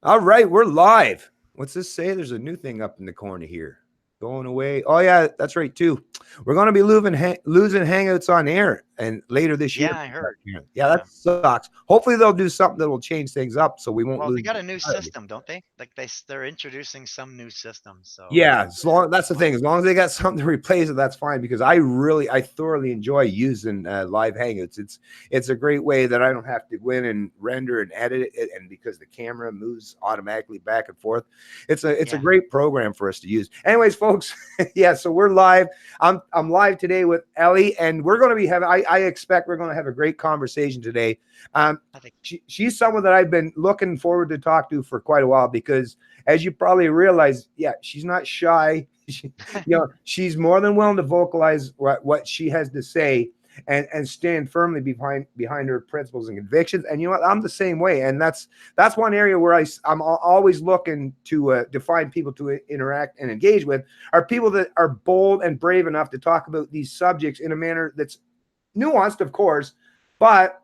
All right, we're live. What's this say? There's a new thing up in the corner here. Going away. Oh yeah, that's right too. We're going to be losing Hangouts on air and later this year. Yeah, I heard. Yeah, that Yeah. sucks. Hopefully they'll do something that will change things up so we won't Well, lose. they got a new system, don't they? Like they're introducing some new system. So Yeah, as long that's the well, thing. As long as they got something to replace it, that's fine. Because I thoroughly enjoy using live Hangouts. It's a great way that I don't have to go in and render and edit it, and because the camera moves automatically back and forth, it's a yeah. great program for us to use. Anyways, folks, yeah. So we're live. I'm live today with Ellie, and we're going to be having. I expect we're going to have a great conversation today. I think She's someone that I've been looking forward to talk to for quite a while because as you probably realize, yeah, she's not shy. She's more than willing to vocalize what she has to say and stand firmly behind her principles and convictions. And you know what? I'm the same way. And that's one area where I'm always looking to find people to interact and engage with are people that are bold and brave enough to talk about these subjects in a manner that's nuanced, of course, but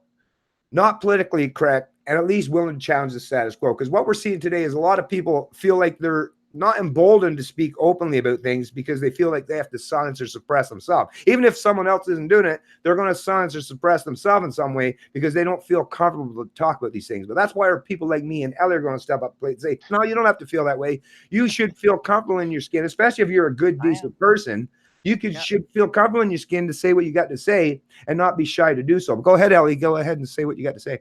not politically correct, and at least willing to challenge the status quo. Because what we're seeing today is a lot of people feel like they're not emboldened to speak openly about things because they feel like they have to silence or suppress themselves. Even if someone else isn't doing it, they're going to silence or suppress themselves in some way because they don't feel comfortable to talk about these things. But that's why people like me and Elle are going to step up and say, no, you don't have to feel that way. You should feel comfortable in your skin, especially if you're a good, I am. decent person. You Yeah. should feel comfortable in your skin to say what you got to say and not be shy to do so. But go ahead, Ellie. Go ahead and say what you got to say.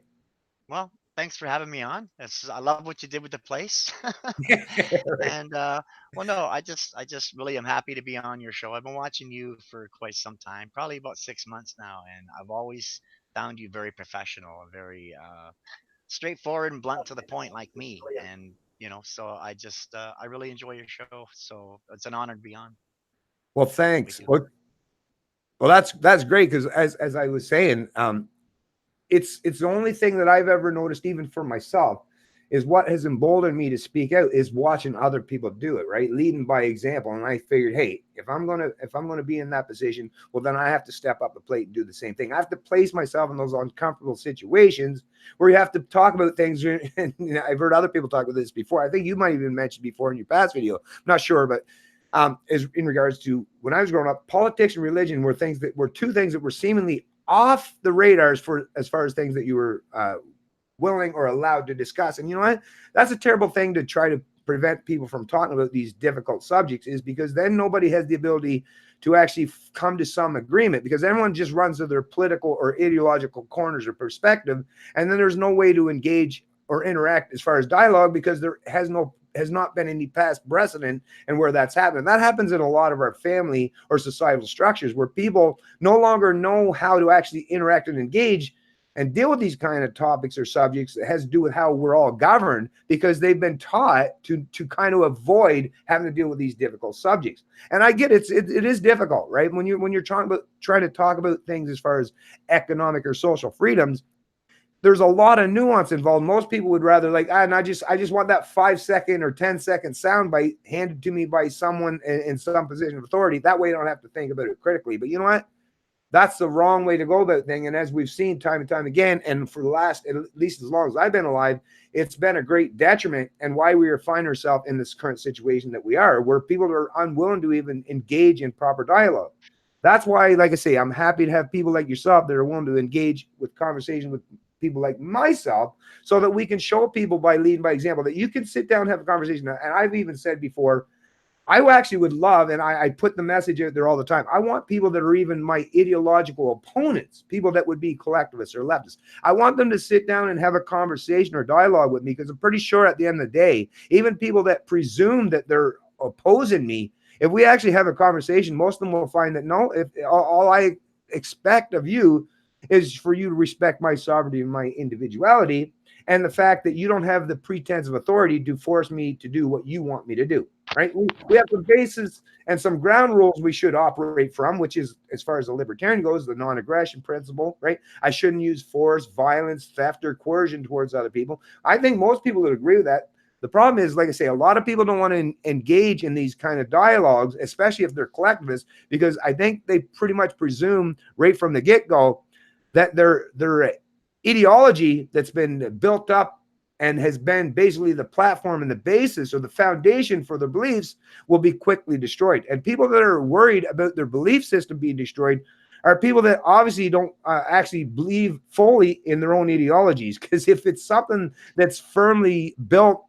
Well, thanks for having me on. I love what you did with the place. Right. And well, no, I just really am happy to be on your show. I've been watching you for quite some time, probably about 6 months now, and I've always found you very professional and very straightforward and blunt to the point, like me. And so I really enjoy your show. So it's an honor to be on Well, with thanks. you. Well, that's great because as I was saying, it's the only thing that I've ever noticed, even for myself, is what has emboldened me to speak out is watching other people do it, right? Leading by example. And I figured, hey, if I'm gonna be in that position, well, then I have to step up the plate and do the same thing. I have to place myself in those uncomfortable situations where you have to talk about things. And I've heard other people talk about this before. I think you might even mention before in your past video. I'm not sure, but is in regards to when I was growing up, politics and religion were two things that were seemingly off the radars for as far as things that you were willing or allowed to discuss. And you know what? That's a terrible thing to try to prevent people from talking about these difficult subjects, is because then nobody has the ability to actually come to some agreement, because everyone just runs to their political or ideological corners or perspective, and then there's no way to engage or interact as far as dialogue because there has not been any past precedent and where that's happened. That happens in a lot of our family or societal structures where people no longer know how to actually interact and engage and deal with these kind of topics or subjects that has to do with how we're all governed, because they've been taught to kind of avoid having to deal with these difficult subjects. And I get it is difficult, right? When you're trying to talk about things as far as economic or social freedoms, there's a lot of nuance involved. Most people would rather and I just want that 5 second or 10-second soundbite handed to me by someone in some position of authority. That way I don't have to think about it critically. But you know what? That's the wrong way to go about thing. And as we've seen time and time again, and for the last, at least as long as I've been alive, it's been a great detriment and why we are finding ourselves in this current situation that we are, where people are unwilling to even engage in proper dialogue. That's why, like I say, I'm happy to have people like yourself that are willing to engage with conversation with people like myself, so that we can show people by leading by example that you can sit down and have a conversation. And I've even said before, I actually would love, and I put the message out there all the time, I want people that are even my ideological opponents, people that would be collectivists or leftists. I want them to sit down and have a conversation or dialogue with me, because I'm pretty sure at the end of the day, even people that presume that they're opposing me, if we actually have a conversation, most of them will find that no, if all I expect of you is for you to respect my sovereignty and my individuality, and the fact that you don't have the pretense of authority to force me to do what you want me to do. Right? We have some basis and some ground rules we should operate from, which is, as far as the libertarian goes, the non-aggression principle, right? I shouldn't use force, violence, theft, or coercion towards other people. I think most people would agree with that. The problem is, like I say, a lot of people don't want to engage in these kind of dialogues, especially if they're collectivists, because I think they pretty much presume right from the get-go that their ideology that's been built up and has been basically the platform and the basis or the foundation for their beliefs will be quickly destroyed. And people that are worried about their belief system being destroyed are people that obviously don't actually believe fully in their own ideologies. Because if it's something that's firmly built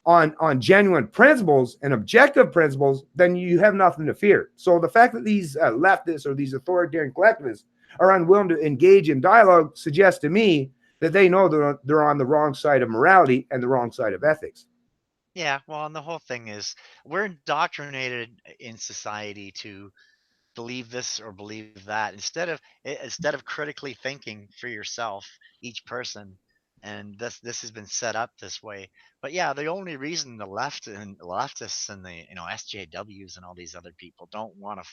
on genuine principles and objective principles, then you have nothing to fear. So the fact that these leftists or these authoritarian collectivists are unwilling to engage in dialogue suggests to me that they know they're on the wrong side of morality and the wrong side of ethics. Yeah, well, and the whole thing is we're indoctrinated in society to believe this or believe that instead of critically thinking for yourself, each person. And this has been set up this way. But yeah, the only reason the leftists and the SJWs and all these other people don't want to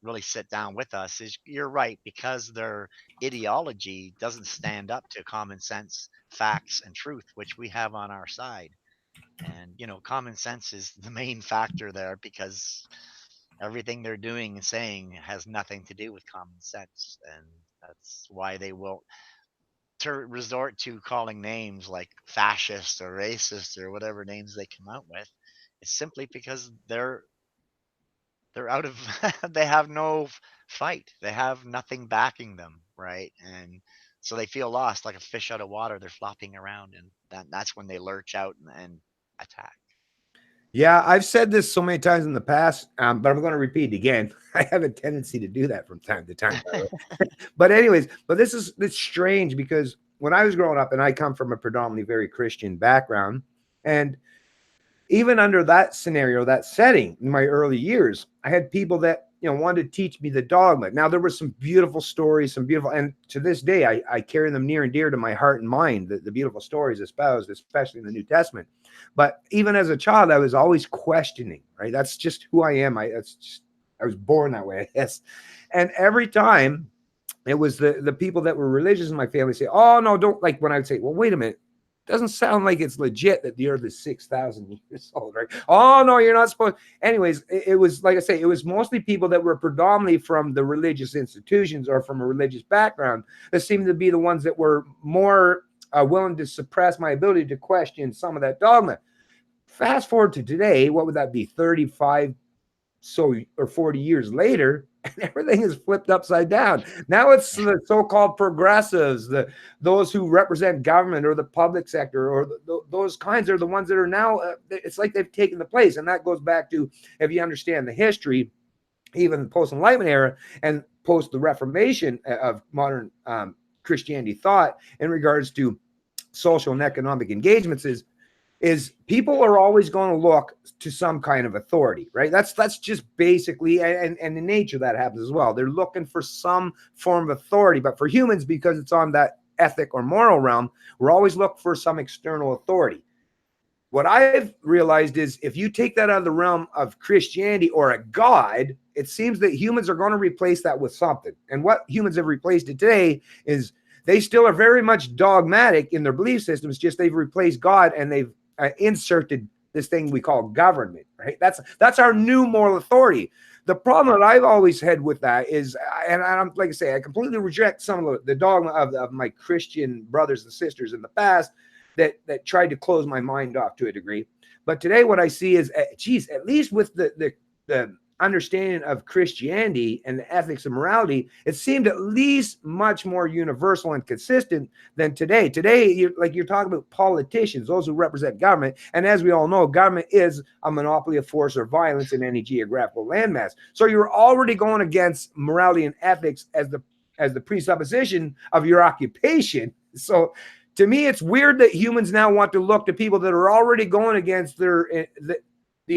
really sit down with us is, you're right, because their ideology doesn't stand up to common sense, facts, and truth, which we have on our side. And common sense is the main factor there, because everything they're doing and saying has nothing to do with common sense, and that's why they will resort to calling names like fascist or racist or whatever names they come out with. It's simply because they're out of they have no fight. They have nothing backing them, right? And so they feel lost, like a fish out of water. They're flopping around, and that's when they lurch out and attack. Yeah, I've said this so many times in the past, but I'm going to repeat it again. I have a tendency to do that from time to time, by the way. But anyways, but it's strange because when I was growing up, and I come from a predominantly very Christian background, and even under that scenario, that setting in my early years, I had people that wanted to teach me the dogma. Now there were some beautiful stories, and to this day, I carry them near and dear to my heart and mind. The beautiful stories espoused, especially in the New Testament. But even as a child, I was always questioning. Right, that's just who I am. I was born that way, I guess. And every time it was the people that were religious in my family say, "Oh no, don't," like when I would say, "Well, wait a minute. Doesn't sound like it's legit that the earth is 6,000 years old, right?" "Oh no, you're not supposed." Anyways, it was like I say, it was mostly people that were predominantly from the religious institutions or from a religious background that seemed to be the ones that were more willing to suppress my ability to question some of that dogma. Fast forward to today, what would that be? 35 or 40 years later, and everything is flipped upside down. Now it's the so-called progressives, those who represent government or the public sector, or those kinds are the ones that are now. It's like they've taken the place, and that goes back to, if you understand the history, even the post-Enlightenment era and post the Reformation of modern Christianity thought in regards to social and economic engagements is people are always going to look to some kind of authority, right? That's just basically, and in nature that happens as well. They're looking for some form of authority, but for humans, because it's on that ethic or moral realm, we're always looking for some external authority. What I've realized is if you take that out of the realm of Christianity or a God, it seems that humans are going to replace that with something. And what humans have replaced it today is they still are very much dogmatic in their belief systems, just they've replaced God and they've inserted this thing we call government, right? That's our new moral authority. The problem that I've always had with that is, and I'm like I say, I completely reject some of the dogma of my Christian brothers and sisters in the past that tried to close my mind off to a degree. But today, what I see is, geez, at least with the understanding of Christianity and the ethics of morality, it seemed at least much more universal and consistent than today. Today, you're talking about politicians, those who represent government. And as we all know, government is a monopoly of force or violence in any geographical landmass. So you're already going against morality and ethics as the presupposition of your occupation. So to me, it's weird that humans now want to look to people that are already going against the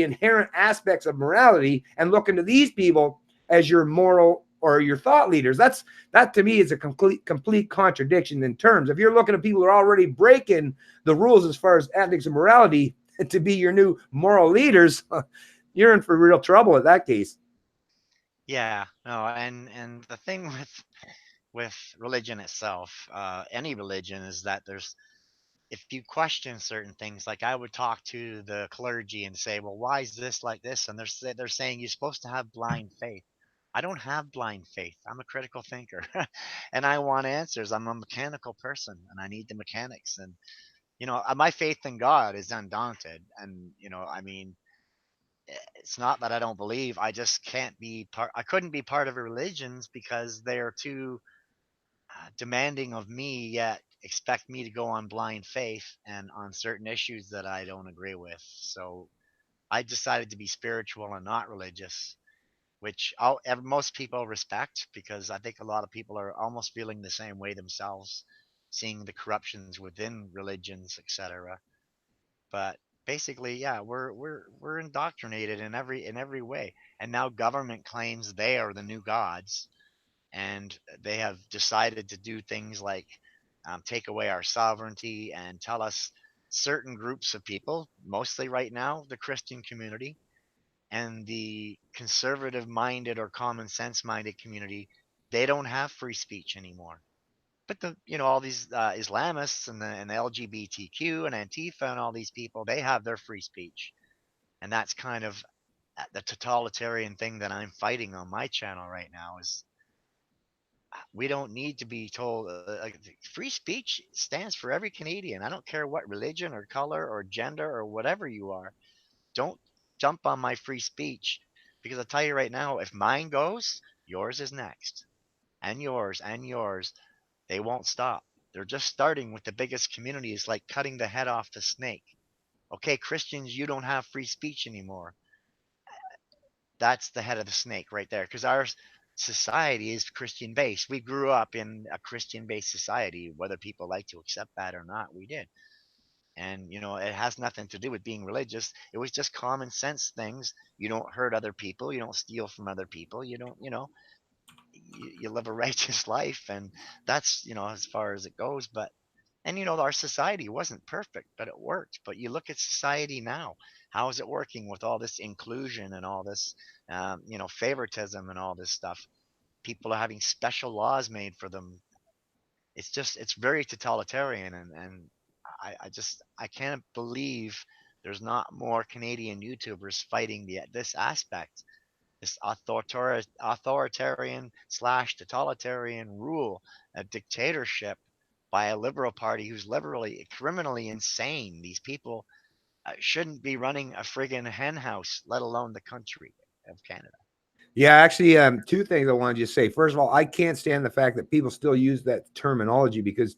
inherent aspects of morality and look into these people as your moral or your thought leaders. That to me is a complete contradiction in terms. If you're looking at people who are already breaking the rules as far as ethics and morality to be your new moral leaders, you're in for real trouble in that case. Yeah, no, and the thing with religion itself, any religion, is that there's if you question certain things, like I would talk to the clergy and say, "Well, why is this like this?" And they're saying you're supposed to have blind faith. I don't have blind faith. I'm a critical thinker, and I want answers. I'm a mechanical person, and I need the mechanics. And my faith in God is undaunted, and I mean, it's not that I don't believe. I just can't be part. I couldn't be part of religions because they are too demanding of me, yet expect me to go on blind faith and on certain issues that I don't agree with. So I decided to be spiritual and not religious, which most people respect, because I think a lot of people are almost feeling the same way themselves, seeing the corruptions within religions, etc. But basically, yeah, we're indoctrinated in every way, and now government claims they are the new gods, and they have decided to do things like take away our sovereignty and tell us certain groups of people, mostly right now the Christian community and the conservative minded or common sense minded community, they don't have free speech anymore. But all these Islamists and the LGBTQ and Antifa and all these people, they have their free speech, and that's kind of the totalitarian thing that I'm fighting on my channel right now. Is we don't need to be told free speech stands for every Canadian. I don't care what religion or color or gender or whatever you are. Don't jump on my free speech, because I'll tell you right now, if mine goes, yours is next, and yours and yours. They won't stop. They're just starting with the biggest communities, like cutting the head off the snake. Okay, Christians, you don't have free speech anymore. That's the head of the snake right there, because our society is Christian based. We grew up in a Christian based society, whether people like to accept that or not. We did. And it has nothing to do with being religious. It was just common sense things. You don't hurt other people, you don't steal from other people, you don't, you live a righteous life, and that's as far as it goes. But and our society wasn't perfect, but it worked. But you look at society now, how is it working with all this inclusion and all this favoritism and all this stuff? People are having special laws made for them. It's very totalitarian, and I can't believe there's not more Canadian YouTubers fighting this aspect, this authoritarian slash totalitarian rule, a dictatorship by a liberal party who's liberally criminally insane. These people shouldn't be running a friggin' hen house, let alone the country of Canada. Yeah, actually, two things I wanted to just say. First of all, I can't stand the fact that people still use that terminology, because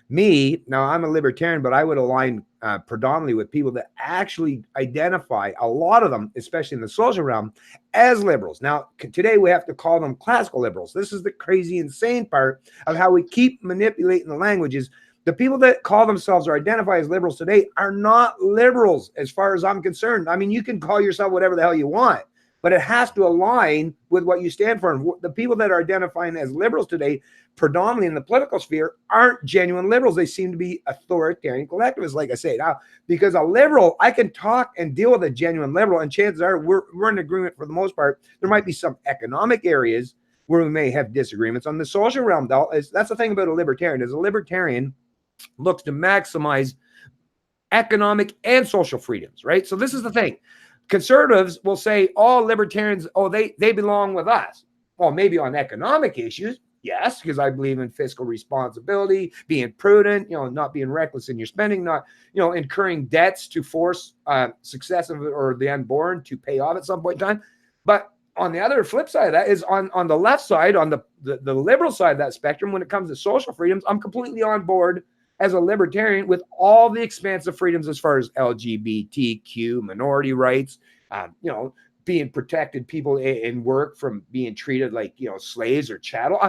now I'm a libertarian, but I would align predominantly with people that actually identify, a lot of them, especially in the social realm, as liberals. Now, today we have to call them classical liberals. This is the crazy, insane part of how we keep manipulating the languages. The people that call themselves or identify as liberals today are not liberals, as far as I'm concerned. I mean, you can call yourself whatever the hell you want, but it has to align with what you stand for. And the people that are identifying as liberals today, predominantly in the political sphere, aren't genuine liberals. They seem to be authoritarian collectivists, like I say. Now, because a liberal, I can talk and deal with a genuine liberal, and chances are we're in agreement for the most part. There might be some economic areas where we may have disagreements. On the social realm, though, that's the thing about a libertarian, is a libertarian looks to maximize economic and social freedoms, right? So this is the thing. Conservatives will say all libertarians, they belong with us. Well, maybe on economic issues, yes, because I believe in fiscal responsibility, being prudent, not being reckless in your spending, not, incurring debts to force successive or the unborn to pay off at some point in time. But on the other flip side of that is on the left side, on the liberal side of that spectrum, when it comes to social freedoms, I'm completely on board as a libertarian with all the expansive freedoms as far as LGBTQ, minority rights, being protected, people in work from being treated like, slaves or chattel.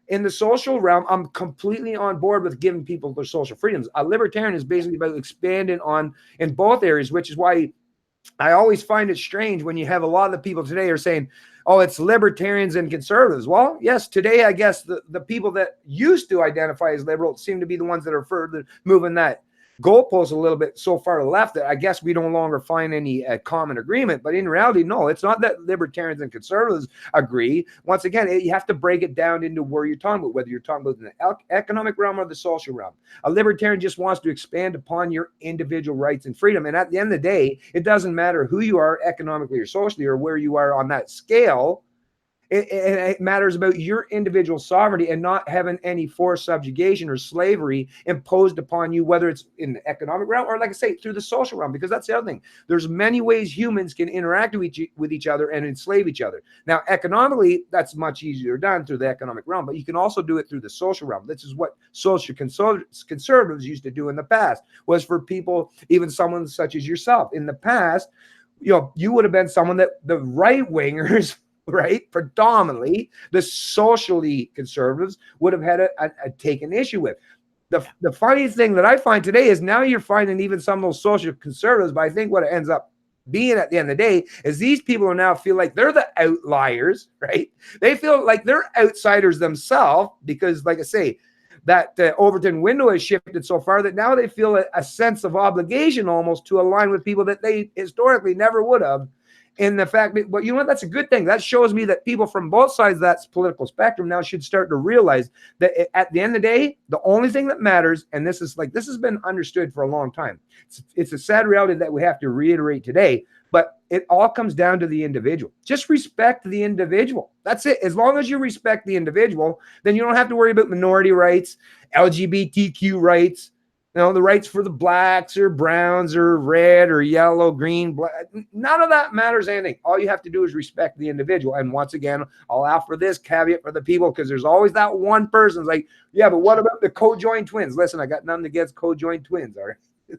In the social realm, I'm completely on board with giving people their social freedoms. A libertarian is basically about expanding in both areas, which is why I always find it strange when you have a lot of the people today are saying, oh, it's libertarians and conservatives. Well, yes, today, I guess the people that used to identify as liberal seem to be the ones that are further moving that goalpost a little bit so far left that I guess we no longer find any common agreement. But in reality, no, it's not that libertarians and conservatives agree. Once again, you have to break it down into where you're talking about, whether you're talking about in the economic realm or the social realm. A libertarian just wants to expand upon your individual rights and freedom. And at the end of the day, it doesn't matter who you are economically or socially or where you are on that scale. It matters about your individual sovereignty and not having any forced subjugation or slavery imposed upon you, whether it's in the economic realm or, like I say, through the social realm, because that's the other thing. There's many ways humans can interact with each other and enslave each other. Now, economically, that's much easier done through the economic realm, but you can also do it through the social realm. This is what social conservatives used to do in the past, was for people, even someone such as yourself. In the past, you would have been someone that the right wingers, right, predominantly the socially conservatives would have had a taken issue with. The funny thing that I find today is now you're finding even some of those social conservatives, but I think what it ends up being at the end of the day is these people are now feel like they're the outliers, right? They feel like they're outsiders themselves because, like I say, that Overton window has shifted so far that now they feel a sense of obligation almost to align with people that they historically never would have. In the fact that, but you know what, that's a good thing. That shows me that people from both sides of that political spectrum now should start to realize that at the end of the day, the only thing that matters, and this has been understood for a long time. It's a sad reality that we have to reiterate today, but it all comes down to the individual. Just respect the individual. That's it. As long as you respect the individual, then you don't have to worry about minority rights, LGBTQ rights, the rights for the blacks or browns or red or yellow, green, black. None of that matters anything. All you have to do is respect the individual. And once again, I'll offer this caveat for the people, because there's always that one person's like, yeah, but what about the co-joined twins? Listen, I got nothing against co-joined twins. All right.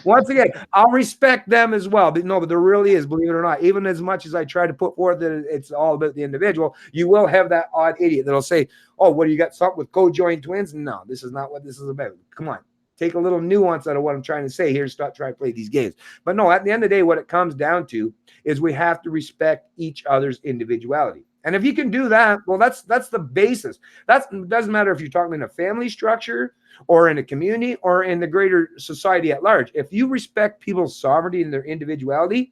Once again, I'll respect them as well. But no, but there really is, believe it or not, even as much as I try to put forth that it's all about the individual, you will have that odd idiot that'll say, oh, what do you got something with co-joined twins? No, this is not what this is about. Come on. Take a little nuance out of what I'm trying to say here. Stop trying to play these games. But no, at the end of the day, what it comes down to is we have to respect each other's individuality. And if you can do that, well, that's the basis. That doesn't matter if you're talking in a family structure or in a community or in the greater society at large. If you respect people's sovereignty and their individuality,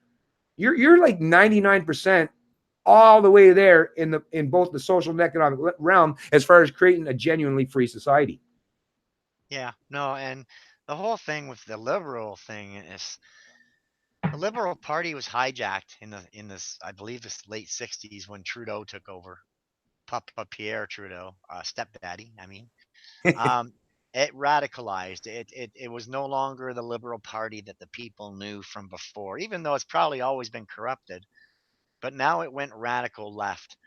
you're like 99% all the way there in both the social and economic realm as far as creating a genuinely free society. Yeah, no, and the whole thing with the liberal thing is the Liberal Party was hijacked in this, I believe, this late '60s when Trudeau took over. Papa Pierre Trudeau, stepdaddy. I mean, um, it radicalized. It was no longer the Liberal Party that the people knew from before, even though it's probably always been corrupted. But now it went radical left.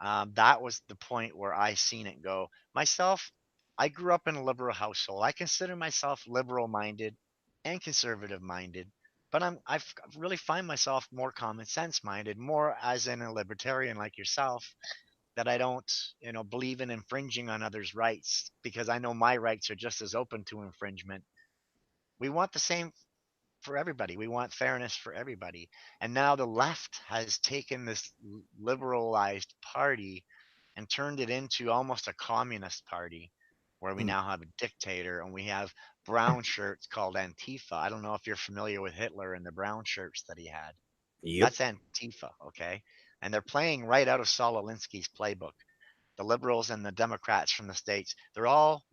That was the point where I seen it go. Myself, I grew up in a liberal household. I consider myself liberal minded and conservative minded, but I really find myself more common sense minded, more as in a libertarian like yourself, that I don't, believe in infringing on others' rights because I know my rights are just as open to infringement. We want the same for everybody. We want fairness for everybody. And now the left has taken this liberalized party and turned it into almost a communist party where we now have a dictator and we have brown shirts called Antifa. I don't know if you're familiar with Hitler and the brown shirts that he had. Yep. That's Antifa, okay? And they're playing right out of Saul Alinsky's playbook. The liberals and the Democrats from the states, they're all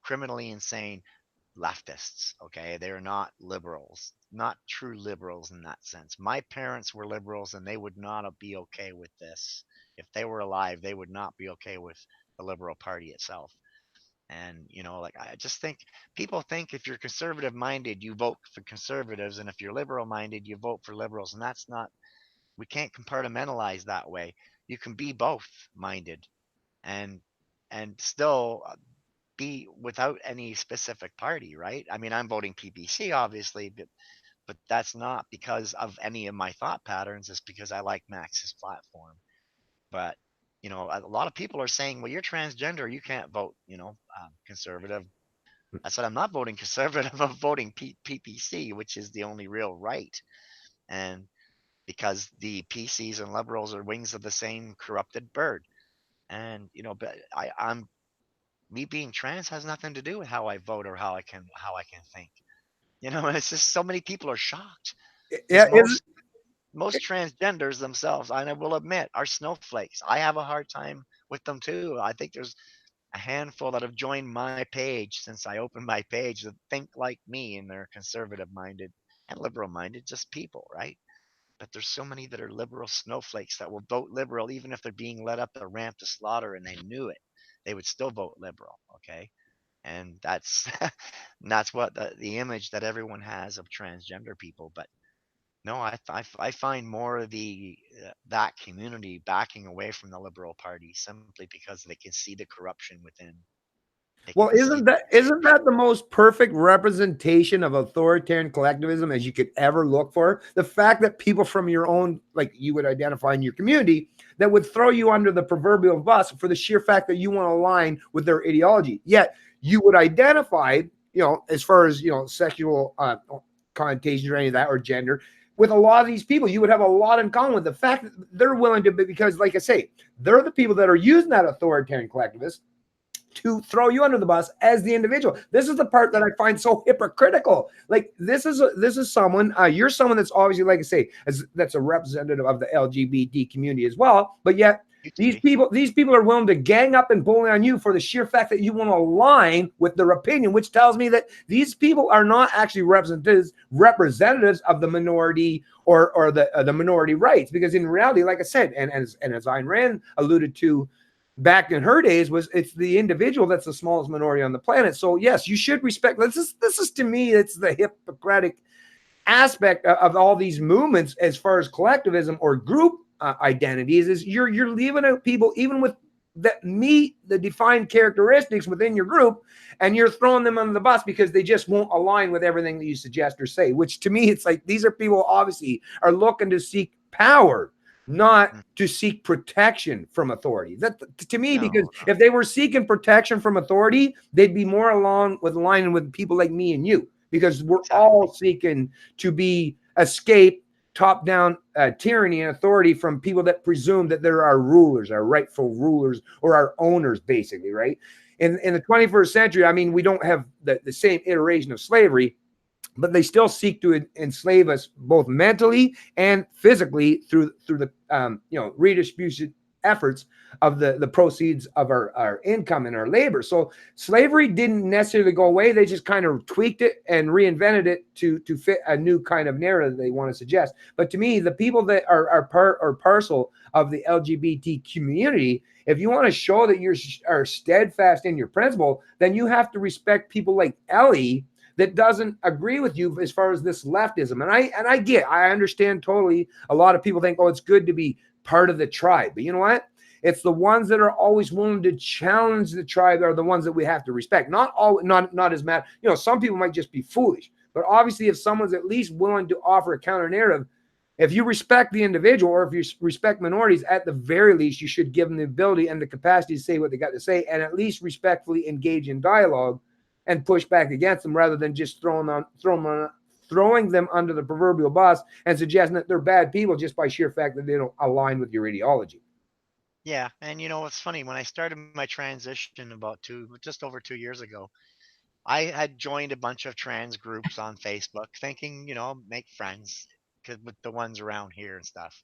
criminally insane leftists, okay? They're not liberals, not true liberals in that sense. My parents were liberals and they would not be okay with this. If they were alive, they would not be okay with the Liberal Party itself. And, like I just think people think if you're conservative minded, you vote for conservatives. And if you're liberal minded, you vote for liberals. And that's not, we can't compartmentalize that way. You can be both minded and still be without any specific party, right? I mean, I'm voting PPC, obviously, but that's not because of any of my thought patterns. It's because I like Max's platform. But a lot of people are saying, "Well, you're transgender, you can't vote." Conservative. I said, "I'm not voting conservative. I'm voting PPC, which is the only real right." And because the PCs and liberals are wings of the same corrupted bird. And but I'm me being trans has nothing to do with how I vote or how I can think. And it's just so many people are shocked because Yeah. most transgenders themselves, I will admit, are snowflakes. I have a hard time with them too. I think there's a handful that have joined my page since I opened my page that think like me and they're conservative minded and liberal minded, just people, right? But there's so many that are liberal snowflakes that will vote liberal even if they're being led up the ramp to slaughter and they knew it. They would still vote liberal, okay? And that's that's what the image that everyone has of transgender people. But no, I find more of the that community backing away from the Liberal Party simply because they can see the corruption within. They Well, can see the isn't corruption. that the most perfect representation of authoritarian collectivism as you could ever look for? The fact that people from your own, like you would identify in your community, that would throw you under the proverbial bus for the sheer fact that you want to align with their ideology. Yet you would identify, as far as sexual connotations or any of that or gender, with a lot of these people, you would have a lot in common with the fact that they're willing to be, because, like I say, they're the people that are using that authoritarian collectivist to throw you under the bus as the individual. This is the part that Yeah, I find so hypocritical. Like this is someone, you're someone that's obviously, like I say, that's a representative of the LGBT community as well, but yet used to these be. people these people are willing to gang up and bully on you for the sheer fact that you want to align with their opinion, which tells me that these people are not actually representatives of the minority or the minority rights, because in reality, like I said, and as Ayn Rand alluded to back in her days, was it's the individual that's the smallest minority on the planet. So yes, you should respect. This is to me, it's the Hippocratic aspect of all these movements as far as collectivism or group identities, is you're leaving out people even with that meet the defined characteristics within your group, and you're throwing them under the bus because they just won't align with everything that you suggest or say, which to me, it's like these are people obviously are looking to seek power, not Mm. to seek protection from authority. That to me, because No, no. if they were seeking protection from authority, they'd be more along with aligning with people like me and you, because we're all Exactly. seeking to be escape top-down tyranny and authority from people that presume that they're our rulers, our rightful rulers, or our owners, basically, right? In the 21st century, I mean, we don't have the same iteration of slavery, but they still seek to enslave us both mentally and physically through the redistribution efforts of the proceeds of our income and our labor. So slavery didn't necessarily go away. They just kind of tweaked it and reinvented it to fit a new kind of narrative they want to suggest. But to me, the people that are part or parcel of the LGBT community, if you want to show that you are steadfast in your principle, then you have to respect people like Elle that doesn't agree with you as far as this leftism. I understand totally. A lot of people think, oh, it's good to be part of the tribe. But you know what? It's the ones that are always willing to challenge the tribe are the ones that we have to respect. Not as mad. Some people might just be foolish. But obviously, if someone's at least willing to offer a counter narrative, if you respect the individual or if you respect minorities, at the very least, you should give them the ability and the capacity to say what they got to say, and at least respectfully engage in dialogue and push back against them, rather than just throwing them under the proverbial bus and suggesting that they're bad people just by sheer fact that they don't align with your ideology. Yeah, and it's funny, when I started my transition about just over 2 years ago, I had joined a bunch of trans groups on Facebook, thinking, make friends, 'cause with the ones around here and stuff.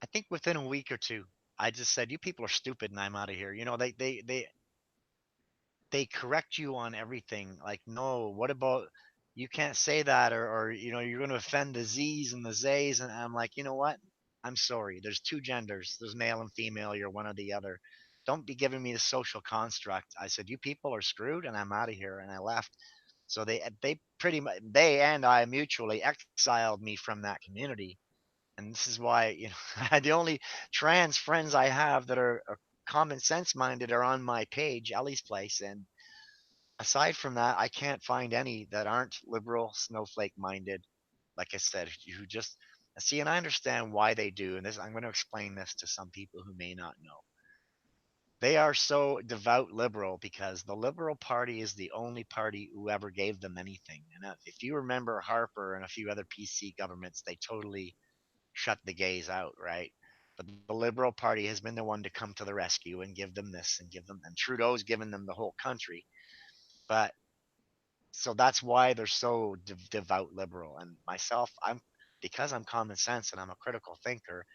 I think within a week or two, I just said, "You people are stupid, and I'm out of here." They correct you on everything. Like, no, what about, you can't say that, or you're going to offend the Z's and the Z's, and I'm like, you know what? I'm sorry. There's two genders. There's male and female. You're one or the other. Don't be giving me the social construct. I said, you people are screwed, and I'm out of here, and I left. So they pretty much, they and I mutually exiled me from that community. And this is why, the only trans friends I have that are common sense minded are on my page, Ellie's Place. And aside from that, I can't find any that aren't liberal, snowflake minded. Like I said, who just see, and I understand why they do. And this, I'm going to explain this to some people who may not know. They are so devout liberal because the Liberal Party is the only party who ever gave them anything. And if you remember Harper and a few other PC governments, they totally shut the gays out, right? But the Liberal Party has been the one to come to the rescue and give them this and give them, and Trudeau's given them the whole country. But so that's why they're so devout liberal. And myself, because I'm common sense and I'm a critical thinker,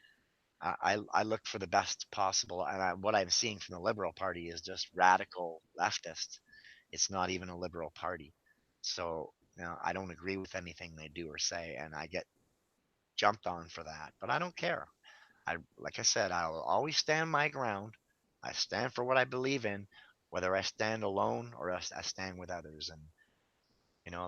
I look for the best possible. And what I'm seeing from the Liberal Party is just radical leftists. It's not even a liberal party. So I don't agree with anything they do or say, and I get jumped on for that, but I don't care. Like I said, I'll always stand my ground. I stand for what I believe in, whether I stand alone or I stand with others. And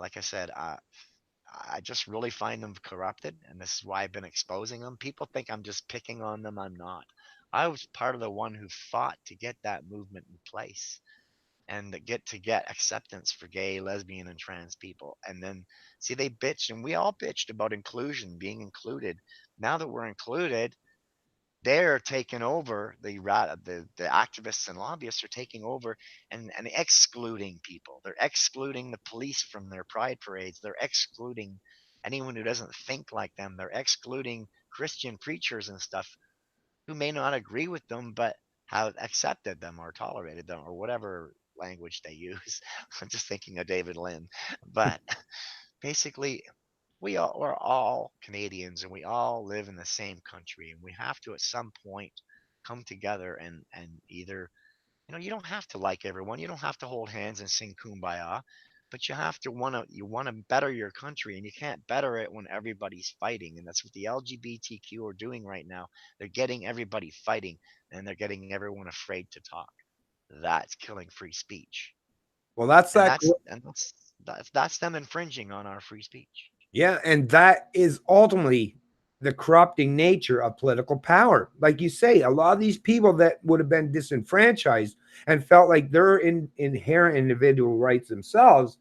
like I said, I just really find them corrupted, and this is why I've been exposing them. People think I'm just picking on them. I'm not. I was part of the one who fought to get that movement in place and to get acceptance for gay, lesbian, and trans people. And then see, they bitched, and we all bitched about inclusion, being included. Now that we're included, they're taking over. The activists and lobbyists are taking over and excluding people. They're excluding the police from their pride parades. They're excluding anyone who doesn't think like them. They're excluding Christian preachers and stuff who may not agree with them, but have accepted them or tolerated them or whatever language they use. I'm just thinking of David Lynn. But basically, we're all Canadians, and we all live in the same country, and we have to at some point come together and either, you don't have to like everyone, you don't have to hold hands and sing kumbaya, but you want to better your country, and you can't better it when everybody's fighting. And that's what the LGBTQ are doing right now. They're getting everybody fighting, and they're getting everyone afraid to talk. That's killing free speech. Well, that's And that. that's them infringing on our free speech. Yeah, and that is ultimately the corrupting nature of political power. Like you say, a lot of these people that would have been disenfranchised and felt like their inherent individual rights themselves,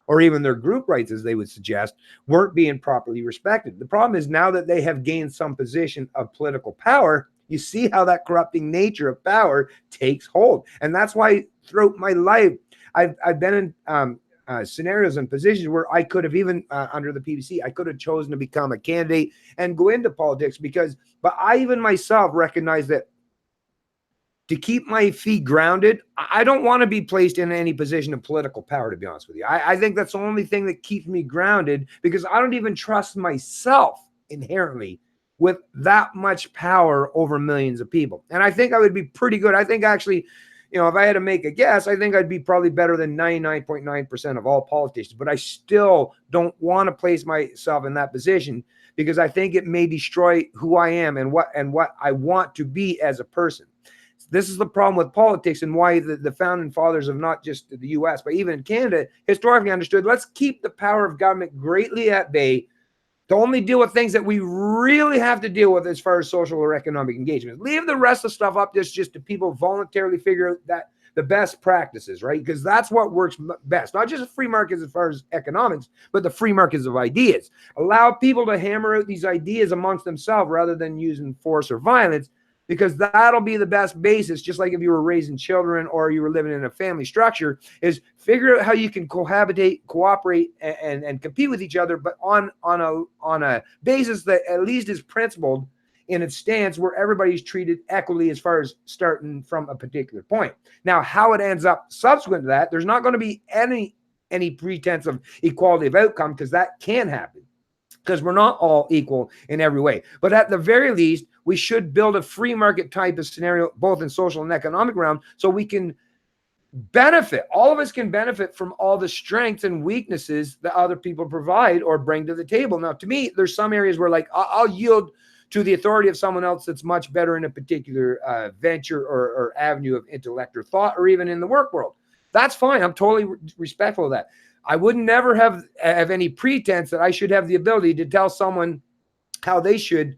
or even their group rights, as they would suggest, weren't being properly respected. The problem is now that they have gained some position of political power, you see how that corrupting nature of power takes hold. And that's why throughout my life, I've been in scenarios and positions where I could have even under the PBC, I could have chosen to become a candidate and go into politics but I even myself recognize that to keep my feet grounded, I don't want to be placed in any position of political power, to be honest with you. I think that's the only thing that keeps me grounded, because I don't even trust myself inherently with that much power over millions of people. And I think I would be pretty good. I think actually, if I had to make a guess, I think I'd be probably better than 99.9% of all politicians, but I still don't want to place myself in that position, because I think it may destroy who I am and what I want to be as a person. This is the problem with politics, and why the founding fathers of not just the US, but even in Canada, historically understood, let's keep the power of government greatly at bay to only deal with things that we really have to deal with as far as social or economic engagement. Leave the rest of stuff up just to people voluntarily figure out that the best practices, right? Because that's what works best. Not just free markets as far as economics, but the free markets of ideas. Allow people to hammer out these ideas amongst themselves rather than using force or violence, because that'll be the best basis. Just like if you were raising children or you were living in a family structure, is figure out how you can cohabitate, cooperate, and compete with each other, but on a basis that at least is principled in its stance, where everybody's treated equally as far as starting from a particular point. Now, how it ends up subsequent to that, there's not going to be any pretense of equality of outcome, because that can happen, because we're not all equal in every way. But at the very least, we should build a free market type of scenario, both in social and economic realm, so we can benefit. All of us can benefit from all the strengths and weaknesses that other people provide or bring to the table. Now, to me, there's some areas where, like, I'll yield to the authority of someone else that's much better in a particular venture or avenue of intellect or thought, or even in the work world. That's fine. I'm totally respectful of that. I would never have any pretense that I should have the ability to tell someone how they should,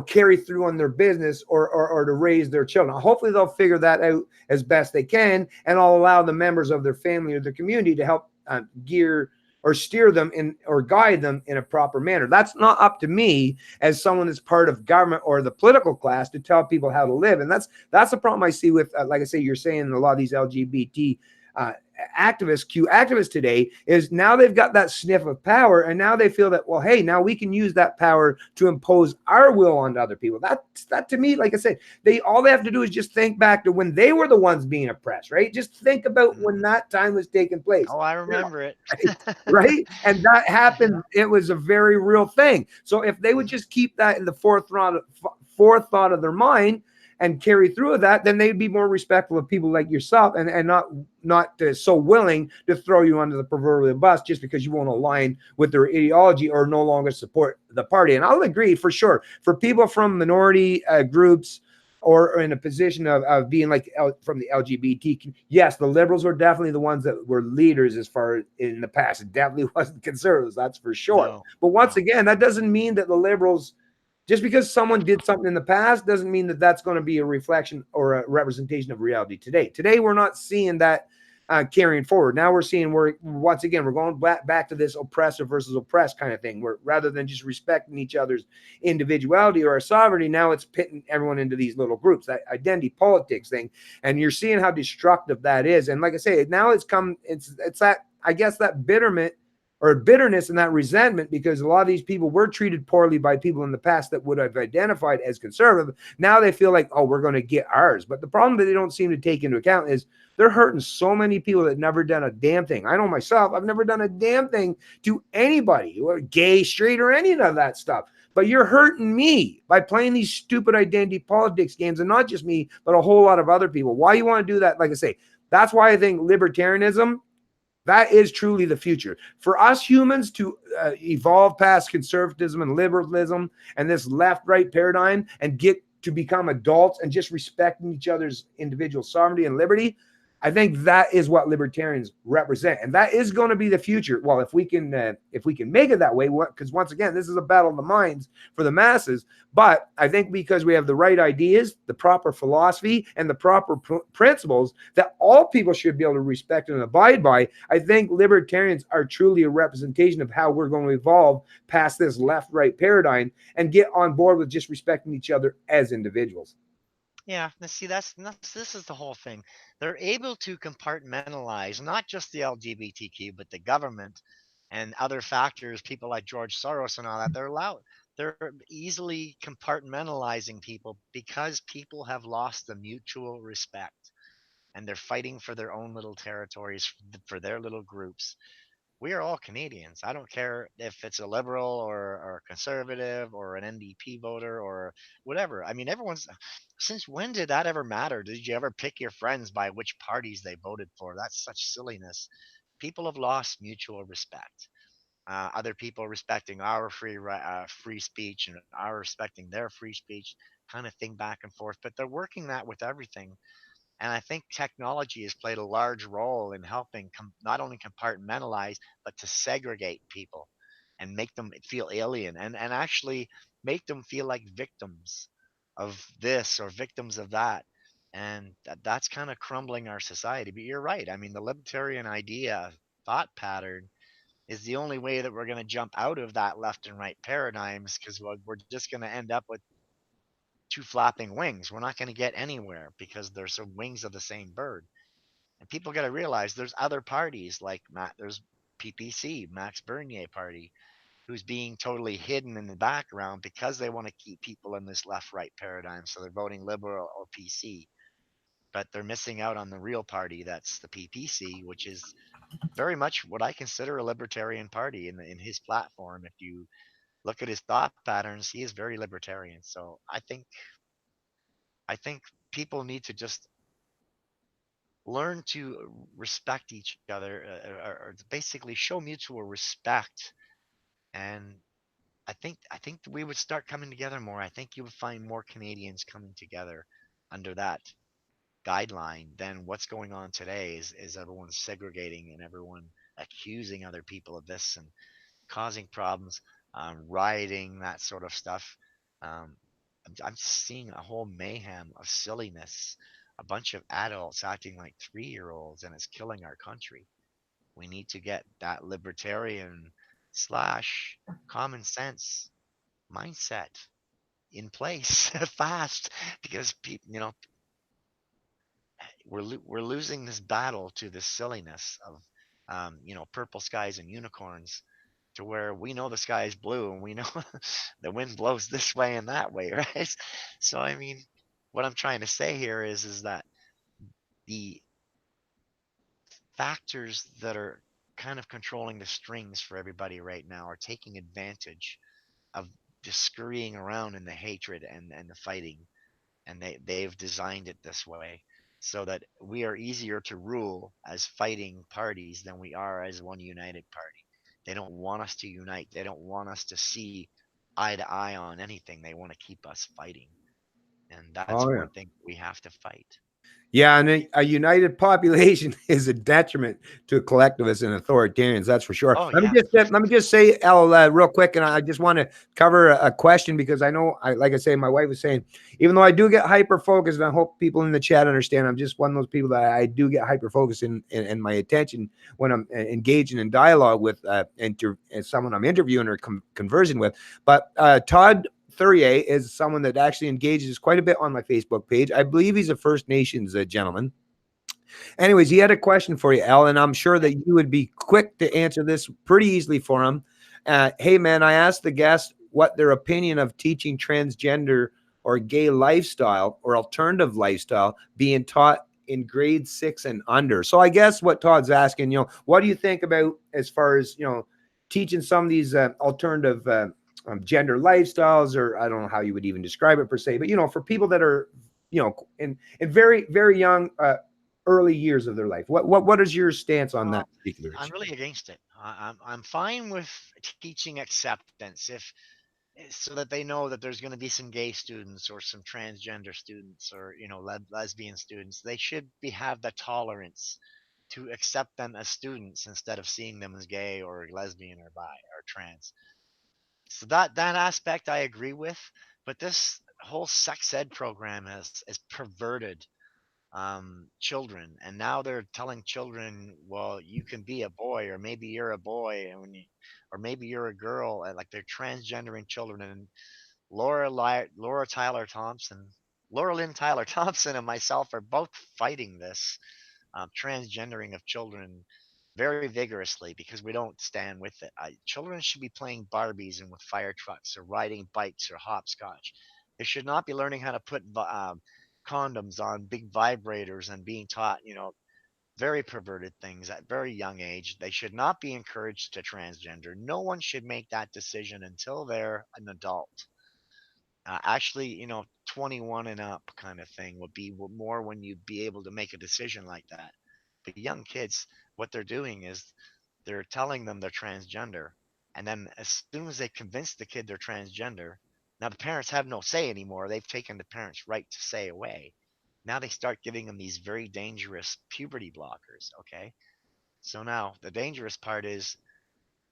carry through on their business or to raise their children. Hopefully they'll figure that out as best they can, and I'll allow the members of their family or their community to help gear or steer them in or guide them in a proper manner. That's not up to me as someone that's part of government or the political class to tell people how to live. And that's the problem I see with, like I say, you're saying a lot of these LGBT activists today, is now they've got that sniff of power, and now they feel that, well, hey, now we can use that power to impose our will onto other people. That to me, like I said, all they have to do is just think back to when they were the ones being oppressed, right? Just think about when that time was taking place. Oh, I remember it. Right? And that happened. It was a very real thing. So if they would just keep that in the forethought of their mind, and carry through with that, then they'd be more respectful of people like yourself, and not so willing to throw you under the proverbial bus just because you won't align with their ideology or no longer support the party. And I'll agree for sure, for people from minority groups, or in a position of being like from the LGBT. Yes, the liberals were definitely the ones that were leaders as far in the past. It definitely wasn't conservatives, that's for sure. No, But once no. again, that doesn't mean that the liberals, just because someone did something in the past, doesn't mean that that's going to be a reflection or a representation of reality today. Today, we're not seeing that carrying forward. Now we're seeing, once again, we're going back to this oppressor versus oppressed kind of thing, where rather than just respecting each other's individuality or our sovereignty, now it's pitting everyone into these little groups, that identity politics thing. And you're seeing how destructive that is. And like I say, now it's that, I guess, that bitterness and that resentment, because a lot of these people were treated poorly by people in the past that would have identified as conservative. Now they feel like, oh, we're going to get ours. But the problem that they don't seem to take into account is they're hurting so many people that never done a damn thing. I know myself, I've never done a damn thing to anybody, or gay, straight, or any of that stuff. But you're hurting me by playing these stupid identity politics games, and not just me, but a whole lot of other people. Why you want to do that? Like I say, that's why I think libertarianism, that is truly the future. For us humans to evolve past conservatism and liberalism and this left-right paradigm and get to become adults and just respecting each other's individual sovereignty and liberty, I think that is what libertarians represent, and that is going to be the future. Well, if we can make it that way, because once again, this is a battle of the minds for the masses. But I think because we have the right ideas, the proper philosophy, and the proper principles that all people should be able to respect and abide by, I think libertarians are truly a representation of how we're going to evolve past this left-right paradigm and get on board with just respecting each other as individuals. Yeah, see, this is the whole thing. They're able to compartmentalize not just the LGBTQ, but the government and other factors, people like George Soros and all that. They're easily compartmentalizing people because people have lost the mutual respect, and they're fighting for their own little territories, for their little groups. We are all Canadians. I don't care if it's a liberal or a conservative or an NDP voter or whatever. I mean, everyone's. Since when did that ever matter? Did you ever pick your friends by which parties they voted for? That's such silliness. People have lost mutual respect. Other people respecting our free speech and our respecting their free speech, kind of thing back and forth. But they're working that with everything, and I think technology has played a large role in helping not only compartmentalize, but to segregate people and make them feel alien, and actually make them feel like victims of this or victims of that. And that's kind of crumbling our society. But you're right. I mean, the libertarian idea, thought pattern, is the only way that we're going to jump out of that left and right paradigms, because we're just going to end up with two flapping wings. We're not going to get anywhere because they're some wings of the same bird. And people got to realize there's other parties like there's PPC, Max Bernier party, who's being totally hidden in the background because they want to keep people in this left-right paradigm. So they're voting liberal or PC, but they're missing out on the real party. That's the PPC, which is very much what I consider a libertarian party in his platform. If you look at his thought patterns, he is very libertarian. So I think people need to just learn to respect each other, or basically show mutual respect. And I think we would start coming together more. I think you would find more Canadians coming together under that guideline than what's going on today. Is everyone segregating and everyone accusing other people of this and causing problems, rioting, that sort of stuff. Um, I'm seeing a whole mayhem of silliness, a bunch of adults acting like 3-year-olds, and it's killing our country. We need to get that libertarian slash common sense mindset in place fast, because people, we're losing this battle to this silliness of purple skies and unicorns, to where we know the sky is blue and we know the wind blows this way and that way, right? So I mean, what I'm trying to say here is that the factors that are kind of controlling the strings for everybody right now are taking advantage of just scurrying around in the hatred and the fighting. and they've designed it this way so that we are easier to rule as fighting parties than we are as one united party. They don't want us to unite. They don't want us to see eye to eye on anything. They want to keep us fighting. And that's Oh yeah. one thing we have to fight. Yeah, and a united population is a detriment to collectivists and authoritarians. That's for sure. Oh yeah, for Let me just say, Elle, real quick, and I just want to cover a question because I know, like I say, my wife was saying, even though I do get hyper focused, and I hope people in the chat understand, I'm just one of those people that I do get hyper focused in my attention when I'm engaging in dialogue with someone I'm interviewing or conversing with. But Todd Thurier is someone that actually engages quite a bit on my Facebook page. I believe he's a First Nations gentleman. Anyways, he had a question for you, Al, and I'm sure that you would be quick to answer this pretty easily for him. Hey, man, I asked the guest what their opinion of teaching transgender or gay lifestyle or alternative lifestyle being taught in grade 6 and under. So I guess what Todd's asking, what do you think about as far as, teaching some of these alternative gender lifestyles, or I don't know how you would even describe it per se, but, for people that are, in very, very young, early years of their life. What is your stance on that well, particular I'm issue? really against it. I'm fine with teaching acceptance if so that they know that there's going to be some gay students or some transgender students or lesbian students. They should be have the tolerance to accept them as students instead of seeing them as gay or lesbian or bi or trans. So that aspect I agree with, but this whole sex ed program has perverted children, and now they're telling children, well, you can be a boy, or maybe you're a boy, and or maybe you're a girl, and like they're transgendering children. And Laura Tyler Thompson, Laura Lynn Tyler Thompson, and myself are both fighting this transgendering of children very vigorously because we don't stand with it. Children should be playing Barbies and with fire trucks or riding bikes or hopscotch. They should not be learning how to put condoms on big vibrators and being taught, very perverted things at very young age. They should not be encouraged to transgender. No one should make that decision until they're an adult. Actually, 21 and up kind of thing would be more when you'd be able to make a decision like that. But young kids, what they're doing is they're telling them they're transgender. And then as soon as they convince the kid they're transgender, now the parents have no say anymore. They've taken the parents' right to say away. Now they start giving them these very dangerous puberty blockers. Okay. So now the dangerous part is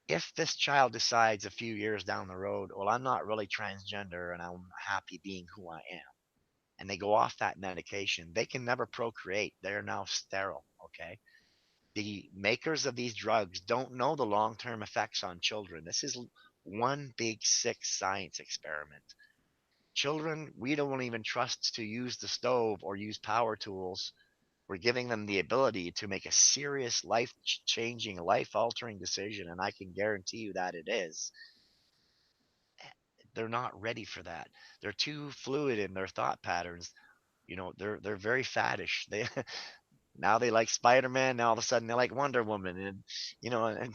if this child decides a few years down the road, well, I'm not really transgender and I'm happy being who I am, and they go off that medication, they can never procreate. They're now sterile. Okay. The makers of these drugs don't know the long term effects on children. This is one big sick science experiment. Children, we don't even trust to use the stove or use power tools. We're giving them the ability to make a serious life changing, life altering decision. And I can guarantee you that it is. They're not ready for that. They're too fluid in their thought patterns. They're very faddish. They now they like Spider-Man. Now all of a sudden they like Wonder Woman, and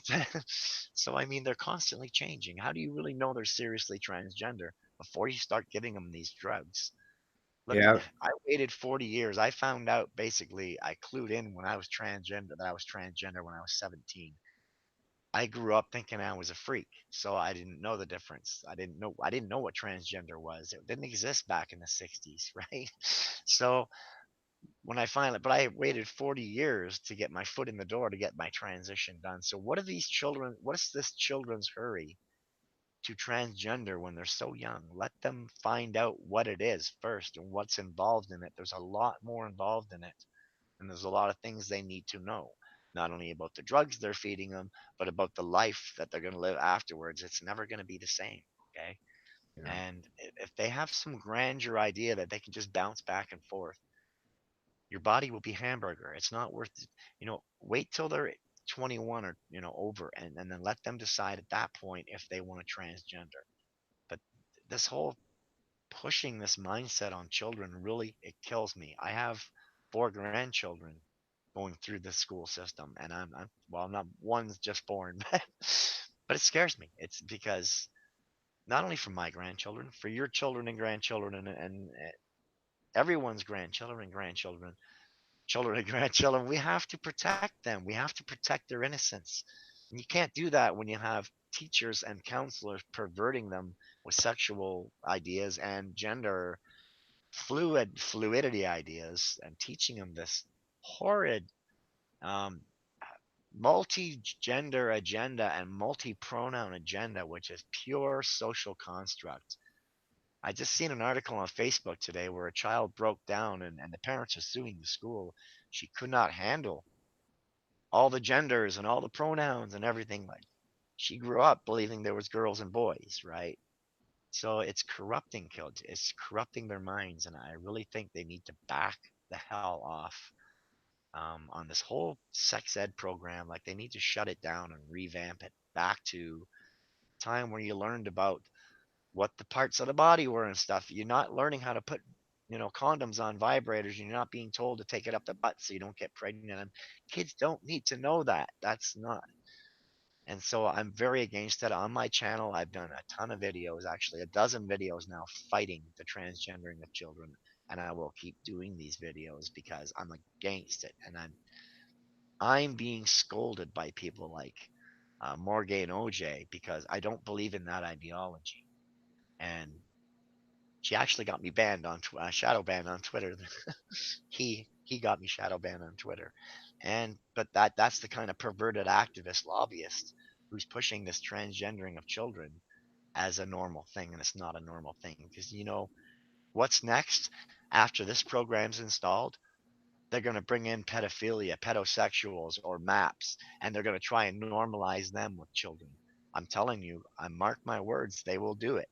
so I mean they're constantly changing. How do you really know they're seriously transgender before you start giving them these drugs? Look, Yeah, I waited 40 years. I found out basically I clued in when I was transgender that I was transgender when I was 17. I grew up thinking I was a freak, so I didn't know the difference. I didn't know what transgender was. It didn't exist back in the 60s, right? So but I waited 40 years to get my foot in the door to get my transition done. So what is this children's hurry to transgender when they're so young? Let them find out what it is first and what's involved in it. There's a lot more involved in it, and there's a lot of things they need to know. Not only about the drugs they're feeding them, but about the life that they're going to live afterwards. It's never going to be the same. Okay. yeah, And if they have some grandeur idea that they can just bounce back and forth, your body will be hamburger. It's not worth wait till they're 21 or over, and then let them decide at that point if they want to transgender. But this whole pushing this mindset on children really it kills me. I have 4 grandchildren going through the school system, and I'm not one's just born, but it scares me. It's because not only for my grandchildren, for your children and grandchildren, and everyone's grandchildren, grandchildren, children and grandchildren. We have to protect them. We have to protect their innocence. And you can't do that when you have teachers and counselors perverting them with sexual ideas and gender fluidity ideas and teaching them this horrid um, multi-gender agenda and multi-pronoun agenda, which is pure social construct. I just seen an article on Facebook today where a child broke down and the parents are suing the school. She could not handle all the genders and all the pronouns and everything. Like, she grew up believing there was girls and boys, right? So it's corrupting kids. It's corrupting their minds, and I really think they need to back the hell off on this whole sex ed program. Like, they need to shut it down and revamp it back to time where you learned about what the parts of the body were and stuff. You're not learning how to put, condoms on vibrators. You're not being told to take it up the butt so you don't get pregnant. And kids don't need to know that. That's not. And so I'm very against it. On my channel, I've done a ton of videos, actually a dozen videos now, fighting the transgendering of children. And I will keep doing these videos because I'm against it. And I'm being scolded by people like Morgan OJ because I don't believe in that ideology. And she actually got me banned on shadow banned on Twitter. he got me shadow banned on Twitter, but that's the kind of perverted activist lobbyist who's pushing this transgendering of children as a normal thing, and it's not a normal thing. Because what's next after this program's installed? They're going to bring in pedophilia, pedosexuals, or MAPS, and they're going to try and normalize them with children. I'm telling you, I mark my words, they will do it.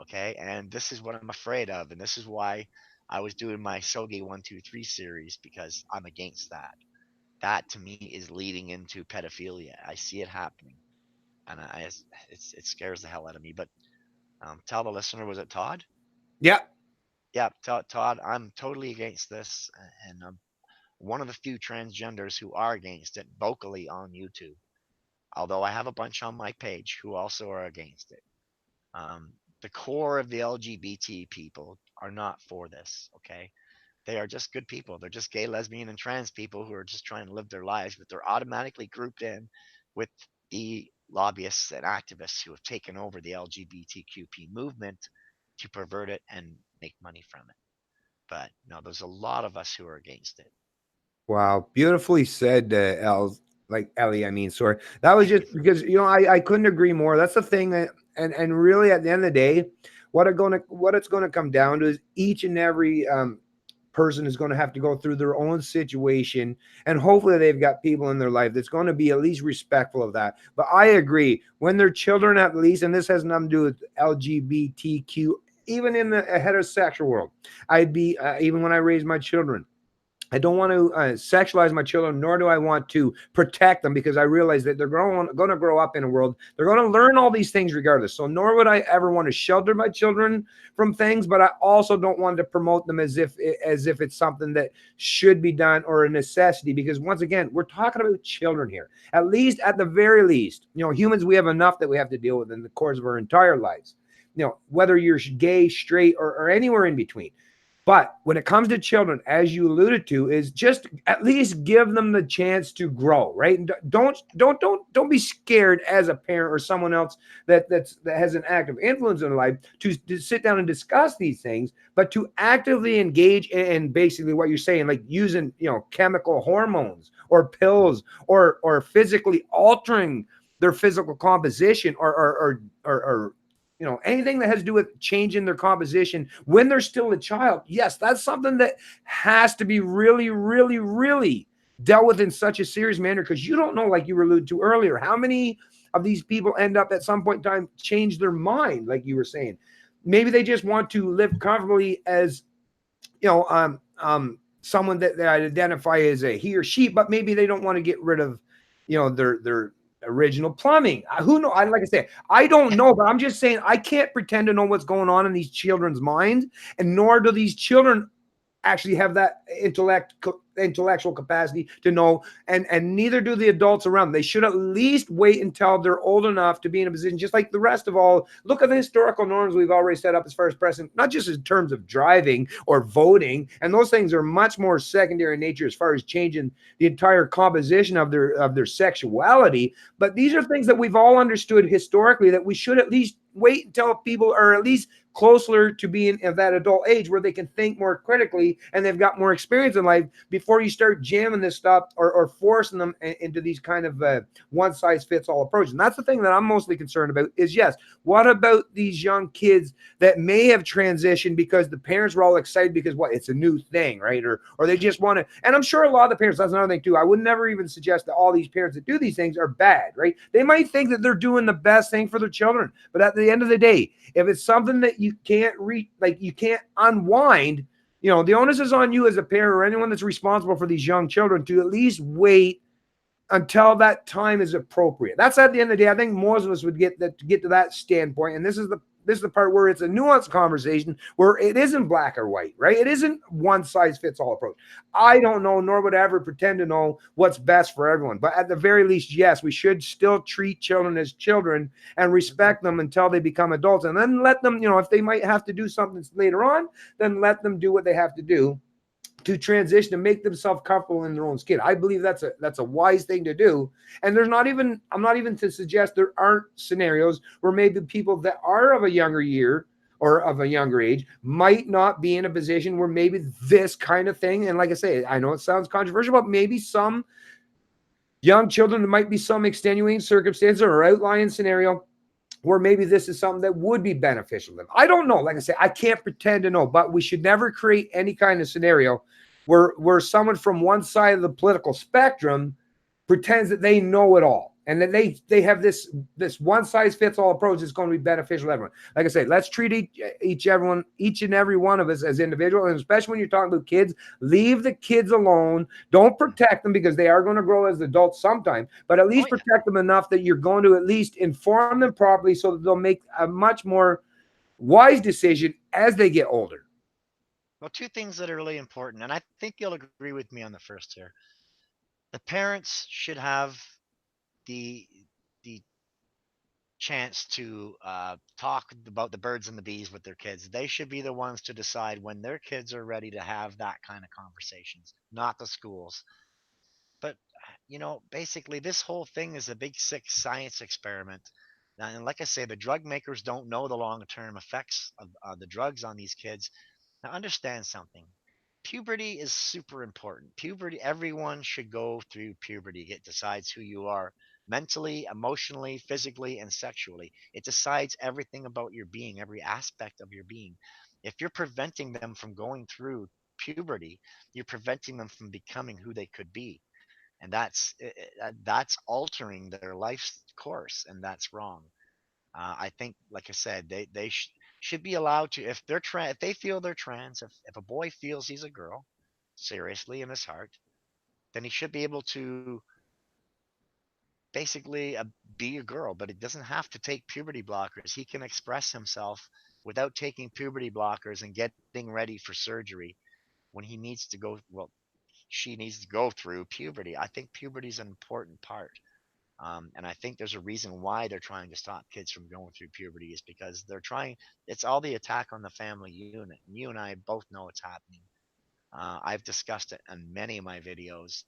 Okay, and this is what I'm afraid of, and this is why I was doing my Sogi 123 series, because I'm against that. That to me is leading into pedophilia. I see it happening, and it scares the hell out of me. But tell the listener, was it Todd? Yeah. Yeah, Todd, I'm totally against this, and I'm one of the few transgenders who are against it vocally on YouTube. Although I have a bunch on my page who also are against it. The core of the LGBT people are not for this, okay? They are just good people. They're just gay, lesbian, and trans people who are just trying to live their lives, but they're automatically grouped in with the lobbyists and activists who have taken over the LGBTQP movement to pervert it and make money from it. But no, there's a lot of us who are against it. Wow, beautifully said, Ellie. I mean, sorry, that was Thank you just because I couldn't agree more. That's the thing that, and really at the end of the day, what it's gonna come down to is each and every person is going to have to go through their own situation, and hopefully they've got people in their life that's going to be at least respectful of that. But I agree, when they're children, at least, and this has nothing to do with LGBTQ, even in the heterosexual world, I'd be even when I raise my children, I don't want to sexualize my children, nor do I want to protect them, because I realize that they're going to grow up in a world. They're going to learn all these things regardless. So nor would I ever want to shelter my children from things, but I also don't want to promote them as if it's something that should be done or a necessity, because once again, we're talking about children here. At least, at the very least, humans, we have enough that we have to deal with in the course of our entire lives. Whether you're gay, straight, or anywhere in between. But when it comes to children, as you alluded to, is just at least give them the chance to grow, right? Don't be scared as a parent or someone else that has an active influence in life to sit down and discuss these things, but to actively engage in basically what you're saying, like using chemical hormones or pills or physically altering their physical composition or anything that has to do with changing their composition when they're still a child. Yes, that's something that has to be really, really, really dealt with in such a serious manner, because you don't know, like you were alluded to earlier, how many of these people end up at some point in time change their mind, like you were saying. Maybe they just want to live comfortably as, someone that they identify as a he or she, but maybe they don't want to get rid of, their original plumbing. Who know? Like I say, I don't know, but I'm just saying I can't pretend to know what's going on in these children's minds, and nor do these children actually have that intellect intellectual capacity to know, and neither do the adults around them. They should at least wait until they're old enough to be in a position, just like the rest of all. Look at the historical norms we've already set up as far as precedent, not just in terms of driving or voting, and those things are much more secondary in nature as far as changing the entire composition of their sexuality. But these are things that we've all understood historically, that we should at least wait until people are at least closer to being of that adult age where they can think more critically and they've got more experience in life before you start jamming this stuff or forcing them into these kind of one size fits all approach. And that's the thing that I'm mostly concerned about is, yes, what about these young kids that may have transitioned because the parents were all excited because what, it's a new thing, right? Or they just want to, and I'm sure a lot of the parents, that's another thing too. I would never even suggest that all these parents that do these things are bad, right? They might think that they're doing the best thing for their children, but at the end of the day, if it's something that you can't you can't unwind, the onus is on you as a parent or anyone that's responsible for these young children to at least wait until that time is appropriate. That's at the end of the day. I think most of us would get to that standpoint. And this is the part where it's a nuanced conversation where it isn't black or white, right? It isn't one size fits all approach. I don't know, nor would I ever pretend to know what's best for everyone. But at the very least, yes, we should still treat children as children and respect them until they become adults. And then let them, if they might have to do something later on, then let them do what they have to do to transition and make themselves comfortable in their own skin. I believe that's a wise thing to do. And I'm not even to suggest there aren't scenarios where maybe people that are of a younger year or of a younger age might not be in a position where maybe this kind of thing. And like I say, I know it sounds controversial, but maybe some young children, there might be some extenuating circumstance or outlying scenario where maybe this is something that would be beneficial to them. I don't know. Like I say, I can't pretend to know, but we should never create any kind of scenario where someone from one side of the political spectrum pretends that they know it all and that they have this one size fits all approach that's going to be beneficial to everyone. Like I say, let's treat each and every one of us as individuals, and especially when you're talking about kids, leave the kids alone. Don't protect them because they are going to grow as adults sometime, but at least protect them enough that you're going to at least inform them properly so that they'll make a much more wise decision as they get older. Well, two things that are really important, and I think you'll agree with me on the first here. The parents should have the chance to talk about the birds and the bees with their kids. They should be the ones to decide when their kids are ready to have that kind of conversations, not the schools. But basically, this whole thing is a big sick science experiment. And like I say, the drug makers don't know the long-term effects of the drugs on these kids. Now, understand something. Puberty is super important. Puberty, everyone should go through puberty. It decides who you are mentally, emotionally, physically, and sexually. It decides everything about your being, every aspect of your being. If you're preventing them from going through puberty, you're preventing them from becoming who they could be. And that's altering their life's course, and that's wrong. I think, like I said, they should be allowed to, if if they feel they're trans, if a boy feels he's a girl, seriously in his heart, then he should be able to basically be a girl. But it doesn't have to take puberty blockers. He can express himself without taking puberty blockers and getting ready for surgery when he needs to go. Well, she needs to go through puberty. I think puberty is an important part. And I think there's a reason why they're trying to stop kids from going through puberty is because they're trying. It's all the attack on the family unit. And you and I both know it's happening. I've discussed it in many of my videos.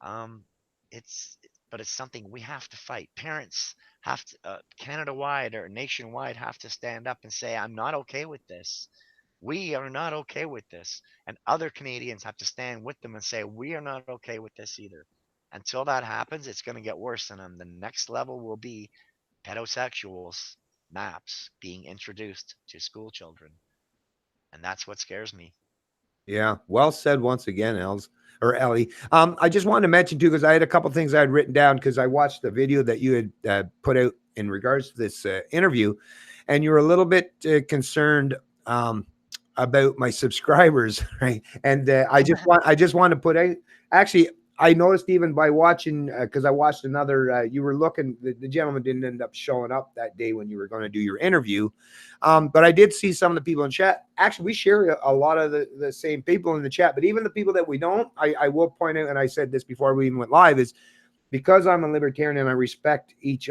Um, it's but it's something we have to fight. Parents have to, Canada-wide or nationwide, have to stand up and say, "I'm not okay with this. We are not okay with this." And other Canadians have to stand with them and say, "We are not okay with this either." Until that happens, it's going to get worse. And then the next level will be pedosexuals, MAPS, being introduced to school children. And that's what scares me. Yeah, well said once again, Ellie. I just wanted to mention too, because I had a couple things I had written down because I watched the video that you had put out in regards to this interview, and you were a little bit concerned about my subscribers, right? And I just want to put out, actually, I noticed even by watching, because I watched another, you were looking, the gentleman didn't end up showing up that day when you were going to do your interview. But I did see some of the people in chat. Actually, we share a lot of the same people in the chat, but even the people that we don't, I will point out, and I said this before we even went live, is because I'm a libertarian and I respect each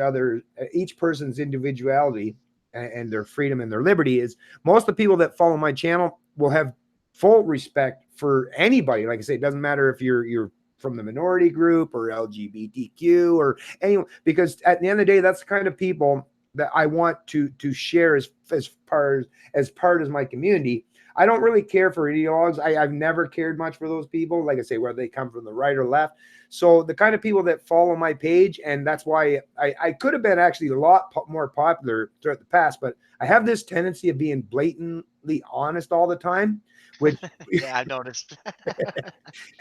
person's individuality and their freedom and their liberty, is most of the people that follow my channel will have full respect for anybody. Like I say, it doesn't matter if you're from the minority group or LGBTQ or anyone, because at the end of the day, that's the kind of people that I want to share as part as my community. I don't really care for ideologues. I've never cared much for those people. Like I say, whether they come from the right or left. So the kind of people that follow my page, and that's why I could have been actually a lot more popular throughout the past, but I have this tendency of being blatantly honest all the time, which Yeah, I've noticed.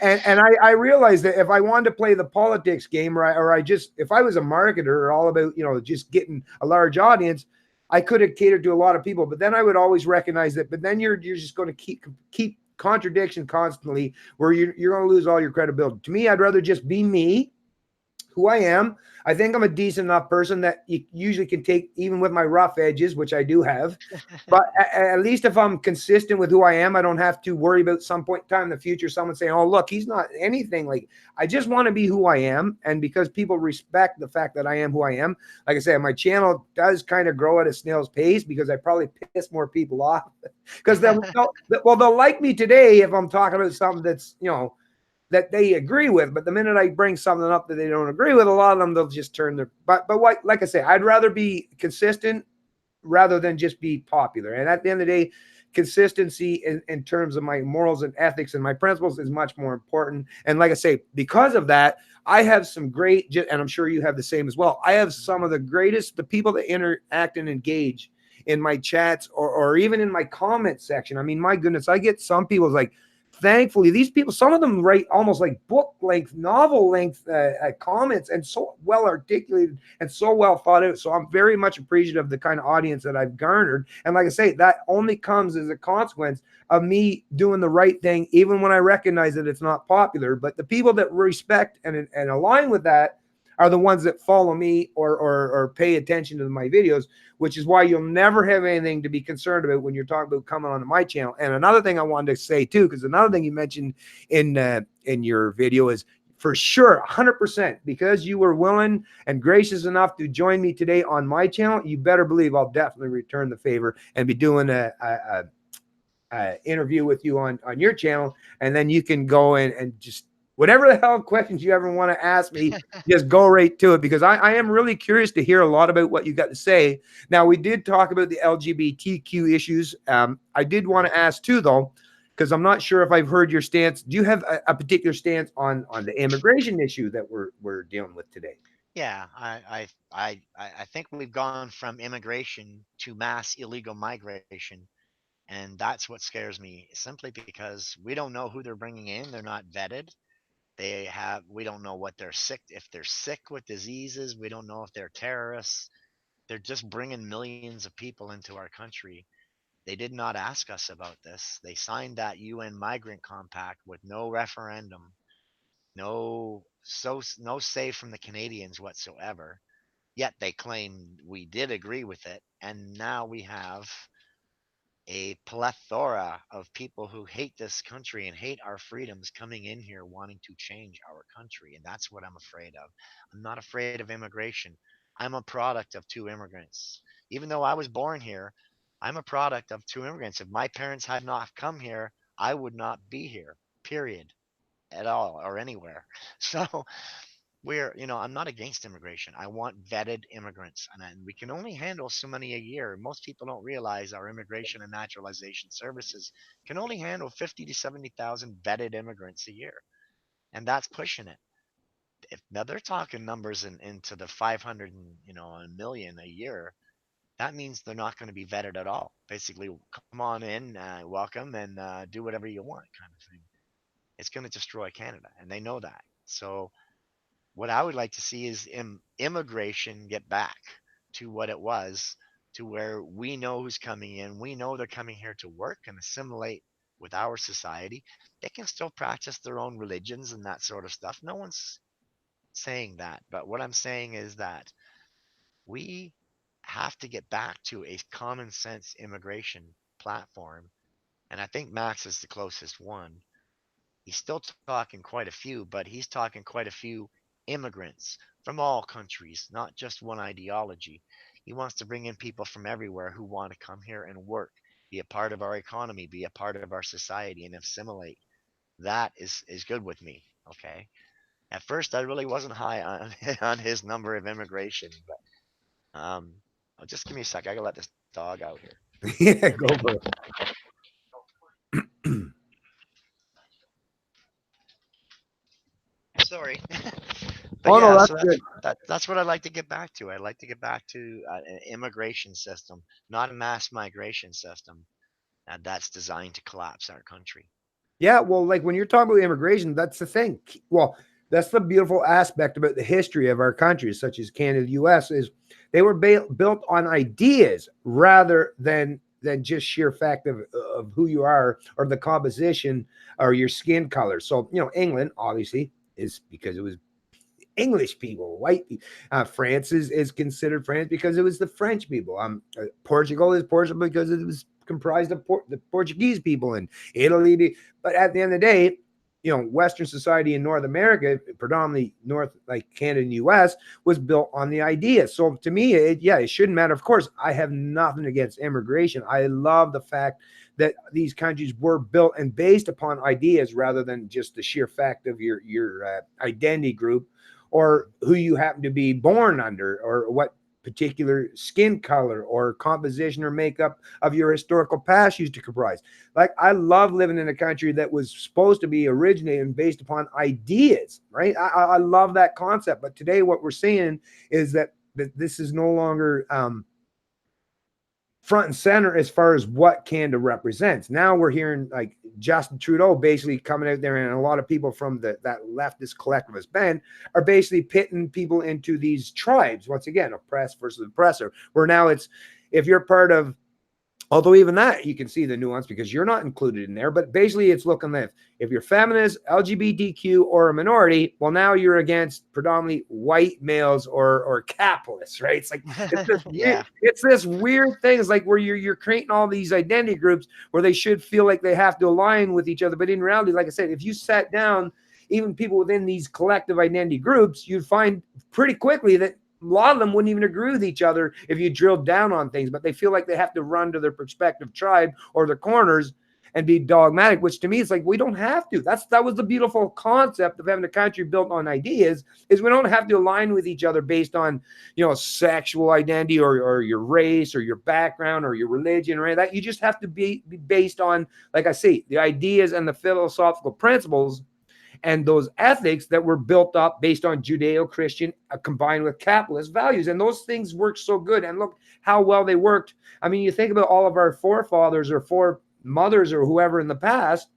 and I realized that if I wanted to play the politics game, or I just, if I was a marketer all about, just getting a large audience, I could have catered to a lot of people. But then I would always recognize that. But then you're just going to keep contradiction constantly, where you're going to lose all your credibility. To me, I'd rather just be me, who I am. I think I'm a decent enough person that you usually can take, even with my rough edges, which I do have. But at least if I'm consistent with who I am, I don't have to worry about some point in time in the future someone saying, "Oh, look, he's not anything." Like, I just want to be who I am, and because people respect the fact that I am who I am. Like I said, my channel does kind of grow at a snail's pace because I probably piss more people off because they'll like me today if I'm talking about something that's that they agree with. But the minute I bring something up that they don't agree with, a lot of them, they'll just turn their, but what, like I say, I'd rather be consistent rather than just be popular. And at the end of the day, consistency in terms of my morals and ethics and my principles is much more important. And like I say, because of that, I have some great, and I'm sure you have the same as well, I have some of the people that interact and engage in my chats, or even in my comment section. I mean, my goodness, I get some people like, thankfully, these people, some of them write almost like book length, novel length comments, and so well articulated and so well thought out. So I'm very much appreciative of the kind of audience that I've garnered. And like I say, that only comes as a consequence of me doing the right thing, even when I recognize that it's not popular. But the people that respect and align with that are the ones that follow me or pay attention to my videos, which is why you'll never have anything to be concerned about when you're talking about coming onto my channel. And another thing I wanted to say too, because another thing you mentioned in your video is, for sure, 100%, because you were willing and gracious enough to join me today on my channel, you better believe I'll definitely return the favor and be doing a interview with you on your channel. And then you can go in and just, whatever the hell questions you ever want to ask me, just go right to it, because I am really curious to hear a lot about what you got to say. Now, we did talk about the LGBTQ issues. I did want to ask too, though, because I'm not sure if I've heard your stance. Do you have a particular stance on the immigration issue that we're dealing with today? Yeah, I think we've gone from immigration to mass illegal migration, and that's what scares me. Simply because we don't know who they're bringing in. They're not vetted. We don't know what they're sick, if they're sick with diseases. We don't know if they're terrorists. They're just bringing millions of people into our country. They did not ask us about this. They signed that UN migrant compact with no referendum, no say from the Canadians whatsoever. Yet they claim we did agree with it, and now we have a plethora of people who hate this country and hate our freedoms coming in here wanting to change our country. And that's what I'm afraid of. I'm not afraid of immigration. I'm a product of two immigrants. Even though I was born here, I'm a product of two immigrants. If my parents had not come here, I would not be here, period, at all or anywhere. So I'm not against immigration. I want vetted immigrants, and we can only handle so many a year. Most people don't realize our immigration and naturalization services can only handle 50 to 70,000 vetted immigrants a year, and that's pushing it. If now they're talking numbers into the 500 and a million a year, that means they're not going to be vetted at all. Basically, come on in, welcome, and do whatever you want, kind of thing. It's going to destroy Canada, and they know that. So what I would like to see is immigration get back to what it was, to where we know who's coming in. We know they're coming here to work and assimilate with our society, they can still practice their own religions and that sort of stuff. No one's saying that. But what I'm saying is that we have to get back to a common sense immigration platform. And I think Max is the closest one. He's still talking quite a few, but he's talking quite a few immigrants from all countries, not just one ideology. He wants to bring in people from everywhere who want to come here and work, be a part of our economy, be a part of our society, and assimilate. That is good with me. Okay. At first, I really wasn't high on on his number of immigration, but just give me a sec. I gotta let this dog out here. Yeah, go for it. Sorry. But Oh no, yeah, that's so good. that's what I'd like to get back to. I'd like to get back to an immigration system, not a mass migration system that's designed to collapse our country. Yeah, well, like when you're talking about immigration, that's the thing. Well, that's the beautiful aspect about the history of our countries, such as Canada, U.S., is they were built on ideas rather than just sheer fact of who you are or the composition or your skin color. So, England obviously is because it was English people, white people. France is considered France because it was the French people. Portugal is Portugal because it was comprised of the Portuguese people, and Italy. But at the end of the day, Western society in North America, predominantly North, like Canada and U.S., was built on the idea. So to me, it shouldn't matter. Of course, I have nothing against immigration. I love the fact that these countries were built and based upon ideas rather than just the sheer fact of your identity group or who you happen to be born under or what particular skin color or composition or makeup of your historical past used to comprise. Like, I love living in a country that was supposed to be originated and based upon ideas, right? I love that concept. But today, what we're seeing is that this is no longer front and center as far as what Canada represents. Now we're hearing like Justin Trudeau basically coming out there, and a lot of people from that leftist collectivist band are basically pitting people into these tribes. Once again, oppressed versus oppressor. Where now it's, if you're part of, although even that you can see the nuance because you're not included in there, but basically it's looking at if you're feminist, LGBTQ, or a minority, well, now you're against predominantly white males or capitalists, right? It's like Yeah. it's this weird thing. It's like where you're creating all these identity groups where they should feel like they have to align with each other, but in reality, like I said, if you sat down, even people within these collective identity groups, you'd find pretty quickly that a lot of them wouldn't even agree with each other if you drilled down on things, but they feel like they have to run to their prospective tribe or their corners and be dogmatic, which to me is like, we don't have to. That was the beautiful concept of having a country built on ideas, is we don't have to align with each other based on, sexual identity or your race or your background or your religion or any of that. You just have to be based on, like I say, the ideas and the philosophical principles and those ethics that were built up based on Judeo-Christian combined with capitalist values. And those things worked so good. And look how well they worked. I mean, you think about all of our forefathers or foremothers or whoever in the past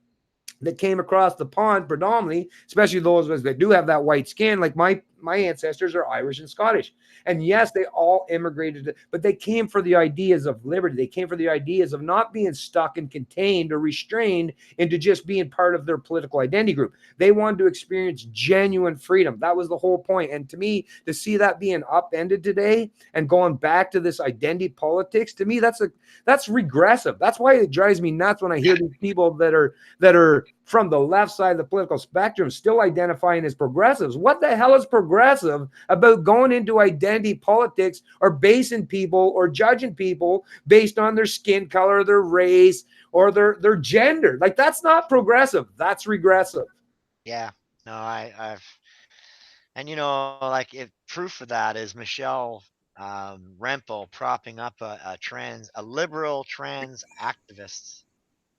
that came across the pond predominantly, especially those of us that do have that white skin, like my ancestors are Irish and Scottish. And yes, they all immigrated, but they came for the ideas of liberty. They came for the ideas of not being stuck and contained or restrained into just being part of their political identity group. They wanted to experience genuine freedom. That was the whole point. And to me, to see that being upended today and going back to this identity politics, to me, that's regressive. That's why it drives me nuts when I hear these people that are from the left side of the political spectrum still identifying as progressives. What the hell is progressive about going into identity politics or basing people or judging people based on their skin color, their race, or their gender? Like, that's not progressive. That's regressive. Yeah. No, I've and like if proof of that is Michelle Rempel propping up a liberal trans activist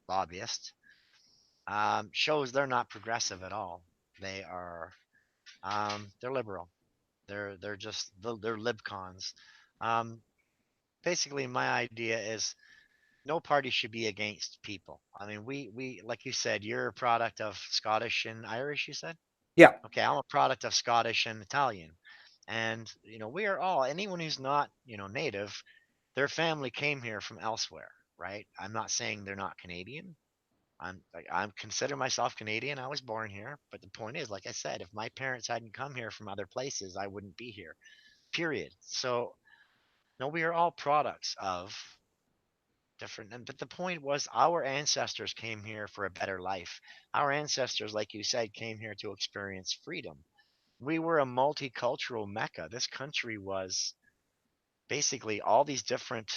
lobbyist, shows they're not progressive at all. They are they're liberal. They're just they're libcons. Um, Basically, my idea is no party should be against people. I mean, we like you said, you're a product of Scottish and Irish. You said, Yeah. okay, I'm a product of Scottish and Italian, and we are all anyone who's not native. Their family came here from elsewhere, right? I'm not saying they're not Canadian. I'm consider myself Canadian. I was born here, but the point is, like I said, if my parents hadn't come here from other places, I wouldn't be here. Period. So no, we are all products of different. But the point was, our ancestors came here for a better life. Our ancestors, like you said, came here to experience freedom. We were a multicultural mecca. This country was basically all these different,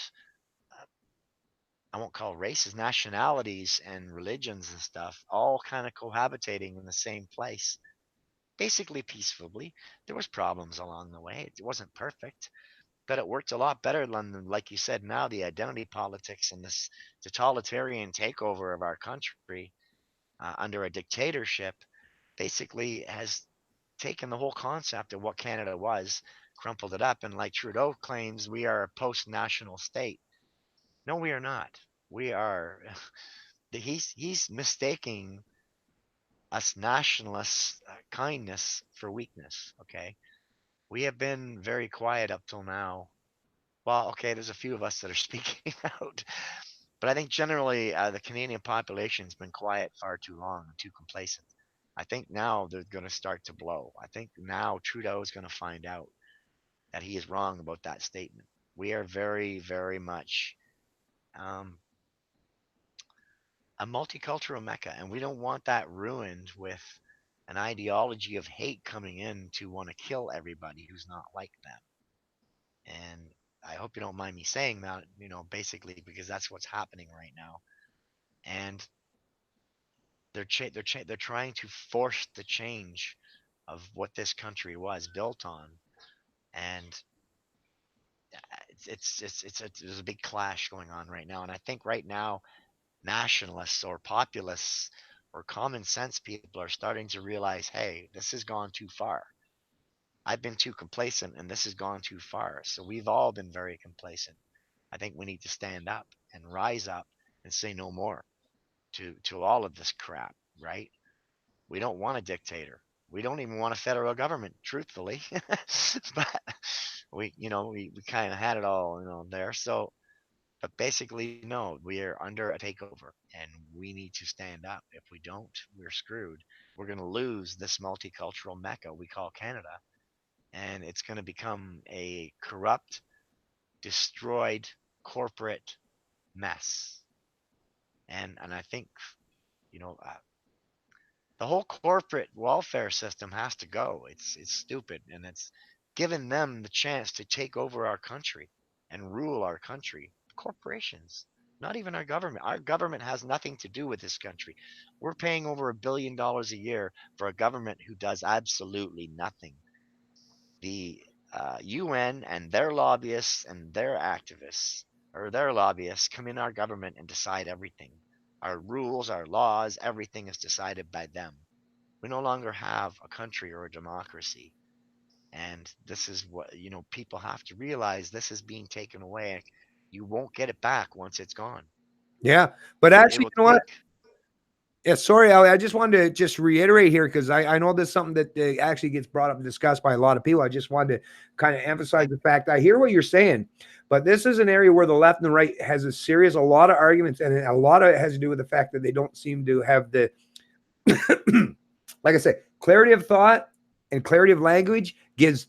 I won't call races, nationalities and religions and stuff, all kind of cohabitating in the same place, basically peacefully. There was problems along the way. It wasn't perfect, but it worked a lot better than, like you said, now the identity politics and this totalitarian takeover of our country under a dictatorship basically has taken the whole concept of what Canada was, crumpled it up, and like Trudeau claims, we are a post-national state. No, we are not. We are. He's mistaking us nationalists' kindness for weakness. Okay, we have been very quiet up till now. Well, okay, there's a few of us that are speaking out, but I think generally the Canadian population's been quiet far too long and too complacent. I think now they're going to start to blow. I think now Trudeau is going to find out that he is wrong about that statement. We are very, very much um, a multicultural mecca, and we don't want that ruined with an ideology of hate coming in to want to kill everybody who's not like them. And I hope you don't mind me saying that, basically because that's what's happening right now. And they're trying to force the change of what this country was built on, and there's a big clash going on right now. And I think right now nationalists or populists or common sense people are starting to realize, hey, this has gone too far. I've been too complacent and this has gone too far. So we've all been very complacent. I think we need to stand up and rise up and say no more to all of this crap, right? We don't want a dictator. We don't even want a federal government, truthfully. But we kind of had it all, there. So but basically, no, we are under a takeover and we need to stand up. If we don't, we're screwed. We're going to lose this multicultural mecca we call Canada. And it's going to become a corrupt, destroyed corporate mess. And I think, you know, uh, the whole corporate welfare system has to go. It's stupid, and it's given them the chance to take over our country and rule our country. Corporations, not even our government. Our government has nothing to do with this country. We're paying over $1 billion a year for a government who does absolutely nothing. The UN and their lobbyists and their activists or their lobbyists come in our government and decide everything. Our rules, our laws, everything is decided by them. We no longer have a country or a democracy. And this is what, people have to realize this is being taken away. You won't get it back once it's gone. Yeah. But It actually, will you know what? take. Yeah, sorry, Ali. I just wanted to just reiterate here because I know this is something that actually gets brought up and discussed by a lot of people. I just wanted to kind of emphasize the fact I hear what you're saying, but this is an area where the left and the right has a lot of arguments, and a lot of it has to do with the fact that they don't seem to have the like I said, clarity of thought and clarity of language gives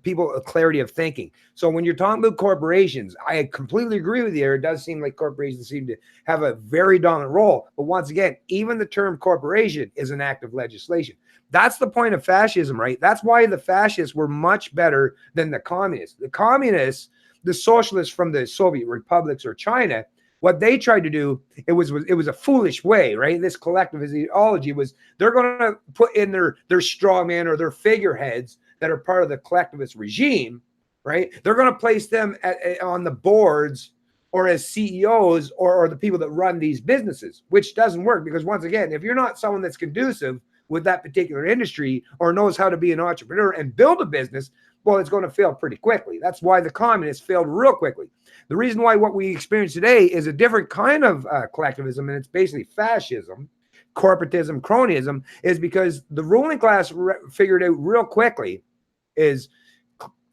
people a clarity of thinking. So when you're talking about corporations, I completely agree with you. It does seem like corporations seem to have a very dominant role. But once again, even the term corporation is an act of legislation. That's the point of fascism, right? That's why the fascists were much better than the communists. The communists, the socialists from the Soviet republics or China, what they tried to do, it was a foolish way, right? This collectivist ideology was they're going to put in their strongman or their figureheads that are part of the collectivist regime, right? They're going to place them on the boards or as CEOs or the people that run these businesses, which doesn't work because once again, if you're not someone that's conducive with that particular industry or knows how to be an entrepreneur and build a business, well, it's going to fail pretty quickly. That's why the communists failed real quickly. The reason why what we experience today is a different kind of collectivism, and it's basically fascism, corporatism, cronyism, is because the ruling class figured out real quickly is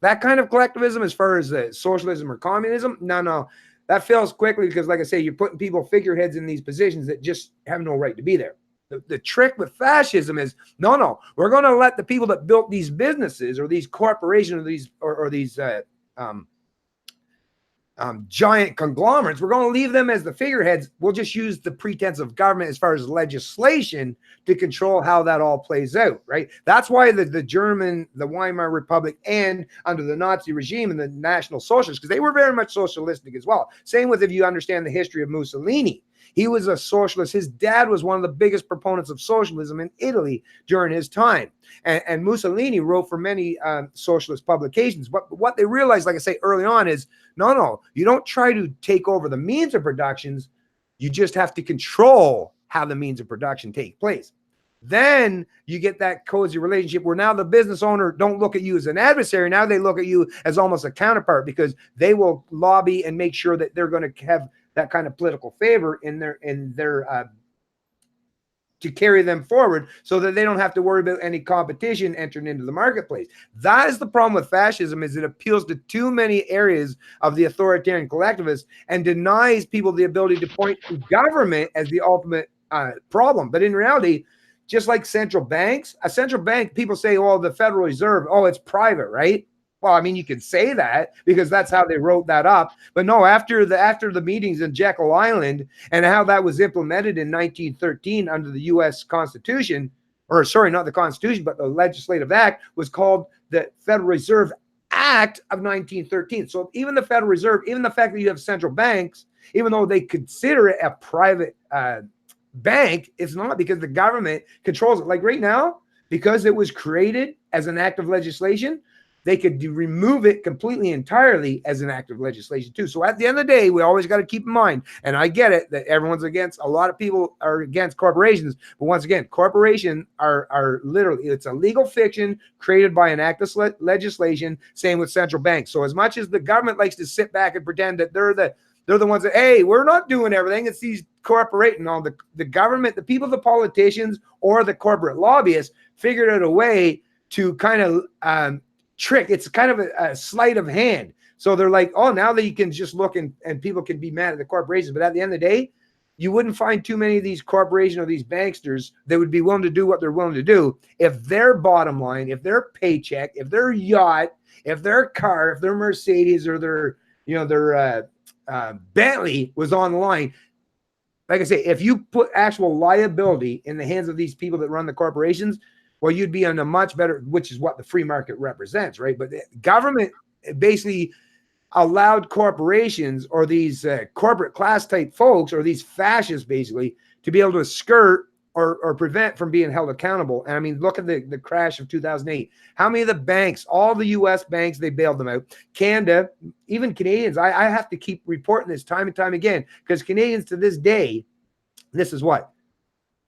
that kind of collectivism as far as socialism or communism. No, that fails quickly because, like I say, you're putting people figureheads in these positions that just have no right to be there. The trick with fascism is no, we're going to let the people that built these businesses or these corporations or these giant conglomerates, we're going to leave them as the figureheads. We'll just use the pretense of government as far as legislation to control how that all plays out, right? That's why the Weimar Republic, and under the Nazi regime and the National Socialists, because they were very much socialistic as well. Same with if you understand the history of Mussolini. He was a socialist. His dad was one of the biggest proponents of socialism in Italy during his time. And Mussolini wrote for many socialist publications. But what they realized, like I say early on, is no, you don't try to take over the means of productions. You just have to control how the means of production take place. Then you get that cozy relationship where now the business owner don't look at you as an adversary. Now they look at you as almost a counterpart, because they will lobby and make sure that they're going to have that kind of political favor in their to carry them forward, so that they don't have to worry about any competition entering into the marketplace. That is the problem with fascism, is it appeals to too many areas of the authoritarian collectivists and denies people the ability to point to government as the ultimate problem. But in reality, just like central banks, a central bank, people say, oh, the Federal Reserve, oh, it's private, right? Well, I mean, you can say that because that's how they wrote that up. But no, after the meetings in Jekyll Island and how that was implemented in 1913 under the U.S. Constitution, or sorry, not the Constitution, but the Legislative Act, was called the Federal Reserve Act of 1913. So even the Federal Reserve, even the fact that you have central banks, even though they consider it a private bank, it's not, because the government controls it. Like right now, because it was created as an act of legislation, they could remove it completely entirely as an act of legislation too. So at the end of the day, we always got to keep in mind, and I get it that everyone's against, a lot of people are against corporations, but once again, corporations are literally, it's a legal fiction created by an act of legislation. Same with central banks. So as much as the government likes to sit back and pretend that they're the ones that, hey, we're not doing everything, it's these corporate and all, the government, the people, the politicians, or the corporate lobbyists figured out a way to kind of trick. It's kind of a sleight of hand. So they're like, oh, now that you can just look and people can be mad at the corporations. But at the end of the day, you wouldn't find too many of these corporations or these banksters that would be willing to do what they're willing to do if their bottom line, if their paycheck, if their yacht, if their car, if their Mercedes or their Bentley was on the line. Like I say, if you put actual liability in the hands of these people that run the corporations, well, you'd be in a much better, which is what the free market represents, right? But the government basically allowed corporations or these corporate class type folks, or these fascists basically, to be able to skirt or prevent from being held accountable. And I mean, look at the crash of 2008. How many of the banks, all the US banks, they bailed them out. Canada, even Canadians, I have to keep reporting this time and time again, because Canadians to this day, this is what?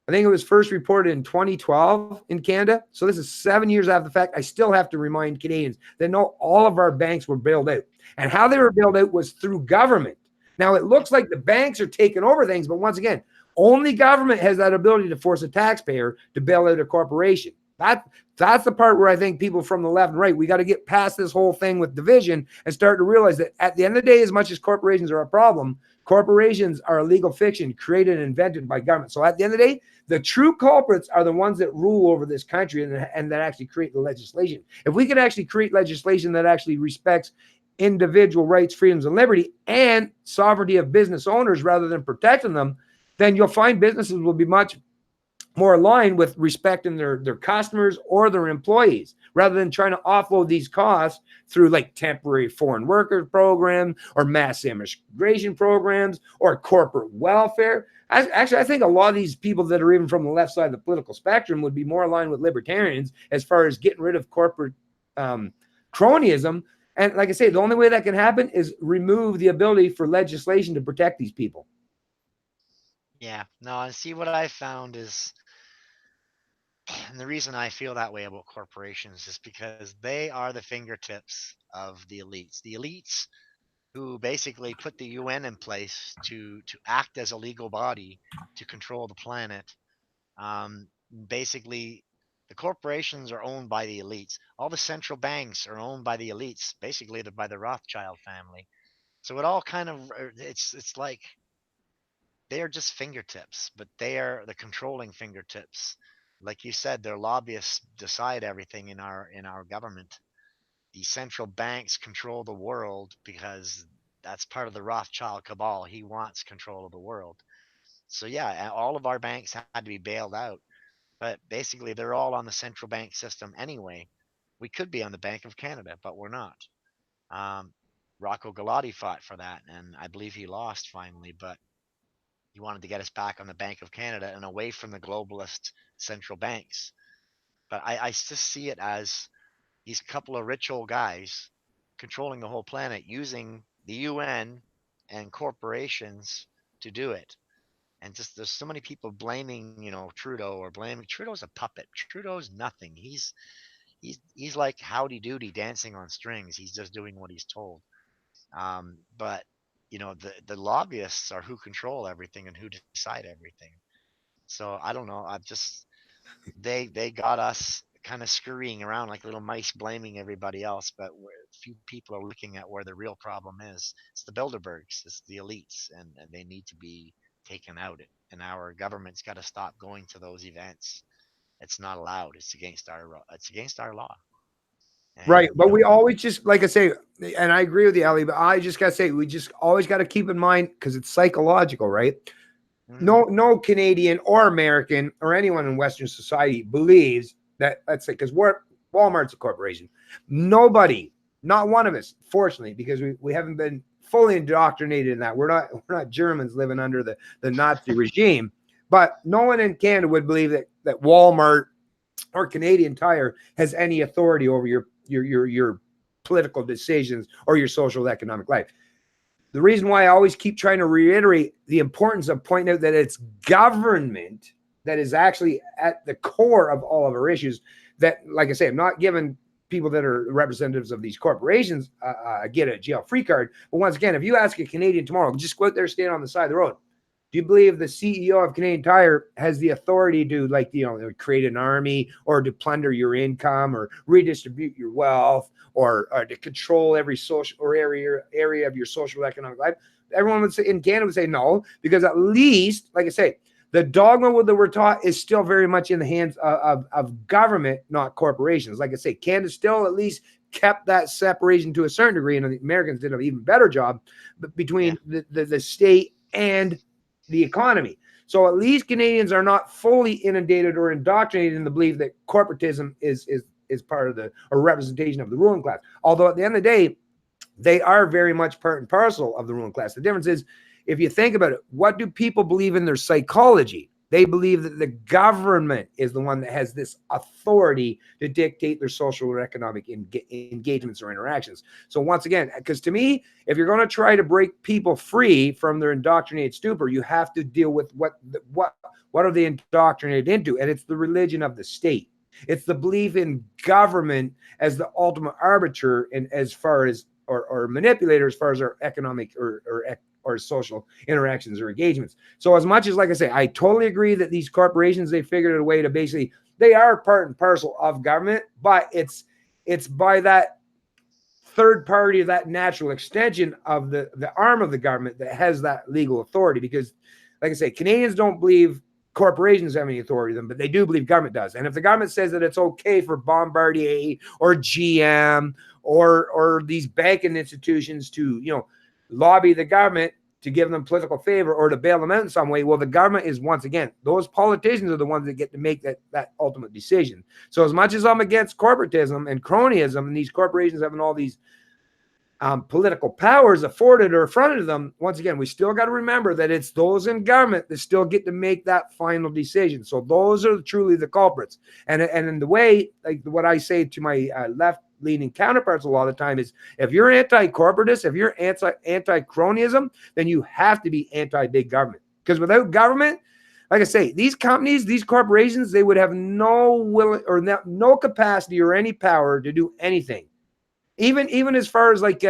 I think it was first reported in 2012 in Canada. So this is 7 years after the fact. I still have to remind Canadians that no, all of our banks were bailed out. And how they were bailed out was through government. Now, it looks like the banks are taking over things, but once again, only government has that ability to force a taxpayer to bail out a corporation. That's the part where I think people from the left and right, we got to get past this whole thing with division and start to realize that at the end of the day, as much as corporations are a problem, corporations are a legal fiction created and invented by government. So at the end of the day, the true culprits are the ones that rule over this country and that actually create the legislation. If we could actually create legislation that actually respects individual rights, freedoms, and liberty, and sovereignty of business owners rather than protecting them, then you'll find businesses will be much more aligned with respecting their customers or their employees, rather than trying to offload these costs through like temporary foreign worker program or mass immigration programs or corporate welfare. Actually, I think a lot of these people that are even from the left side of the political spectrum would be more aligned with libertarians as far as getting rid of corporate cronyism. And like I say, the only way that can happen is remove the ability for legislation to protect these people. Yeah, no, and see what I found is, and the reason I feel that way about corporations is because they are the fingertips of the elites. The elites who basically put the UN in place to act as a legal body to control the planet. Basically, the corporations are owned by the elites. All the central banks are owned by the elites. Basically, they're by the Rothschild family. So it all kind of it's like they are just fingertips, but they are the controlling fingertips. Like you said, their lobbyists decide everything in our government. The central banks control the world because that's part of the Rothschild cabal. He wants control of the world. So yeah, all of our banks had to be bailed out, but basically they're all on the central bank system anyway. We could be on the Bank of Canada, but we're not. Um, Rocco Galati fought for that, and I believe he lost finally, but he wanted to get us back on the Bank of Canada and away from the globalist central banks. But I just see it as these couple of rich old guys controlling the whole planet using the UN and corporations to do it. And just there's so many people blaming, Trudeau, or blaming Trudeau's a puppet. Trudeau's nothing. He's like Howdy Doody dancing on strings. He's just doing what he's told. But the lobbyists are who control everything and who decide everything. So I don't know. I've just they got us kind of scurrying around like little mice, blaming everybody else. But few people are looking at where the real problem is. It's the Bilderbergs. It's the elites, and they need to be taken out. And our government's got to stop going to those events. It's not allowed. It's against our law. Right. And But we always just, like I say, and I agree with you, Ellie, but I just got to say, we just always got to keep in mind, because it's psychological, right? No Canadian or American or anyone in Western society believes that, let's say, because Walmart's a corporation. Nobody, not one of us, fortunately, because we haven't been fully indoctrinated in that. We're not Germans living under the Nazi regime. But no one in Canada would believe that Walmart or Canadian Tire has any authority over your political decisions or your social economic life. The reason why I always keep trying to reiterate the importance of pointing out that it's government that is actually at the core of all of our issues, that, like I say, I'm not giving people that are representatives of these corporations get a jail-free card. But once again, if you ask a Canadian tomorrow, just go out there, stand on the side of the road, do you believe the CEO of Canadian Tire has the authority to, create an army, or to plunder your income, or redistribute your wealth, or to control every social or area of your social economic life? Everyone would say, in Canada, would say no, because at least, like I say, the dogma that we're taught is still very much in the hands of government, not corporations. Like I say, Canada still at least kept that separation to a certain degree, and the Americans did an even better job between the state and the economy. So at least Canadians are not fully inundated or indoctrinated in the belief that corporatism is part of a representation of the ruling class. Although at the end of the day, they are very much part and parcel of the ruling class. The difference is, if you think about it, what do people believe in their psychology? They believe that the government is the one that has this authority to dictate their social or economic engagements or interactions. So once again, because to me, if you're going to try to break people free from their indoctrinated stupor, you have to deal with what are they indoctrinated into, and it's the religion of the state. It's the belief in government as the ultimate arbiter, and as far as or manipulator as far as our economic or social interactions or engagements. So as much as, like I say, I totally agree that these corporations, they figured out a way to basically, they are part and parcel of government, but it's by that third party, that natural extension of the arm of the government that has that legal authority. Because, like I say, Canadians don't believe corporations have any authority to them, but they do believe government does. And if the government says that it's okay for Bombardier or GM or these banking institutions to, lobby the government to give them political favor or to bail them out in some way, well, the government is, once again, those politicians are the ones that get to make that ultimate decision. So as much as I'm against corporatism and cronyism and these corporations having all these political powers afforded or affronted to them, once again, we still got to remember that it's those in government that still get to make that final decision. So those are truly the culprits. And in the way, like what I say to my left-leaning counterparts a lot of the time is, if you're anti-corporatist, if you're anti-cronyism, then you have to be anti-big government. Because without government, like I say, these companies, these corporations, they would have no will or no capacity or any power to do anything. Even as far as like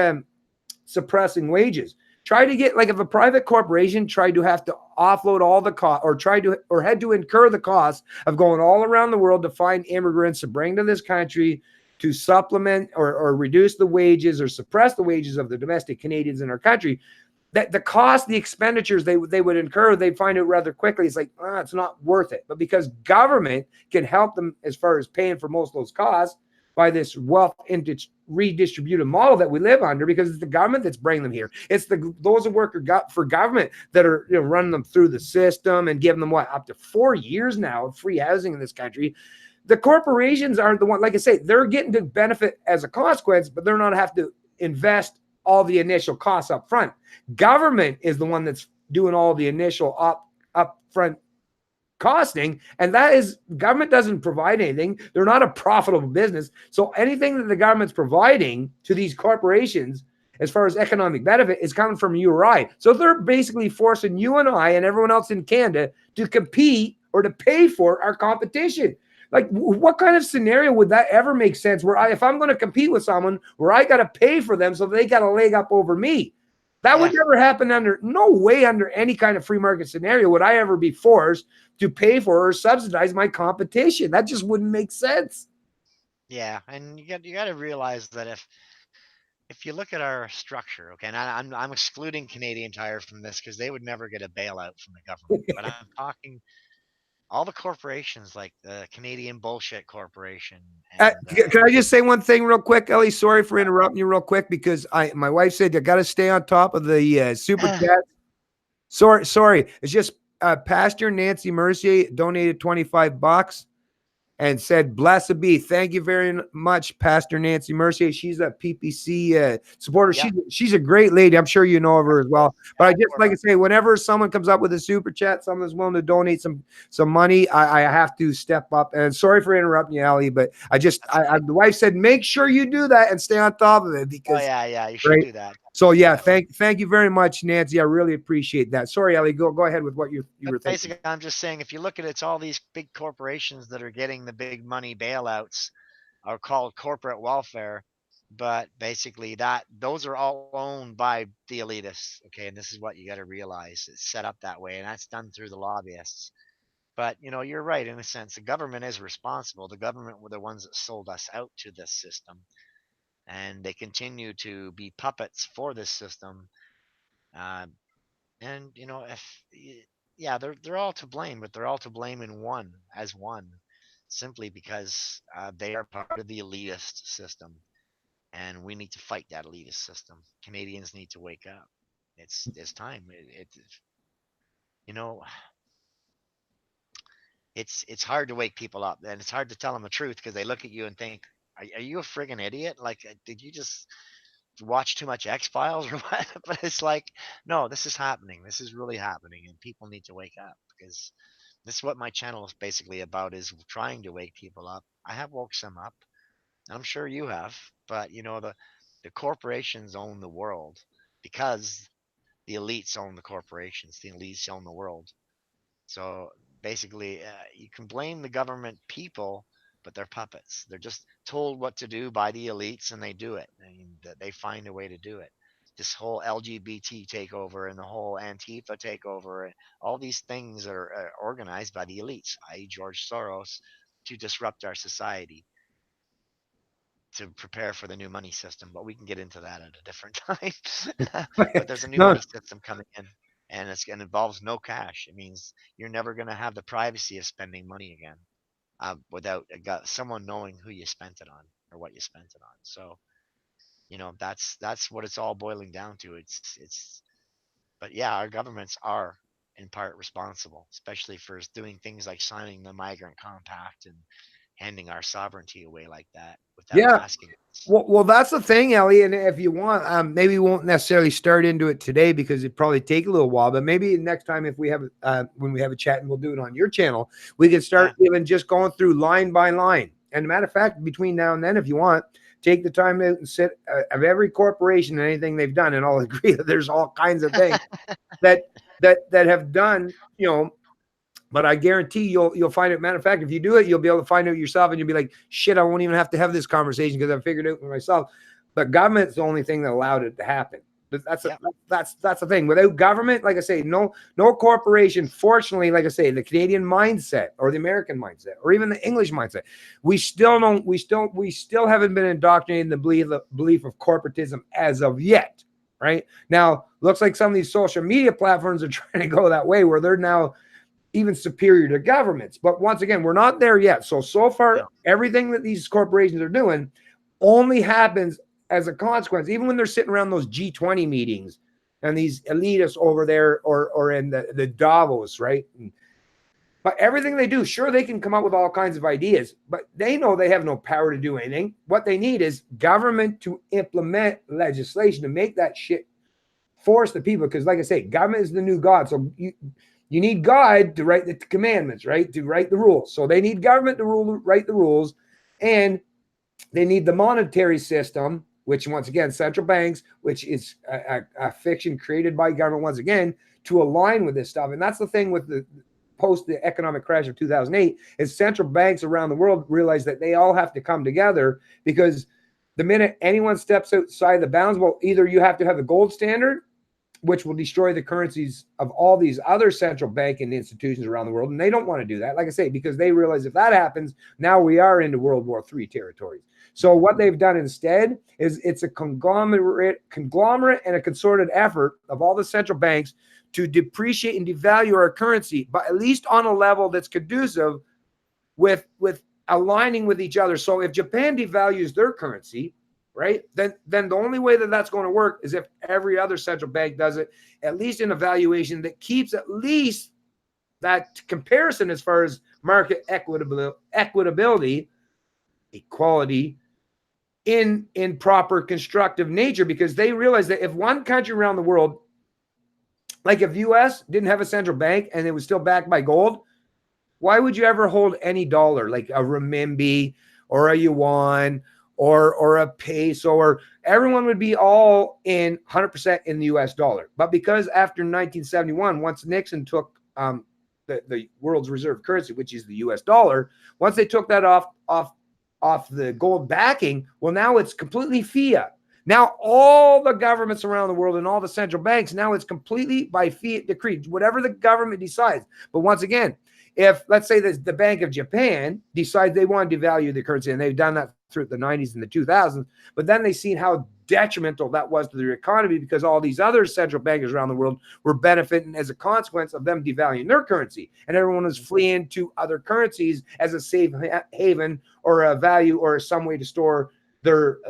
suppressing wages. Try to get, like, if a private corporation tried to have to offload all the cost, or had to incur the cost of going all around the world to find immigrants to bring to this country to supplement or reduce the wages or suppress the wages of the domestic Canadians in our country, that the cost, the expenditures they would incur, they find it rather quickly. It's like, it's not worth it. But because government can help them as far as paying for most of those costs by this wealth redistributive model that we live under, because it's the government that's bringing them here. It's those that work for government that are running them through the system and giving them up to 4 years now of free housing in this country. The corporations aren't the one, like I say, they're getting to benefit as a consequence, but they're not have to invest all the initial costs up front. Government is the one that's doing all the initial upfront costing, and that is, government doesn't provide anything. They're not a profitable business. So anything that the government's providing to these corporations as far as economic benefit is coming from you or I. So they're basically forcing you and I and everyone else in Canada to compete or to pay for our competition. Like, what kind of scenario would that ever make sense where if I'm going to compete with someone where I got to pay for them so they got a leg up over me? That would never happen no way under any kind of free market scenario would I ever be forced to pay for or subsidize my competition. That just wouldn't make sense. Yeah, and you got to realize that if you look at our structure, okay, and I'm excluding Canadian Tire from this because they would never get a bailout from the government, but I'm talking all the corporations like the Canadian Bullshit Corporation. And, can I just say one thing real quick, Ellie? Sorry for interrupting you real quick because my wife said you got to stay on top of the super chat. Sorry. It's just Pastor Nancy Mercier donated $25 and said, "Blessed be." Thank you very much, Pastor Nancy Mercier. She's a PPC supporter. Yeah. She's a great lady. I'm sure you know of her as well. But I just like to say, whenever someone comes up with a super chat, someone that's willing to donate some money, I have to step up. And sorry for interrupting you, Ali, but the wife said, make sure you do that and stay on top of it because you should do that. So yeah, thank you very much, Nancy. I really appreciate that. Sorry, Ellie, go ahead with what you were thinking. Basically, I'm just saying, if you look at it, it's all these big corporations that are getting the big money bailouts are called corporate welfare, but basically those are all owned by the elitists. Okay, and this is what you got to realize. It's set up that way, and that's done through the lobbyists. But you're right in a sense. The government is responsible. The government were the ones that sold us out to this system. And they continue to be puppets for this system. And they're all to blame, but they're all to blame in one, simply because they are part of the elitist system, and we need to fight that elitist system. Canadians need to wake up. It's time. It's hard to wake people up, and it's hard to tell them the truth because they look at you and think, are you a friggin' idiot? Like, did you just watch too much X-Files or what? But it's like, no, this is happening. This is really happening, and people need to wake up because this is what my channel is basically about, is trying to wake people up. I have woke some up. I'm sure you have, but the corporations own the world because the elites own the corporations. The elites own the world. So basically, you can blame the government people, but they're puppets. They're just told what to do by the elites, and they do it. They find a way to do it. This whole LGBT takeover and the whole Antifa takeover, all these things are organized by the elites, i.e. George Soros, to disrupt our society, to prepare for the new money system. But we can get into that at a different time. But there's a new money system coming in. And it involves no cash. It means you're never going to have the privacy of spending money again without someone knowing who you spent it on or what you spent it on. So, that's what it's all boiling down to. But yeah, our governments are in part responsible, especially for doing things like signing the Migrant Compact and handing our sovereignty away like that without asking us. Well, that's the thing, Ellie. And if you want, maybe we won't necessarily start into it today because it'd probably take a little while. But maybe next time, if we have when we have a chat, and we'll do it on your channel, we can start even just going through line by line. And matter of fact, between now and then, if you want, take the time out and sit of every corporation and anything they've done, and I'll agree that there's all kinds of things that have done, But I guarantee you'll find it. Matter of fact, if you do it, you'll be able to find out yourself, and you'll be like, shit, I won't even have to have this conversation because I've figured it out for myself. But government's the only thing that allowed it to happen. That's Yep. that's the thing. Without government, like I say, no corporation. Fortunately, like I say, the Canadian mindset or the American mindset or even the English mindset, we still haven't been indoctrinated in the belief of corporatism as of yet. Right now, looks like some of these social media platforms are trying to go that way, where they're now even superior to governments. But once again, we're not there yet. So far, No. everything that these corporations are doing only happens as a consequence, even when they're sitting around those G20 meetings and these elitists over there or in the Davos, right? But everything they do, sure, they can come up with all kinds of ideas, but they know they have no power to do anything. What they need is government to implement legislation to make that shit force the people. Because like I say, government is the new God. So you need God to write the commandments, right? To write the rules. So they need government to write the rules, and they need the monetary system, which once again, central banks, which is a fiction created by government once again to align with this stuff. And that's the thing with the economic crash of 2008 is central banks around the world realize that they all have to come together, because the minute anyone steps outside the bounds, well, either you have to have a gold standard, which will destroy the currencies of all these other central banking institutions around the world. And they don't want to do that, like I say, because they realize if that happens, now we are into World War III territories. So what they've done instead is it's a conglomerate and a concerted effort of all the central banks to depreciate and devalue our currency, but at least on a level that's conducive with aligning with each other. So if Japan devalues their currency, right, then the only way that that's going to work is if every other central bank does it, at least in a valuation that keeps at least that comparison as far as market equitability, equality in proper constructive nature, because they realize that if one country around the world, like if US didn't have a central bank and it was still backed by gold, why would you ever hold any dollar, like a renminbi or a yuan or a peso, or everyone would be all in 100% in the US dollar. But because after 1971, once Nixon took the world's reserve currency, which is the US dollar, once they took that off the gold backing, well, now it's completely fiat. Now all the governments around the world and all the central banks, now it's completely by fiat decree, whatever the government decides. But once again, if let's say the Bank of Japan decides they want to devalue the currency, and they've done that through the 90s and the 2000s, but then they've seen how detrimental that was to their economy, because all these other central bankers around the world were benefiting as a consequence of them devaluing their currency, and everyone was fleeing to other currencies as a safe haven or a value or some way to store their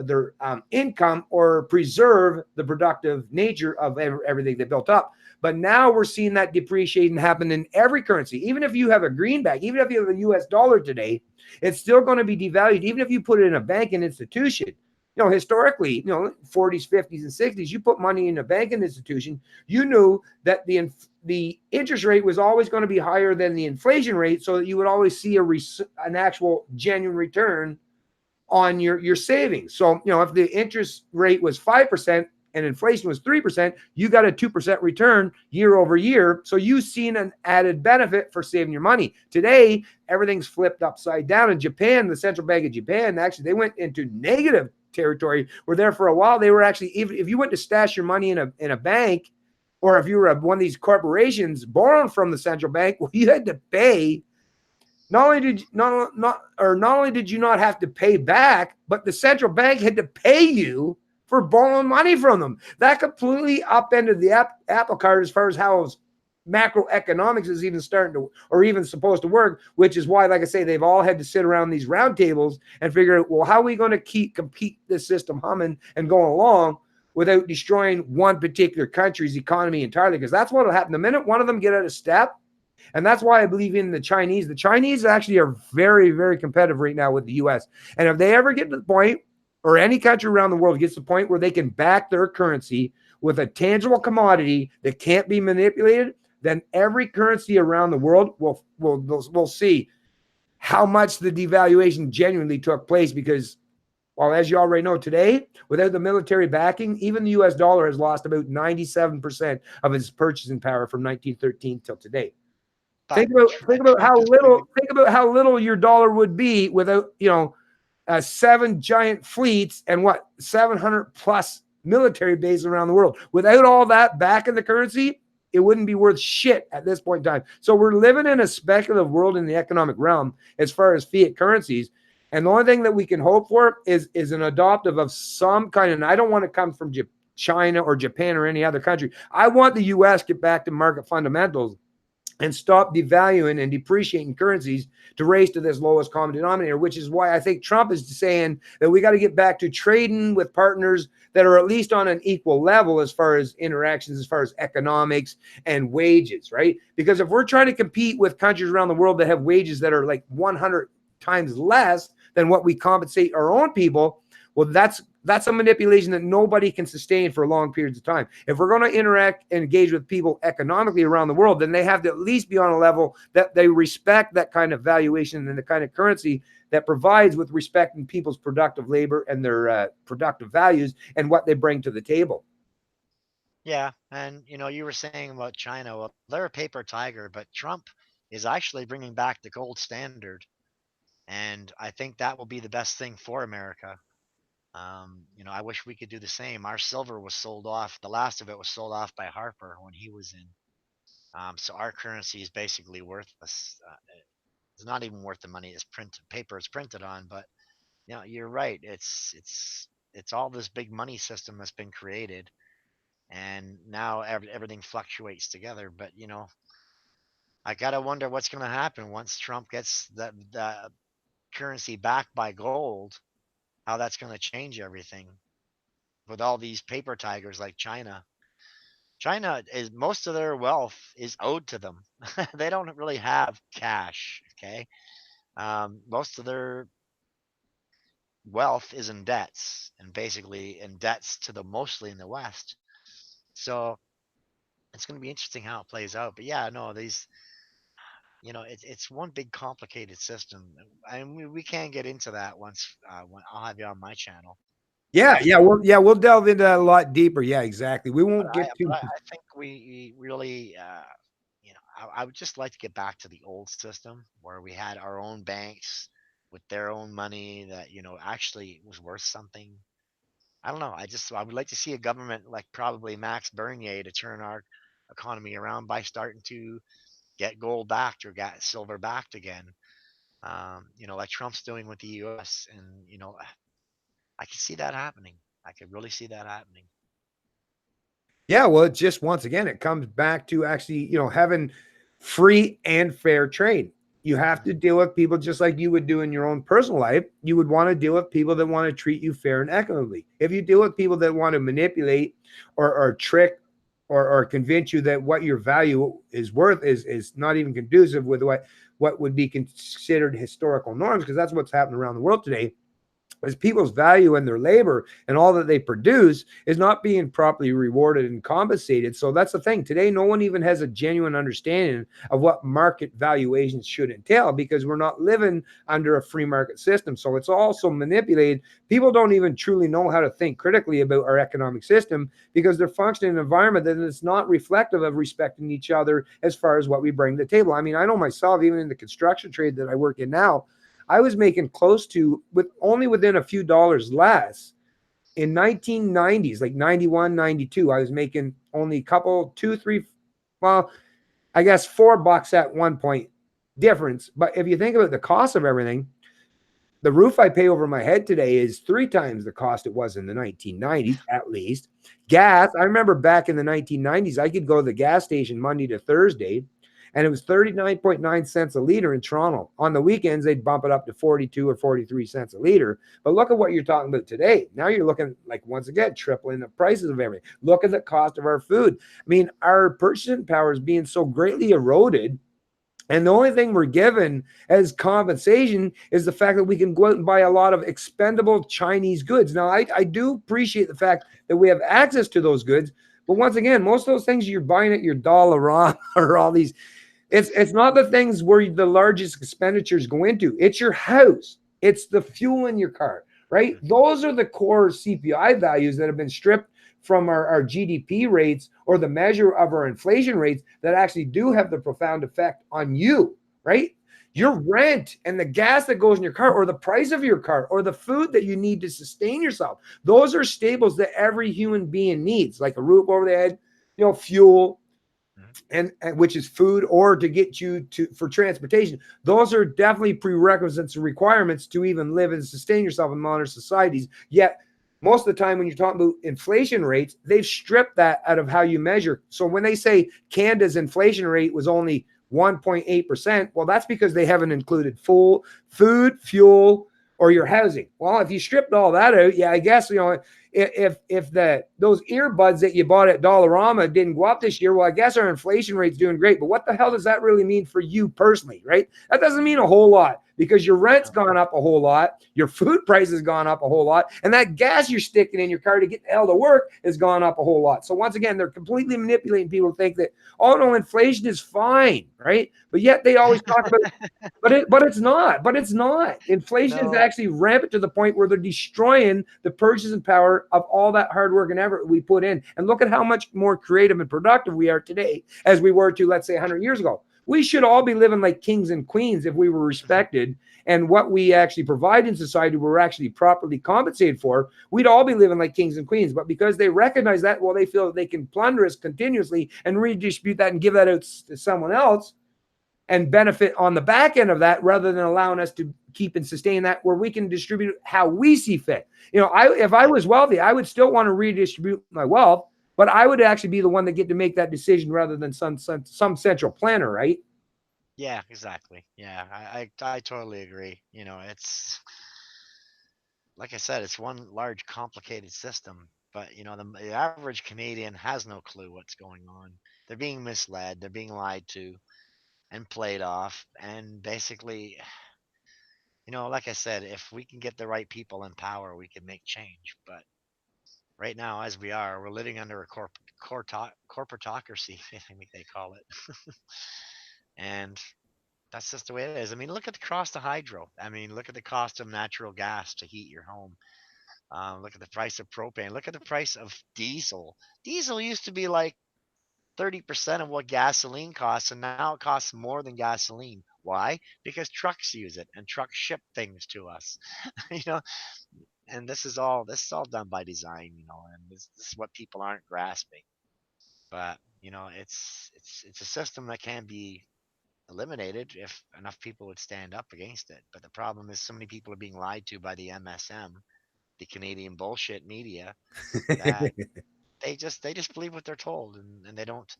income or preserve the productive nature of everything they built up. But now we're seeing that depreciation happen in every currency. Even if you have a greenback, even if you have a US dollar today, it's still going to be devalued. Even if you put it in a banking institution, historically, 40s, 50s, and 60s, you put money in a banking institution, you knew that the interest rate was always going to be higher than the inflation rate, so that you would always see an actual genuine return on your savings. So, if the interest rate was 5% and inflation was 3%, you got a 2% return year over year. So you've seen an added benefit for saving your money. Today, everything's flipped upside down. In Japan, the central bank of Japan, actually, they went into negative territory. Where there for a while, they were actually, if you went to stash your money in a bank, or if you were one of these corporations borrowing from the central bank, well, you had to pay. Not only did you not have to pay back, but the central bank had to pay you for borrowing money from them. That completely upended the apple cart as far as how macroeconomics is even starting to, or even supposed to work, which is why, like I say, they've all had to sit around these round tables and figure out, well, how are we going to compete this system humming and going along without destroying one particular country's economy entirely? Because that's what will happen the minute one of them get out of step. And that's why I believe in the Chinese. The Chinese actually are very, very competitive right now with the US. And if they ever get to the point, or any country around the world gets to the point where they can back their currency with a tangible commodity that can't be manipulated, then every currency around the world will see how much the devaluation genuinely took place. Because, well, as you already know, today, without the military backing, even the US dollar has lost about 97% of its purchasing power from 1913 till today. Think about how little your dollar would be without 7 giant fleets and 700 plus military bases around the world. Without all that back in the currency, it wouldn't be worth shit at this point in time. So we're living in a speculative world in the economic realm as far as fiat currencies. And the only thing that we can hope for is an adoptive of some kind. And I don't want to come from China or Japan or any other country. I want the U.S. to get back to market fundamentals and stop devaluing and depreciating currencies to raise to this lowest common denominator, which is why I think Trump is saying that we got to get back to trading with partners that are at least on an equal level as far as interactions, as far as economics and wages, right? Because if we're trying to compete with countries around the world that have wages that are like 100 times less than what we compensate our own people, well, that's a manipulation that nobody can sustain for long periods of time. If we're going to interact and engage with people economically around the world, then they have to at least be on a level that they respect that kind of valuation and the kind of currency that provides with respect in people's productive labor and their productive values and what they bring to the table. Yeah, and you were saying about China. Well, they're a paper tiger, but Trump is actually bringing back the gold standard, and I think that will be the best thing for America. I wish we could do the same. Our silver was sold off. The last of it was sold off by Harper when he was in. So our currency is basically worthless. It's not even worth the money it's paper it's printed on. But you're right. It's all this big money system that's been created, and now everything fluctuates together. But I gotta wonder what's going to happen once Trump gets the currency backed by gold. How that's going to change everything with all these paper tigers like China. China is most of their wealth is owed to them. They don't really have cash. Okay, most of their wealth is in debts, and basically in debts to the mostly in the West. So it's going to be interesting how it plays out. But yeah, no, it's one big complicated system, and we can get into that once when I'll have you on my channel. Yeah, I think we'll delve into that a lot deeper. Yeah, exactly. We But won't I get too. but I think we really, I would just like to get back to the old system where we had our own banks with their own money that, actually was worth something. I don't know. I would like to see a government like probably Max Bernier to turn our economy around by starting to get gold backed or get silver backed again. Like Trump's doing with the US. And, I could see that happening. I could really see that happening. Yeah, well, it just once again, it comes back to actually, having free and fair trade. You have to deal with people just like you would do in your own personal life. You would want to deal with people that want to treat you fair and equitably. If you deal with people that want to manipulate or trick or convince you that what your value is worth is not even conducive with what would be considered historical norms, because that's what's happening around the world today. Is people's value and their labor and all that they produce is not being properly rewarded and compensated. So that's the thing. Today, no one even has a genuine understanding of what market valuations should entail, because we're not living under a free market system. So it's also manipulated. People don't even truly know how to think critically about our economic system, because they're functioning in an environment that is not reflective of respecting each other as far as what we bring to the table. I mean, I know myself, even in the construction trade that I work in now, I was making close to only within a few dollars less in 1990s, like 91, 92. I was making only a couple, two, three, well, I guess $4 at one point difference. But if you think about the cost of everything, the roof I pay over my head today is 3 times the cost it was in the 1990s, at least. Gas, I remember back in the 1990s, I could go to the gas station Monday to Thursday, and it was 39.9 cents a liter in Toronto. On the weekends, they'd bump it up to 42 or 43 cents a liter. But look at what you're talking about today. Now you're looking like, once again, tripling the prices of everything. Look at the cost of our food. I mean, our purchasing power is being so greatly eroded. And the only thing we're given as compensation is the fact that we can go out and buy a lot of expendable Chinese goods. Now, I do appreciate the fact that we have access to those goods. But once again, most of those things you're buying at your Dollarama or all these, it's not the things where the largest expenditures go into. It's your house. It's the fuel in your car, right? Those are the core CPI values that have been stripped from our GDP rates, or the measure of our inflation rates, that actually do have the profound effect on you, right? Your rent and the gas that goes in your car, or the price of your car, or the food that you need to sustain yourself. Those are staples that every human being needs, like a roof over the head, fuel, and which is food, or to get you to for transportation. Those are definitely prerequisites and requirements to even live and sustain yourself in modern societies. Yet most of the time when you're talking about inflation rates, they've stripped that out of how you measure. So when they say Canada's inflation rate was only 1.8%, well, that's because they haven't included full food, fuel, or your housing. Well, if you stripped all that out, yeah, I guess, if those earbuds that you bought at Dollarama didn't go up this year, well, I guess our inflation rate's doing great. But what the hell does that really mean for you personally, right? That doesn't mean a whole lot, because your rent's gone up a whole lot, your food price has gone up a whole lot, and that gas you're sticking in your car to get the hell to work has gone up a whole lot. So once again, they're completely manipulating people to think that, oh no, inflation is fine, right? But yet they always talk about but it's not. Inflation is actually rampant to the point where they're destroying the purchasing power of all that hard work and effort we put in. And look at how much more creative and productive we are today as we were to, let's say, 100 years ago. We should all be living like kings and queens if we were respected, and what we actually provide in society we're actually properly compensated for. We'd all be living like kings and queens. But because they recognize that, well, they feel that they can plunder us continuously and redistribute that and give that out to someone else and benefit on the back end of that, rather than allowing us to keep and sustain that, where we can distribute how we see fit. If I was wealthy, I would still want to redistribute my wealth, but I would actually be the one that get to make that decision rather than some central planner, right? Yeah, exactly. Yeah, I totally agree. It's like I said, it's one large complicated system. But the average Canadian has no clue what's going on. They're being misled. They're being lied to and played off. And basically, like I said, if we can get the right people in power, we can make change. But right now, as we're living under a corporatocracy, I think they call it. And that's just the way it is. I mean, look at the cost of hydro. I mean, look at the cost of natural gas to heat your home. Look at the price of propane. Look at the price of diesel. Diesel used to be like 30% of what gasoline costs, and now it costs more than gasoline. Why? Because trucks use it, and trucks ship things to us. you know, and this is all done by design, and this is what people aren't grasping. But it's a system that can be eliminated if enough people would stand up against it. But the problem is, so many people are being lied to by the MSM, the Canadian bullshit media, that they just believe what they're told, and they don't.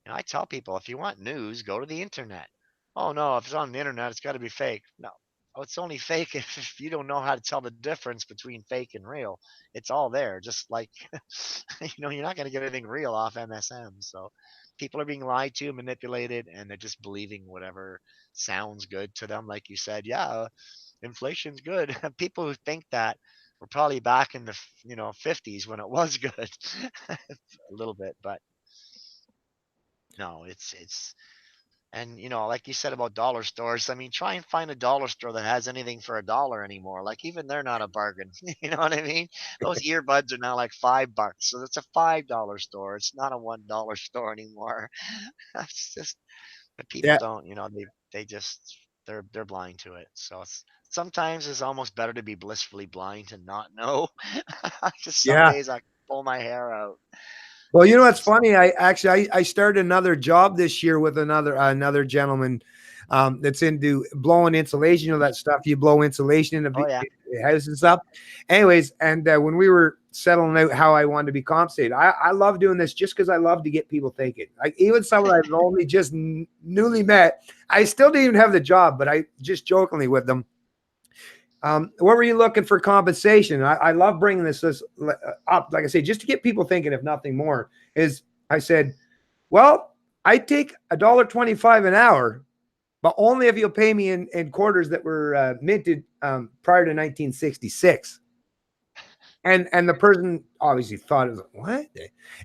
I tell people, if you want news, go to the internet. Oh no, if it's on the internet, it's got to be fake. No, oh, it's only fake if you don't know how to tell the difference between fake and real. It's all there, just like you're not going to get anything real off MSM. So people are being lied to, manipulated, and they're just believing whatever sounds good to them. Like you said, yeah, inflation's good. People who think that were probably back in the 50s when it was good, a little bit, but no, it's and like you said about dollar stores, I mean, try and find a dollar store that has anything for $1 anymore. Like, even they're not a bargain. You know what I mean? Those earbuds are now like $5, so it's a $5 store. It's not a $1 store anymore. That's just, but people Yeah. don't. They just they're blind to it. So sometimes it's almost better to be blissfully blind and not know. Just some Yeah. days I pull my hair out. Well, It's what's just funny? I started another job this year with another gentleman that's into blowing insulation. That stuff you blow insulation in oh yeah. the house and stuff. Anyways, and when we were settling out how I wanted to be compensated, I love doing this just because I love to get people thinking. Like, even someone I've only just newly met, I still didn't even have the job, but I just jokingly with them. What were you looking for compensation? I love bringing this up, like I say, just to get people thinking, if nothing more. Is I said, well, I take $1.25 an hour, but only if you'll pay me in quarters that were minted prior to 1966. And the person obviously thought it was like, what?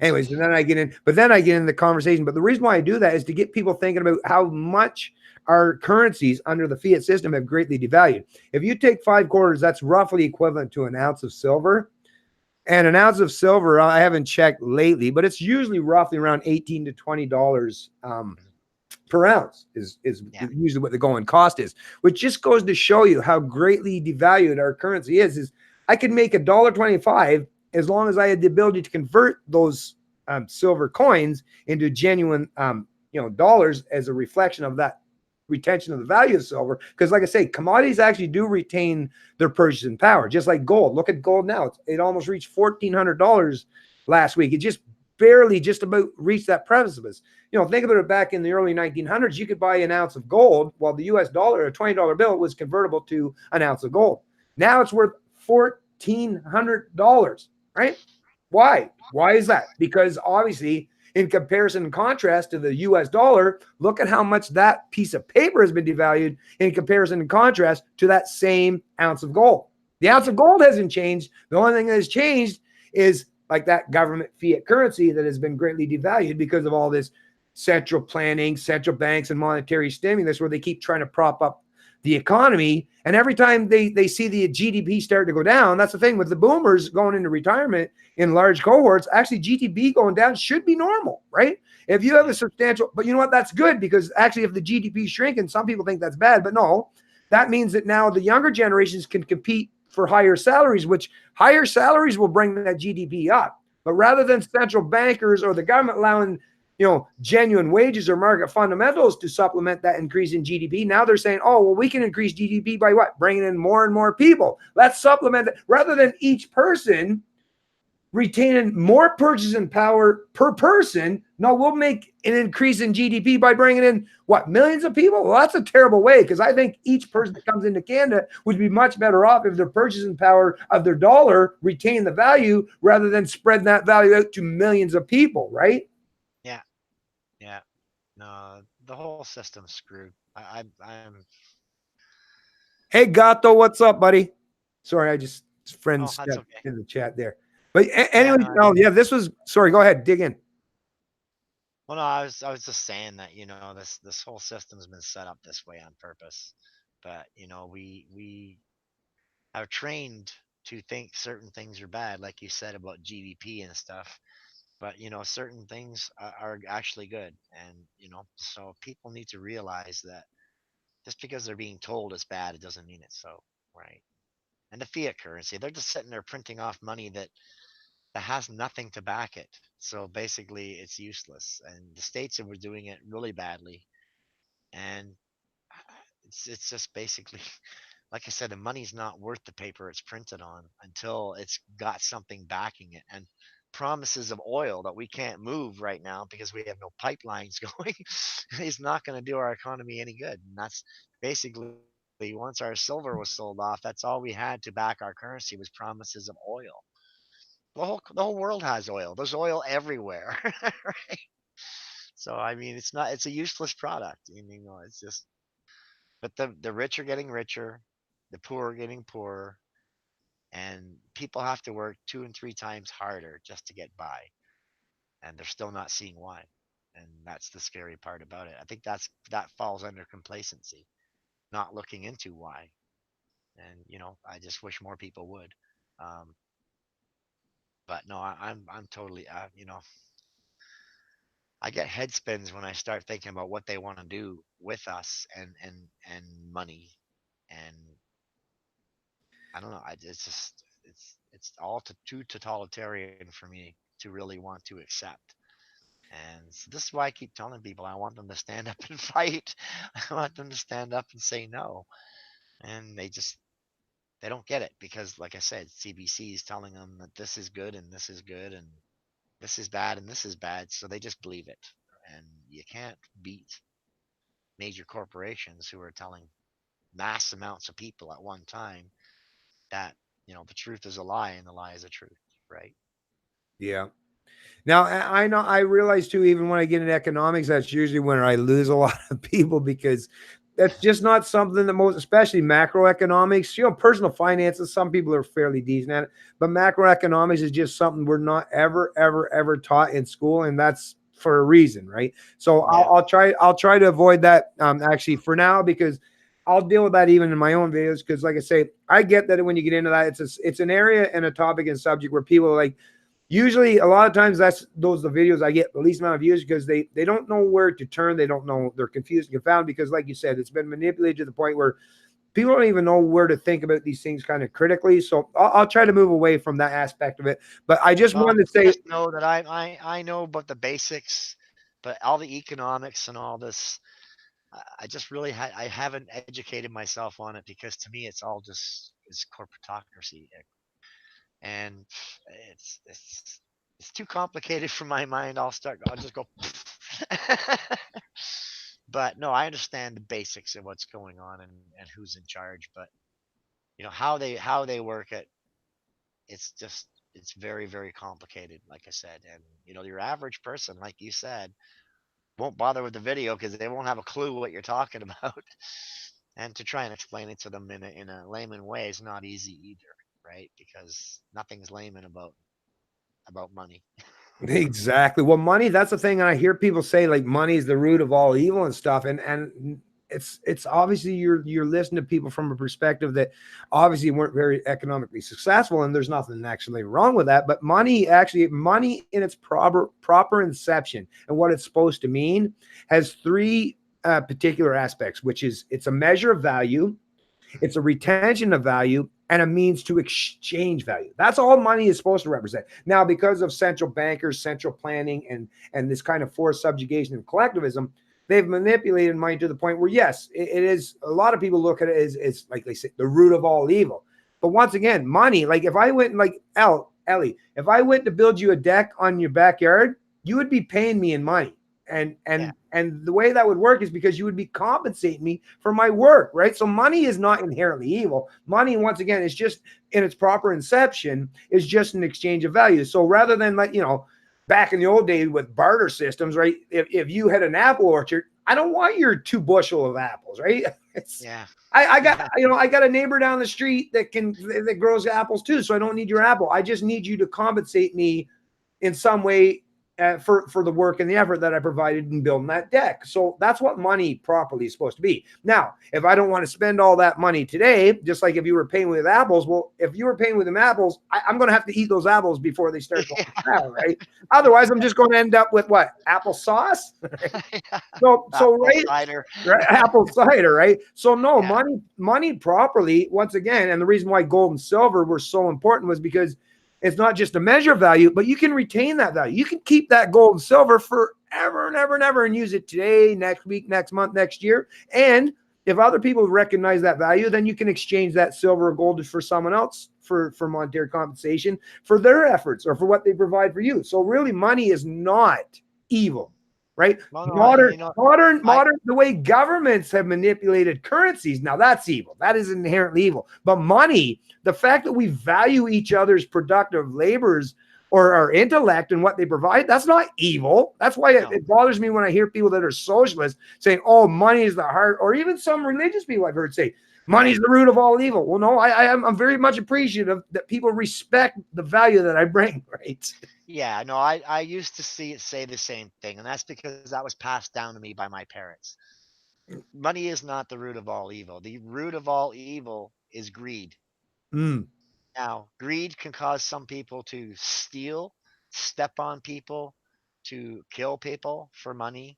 Anyways, and then I get in the conversation. But the reason why I do that is to get people thinking about how much our currencies under the fiat system have greatly devalued. If you take 5 quarters, that's roughly equivalent to an ounce of silver. And an ounce of silver, I haven't checked lately, but it's usually roughly around $18 to $20 per ounce is Yeah. usually what the going cost is, which just goes to show you how greatly devalued our currency is I could make $1.25 as long as I had the ability to convert those silver coins into genuine dollars as a reflection of that retention of the value of silver. Because like I say, commodities actually do retain their purchasing power, just like gold. Look at gold now. It almost reached $1,400 last week. It just barely just about reached that precipice. Think about it, back in the early 1900s, you could buy an ounce of gold while the US dollar, a $20 bill, was convertible to an ounce of gold. Now it's worth $1,400, right? Why? Why is that? Because obviously, in comparison and contrast to the US dollar, look at how much that piece of paper has been devalued in comparison and contrast to that same ounce of gold. The ounce of gold hasn't changed. The only thing that has changed is like that government fiat currency that has been greatly devalued because of all this central planning, central banks, and monetary stimulus, where they keep trying to prop up the economy. And every time they see the GDP start to go down, that's the thing with the boomers going into retirement in large cohorts, actually GDP going down should be normal, right? If you have a substantial, but you know what, that's good, because actually if the GDP is shrinking, some people think that's bad, but no, that means that now the younger generations can compete for higher salaries, which higher salaries will bring that GDP up. But rather than central bankers or the government allowing genuine wages or market fundamentals to supplement that increase in GDP, now they're saying, oh, well, we can increase GDP by what? Bringing in more and more people. Let's supplement it. Rather than each person retaining more purchasing power per person, no, we'll make an increase in GDP by bringing in, what, millions of people? Well, that's a terrible way, because I think each person that comes into Canada would be much better off if their purchasing power of their dollar retained the value rather than spread that value out to millions of people, right? Yeah. Yeah. No, the whole system's screwed. I'm. Hey, Gato, what's up, buddy? Sorry, I just Oh, friends that's stepped okay. in the chat there. But Yeah. anyway, No, this was, sorry, go ahead, dig in. well, no, I was just saying that this whole system's been set up this way on purpose, but we are trained to think certain things are bad, like you said about GDP and stuff. But certain things are actually good, and so people need to realize that just because they're being told it's bad, it doesn't mean it's so, right? And the fiat currency, they're just sitting there printing off money that has nothing to back it. So basically, it's useless. And the states were doing it really badly, and it's just basically, like I said, the money's not worth the paper it's printed on until it's got something backing it. And promises of oil that we can't move right now because we have no pipelines going is not going to do our economy any good. And that's basically, once our silver was sold off, that's all we had to back our currency was promises of oil. The whole world has oil. There's oil everywhere, right? So I mean, it's a useless product. It's just, but the rich are getting richer, the poor are getting poorer, and people have to work 2 and 3 times harder just to get by, and they're still not seeing why. And that's the scary part about it. I think that falls under complacency, not looking into why. And I just wish more people would. Um, but no, I'm totally I get head spins when I start thinking about what they want to do with us and money, and I don't know. It's just it's all too totalitarian for me to really want to accept. And so this is why I keep telling people I want them to stand up and fight. I want them to stand up and say no. And they don't get it because, like I said, CBC is telling them that this is good and this is good and this is bad and this is bad. So they just believe it. And you can't beat major corporations who are telling mass amounts of people at one time that the truth is a lie and the lie is a truth, right? Yeah. Now, I know, I realize too, even when I get in economics, that's usually when I lose a lot of people, because that's just not something that most, especially macroeconomics, personal finances, some people are fairly decent at it, but macroeconomics is just something we're not ever taught in school. And that's for a reason, right? So Yeah. I'll try to avoid that actually for now, because I'll deal with that even in my own videos. Because like I say, I get that when you get into that, it's an area and a topic and subject where people are like, Usually a lot of times that's those the videos I get the least amount of views because they don't know where to turn. They don't know. They're confused and confounded because, like you said, it's been manipulated to the point where people don't even know where to think about these things kind of critically. So I'll try to move away from that aspect of it. But I just Well, wanted to say, just know that I know about the basics, but all the economics and all this, I just really I haven't educated myself on it because to me it's all just is corporatocracy, and it's too complicated for my mind. I'll just go. But no, I understand the basics of what's going on and who's in charge, but how they work it, it's just it's very, very complicated, like I said. And your average person, like you said, won't bother with the video because they won't have a clue what you're talking about. And to try and explain it to them in a layman way is not easy either, right? Because nothing's layman about money. exactly. Well, money, that's the thing. And I hear people say like money is the root of all evil and stuff. And it's obviously you're listening to people from a perspective that obviously weren't very economically successful, and there's nothing actually wrong with that. But money in its proper inception and what it's supposed to mean has three particular aspects, which is it's a measure of value, it's a retention of value, and a means to exchange value. That's all money is supposed to represent. Now, because of central bankers, central planning, and this kind of forced subjugation and collectivism, they've manipulated money to the point where, yes, it is. A lot of people look at it as like they say, the root of all evil. But once again, money. Like if I went like Ellie, if I went to build you a deck on your backyard, you would be paying me in money. And Yeah. the way that would work is because you would be compensating me for my work, right? So money is not inherently evil. Money, once again, is just in its proper inception is just an exchange of value. So rather than back in the old days with barter systems, right? If you had an apple orchard, I don't want your 2 bushel of apples, right? Yeah. I got I got a neighbor down the street that grows apples too, so I don't need your apple. I just need you to compensate me in some way for the work and the effort that I provided in building that deck. So that's what money properly is supposed to be. Now, if I don't want to spend all that money today, just like if you were paying with apples, well, if you were paying with them apples, I'm going to have to eat those apples before they start going sour, right? Otherwise, I'm just going to end up with what? Applesauce? So Apple right, cider. right, apple cider, right? So no, Yeah. money properly, once again, and the reason why gold and silver were so important was because it's not just a measure of value, but you can retain that value. You can keep that gold and silver forever and ever and ever and use it today, next week, next month, next year. And if other people recognize that value, then you can exchange that silver or gold for someone else for monetary compensation for their efforts or for what they provide for you. So really, money is not evil, right? Well, no, Modern, the way governments have manipulated currencies, now that's evil. That is inherently evil. But money, the fact that we value each other's productive labors or our intellect and what they provide, that's not evil. That's why it bothers me when I hear people that are socialists saying, oh, money is the heart, or even some religious people I've heard say, money is the root of all evil. Well, no, I'm very much appreciative that people respect the value that I bring, right? Yeah, no, I used to say the same thing, and that's because that was passed down to me by my parents. Money is not the root of all evil. The root of all evil is greed. Mm. Now, greed can cause some people to steal, step on people, to kill people for money.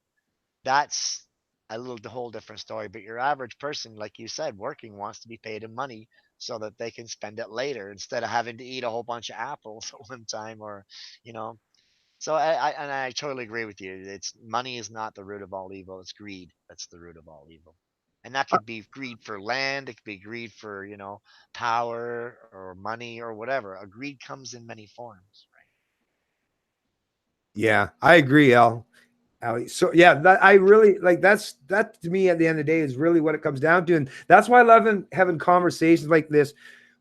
That's a whole different story. But your average person, like you said, working wants to be paid in money so that they can spend it later instead of having to eat a whole bunch of apples at one time, or you know. So I totally agree with you. It's money is not the root of all evil. It's greed that's the root of all evil. And that could be greed for land, it could be greed for, power or money or whatever. A greed comes in many forms, right? Yeah, I agree, Ali. So yeah, that I really like that to me at the end of the day is really what it comes down to. And that's why I love having conversations like this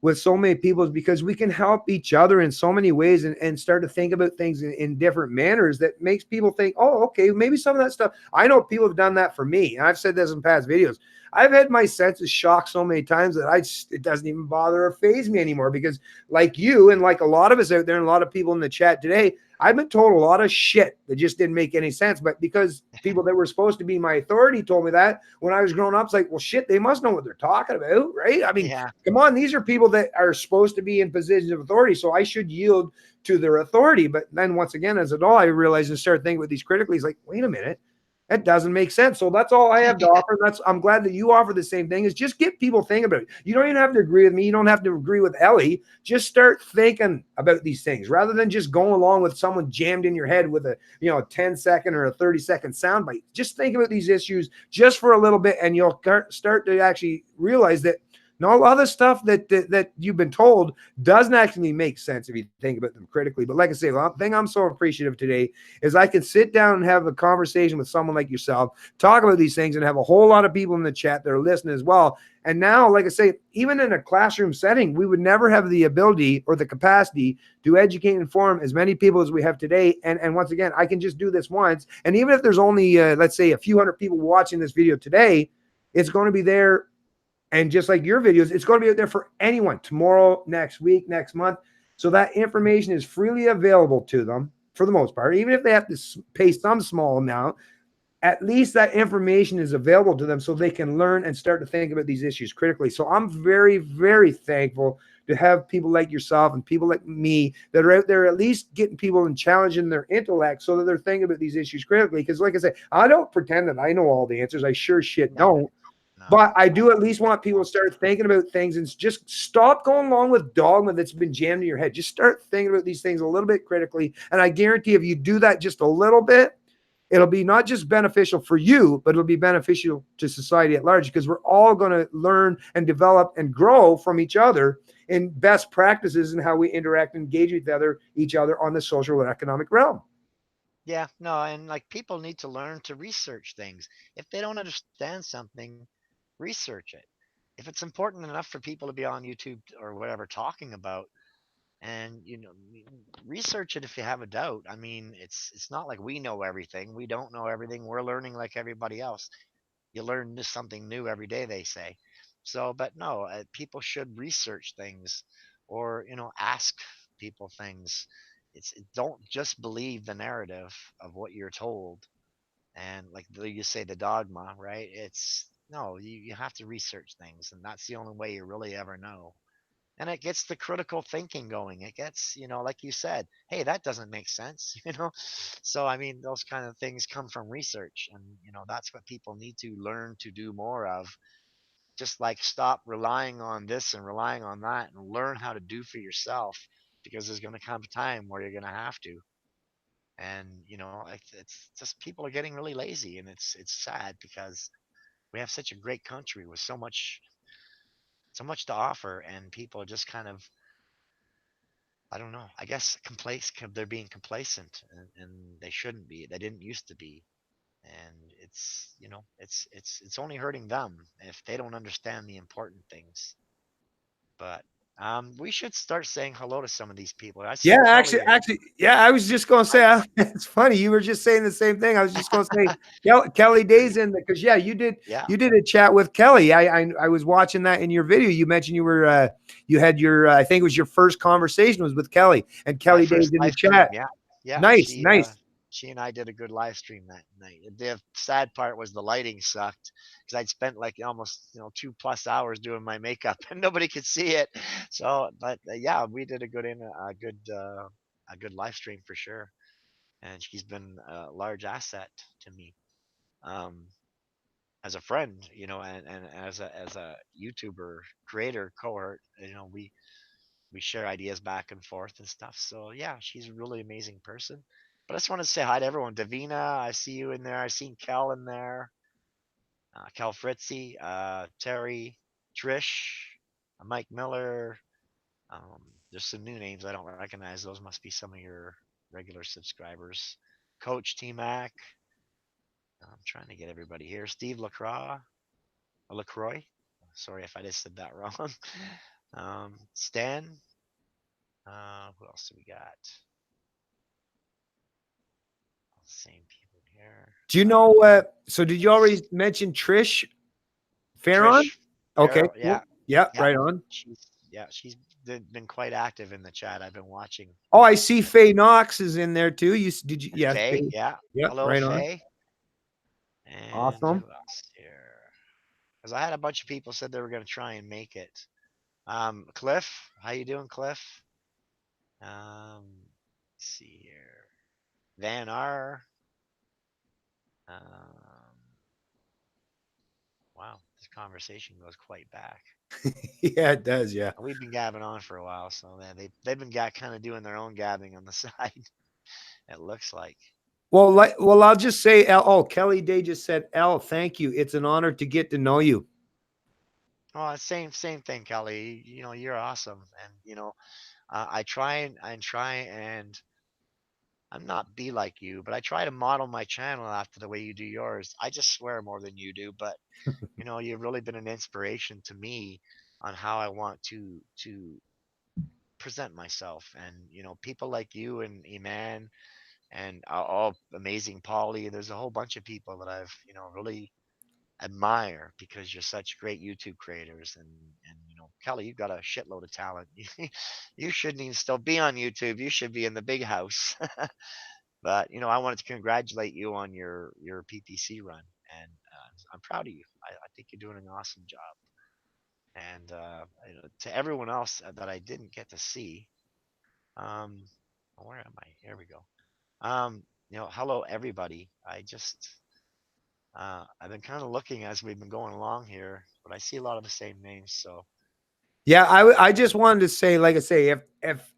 with so many people, is because we can help each other in so many ways and start to think about things in different manners that makes people think, oh, okay, maybe some of that stuff. I know people have done that for me. And I've said this in past videos. I've had my senses shocked so many times that it doesn't even bother or faze me anymore, because like you and like a lot of us out there and a lot of people in the chat today, I've been told a lot of shit that just didn't make any sense, but because people that were supposed to be my authority told me that when I was growing up, it's like, well, shit, they must know what they're talking about, right? I mean, Yeah. come on, these are people that are supposed to be in positions of authority, so I should yield to their authority. But then once again, as an adult, I realized and started thinking with these critically, it's like, wait a minute, that doesn't make sense. So that's all I have to offer. I'm glad that you offer the same thing, is just get people thinking about it. You don't even have to agree with me. You don't have to agree with Ellie. Just start thinking about these things rather than just going along with someone jammed in your head with a 10-second or a 30-second soundbite. Just think about these issues just for a little bit, and you'll start to actually realize that a lot of the stuff that you've been told doesn't actually make sense if you think about them critically. But like I say, the thing I'm so appreciative today is I can sit down and have a conversation with someone like yourself, talk about these things, and have a whole lot of people in the chat that are listening as well. And now, like I say, even in a classroom setting, we would never have the ability or the capacity to educate and inform as many people as we have today. And once again, I can just do this once. And even if there's only, let's say, a few hundred people watching this video today, it's going to be there. And just like your videos, it's going to be out there for anyone tomorrow, next week, next month. So that information is freely available to them for the most part. Even if they have to pay some small amount, at least that information is available to them so they can learn and start to think about these issues critically. So I'm very, very thankful to have people like yourself and people like me that are out there at least getting people and challenging their intellect so that they're thinking about these issues critically. Because like I said, I don't pretend that I know all the answers. I sure shit don't. But I do at least want people to start thinking about things and just stop going along with dogma that's been jammed in your head. Just start thinking about these things a little bit critically. And I guarantee if you do that just a little bit, it'll be not just beneficial for you, but it'll be beneficial to society at large, because we're all going to learn and develop and grow from each other in best practices and how we interact and engage with each other on the social and economic realm. Yeah, no, and like people need to learn to research things. If they don't understand something, research it. If it's important enough for people to be on YouTube or whatever talking about, and research it if you have a doubt. I mean, it's not like we know everything. We don't know everything. We're learning like everybody else. You learn something new every day, they say. So, but no, people should research things, or ask people things. Don't just believe the narrative of what you're told, and like you say, the dogma, right? It's no, you have to research things, and that's the only way you really ever know. And it gets the critical thinking going. It gets, like you said, hey, that doesn't make sense. So I mean, those kind of things come from research, and that's what people need to learn to do more of. Just like stop relying on this and relying on that, and learn how to do for yourself, because there's going to come a time where you're going to have to. And it's just people are getting really lazy, and it's sad, because we have such a great country with so much to offer, and people are just kind of, I don't know. I guess they're being complacent, and they shouldn't be. They didn't used to be, and it's only hurting them if they don't understand the important things. But we should start saying hello to some of these people. I see Yeah, Kelly. yeah, I was just going to say, it's funny. You were just saying the same thing. I was just going to say, Kelly Day's in because you did Yeah, a chat with Kelly. I was watching that in your video. You mentioned you had your, I think it was your first conversation was with Kelly, and my Kelly Day's first in the live stream. chat. Yeah, yeah. Nice, She nice. she and I did a good live stream that night. The sad part was the lighting sucked, because I'd spent like almost 2+ hours doing my makeup and nobody could see it. So, but yeah, we did a good live stream for sure, and she's been a large asset to me, um, as a friend, and as a YouTuber creator cohort. We share ideas back and forth and stuff. So yeah, she's a really amazing person. But I just want to say hi to everyone. Davina, I see you in there. I seen Kel in there. Kel Fritzy, Terry, Trish, Mike Miller. There's some new names I don't recognize. Those must be some of your regular subscribers. Coach T Mac. I'm trying to get everybody here. Steve LaCroix. Sorry if I just said that wrong. Stan. Who else do we got? Same people here. Do you know? So did you already mention Trish Farron? Trish Okay, Farrell, yeah, cool. Yeah, yeah. right on. She's Yeah, she's been quite active in the chat. I've been watching. Oh, I see Faye Knox is in there too. Did you? Yes, Faye, Faye. yeah. Yep, Hello, right on. Faye. And Awesome. who else here? Because I had a bunch of people said they were going to try and make it. Cliff, how you doing, Cliff? Let's see here. Van R. Um, wow, this conversation goes quite back. Yeah, it does. Yeah. We've been gabbing on for a while, so man, they've been kind of doing their own gabbing on the side. It looks like. Well, I'll just say, oh, Kelly Day just said, Elle, thank you. It's an honor to get to know you. Oh, same thing, Kelly. You know, you're awesome, and I try and I'm not be like you, but I try to model my channel after the way you do yours. I just swear more than you do, but you've really been an inspiration to me on how I want to present myself. And people like you and Iman and all amazing Polly. There's a whole bunch of people that I've really admire because you're such great YouTube creators. And Kelly, you've got a shitload of talent. You shouldn't even still be on YouTube. You should be in the big house. But I wanted to congratulate you on your PPC run, and I'm proud of you. I think you're doing an awesome job. And to everyone else that I didn't get to see, um, where am I? Here we go. Hello everybody. I've been kind of looking as we've been going along here, but I see a lot of the same names. So Yeah, I just wanted to say, like I say, if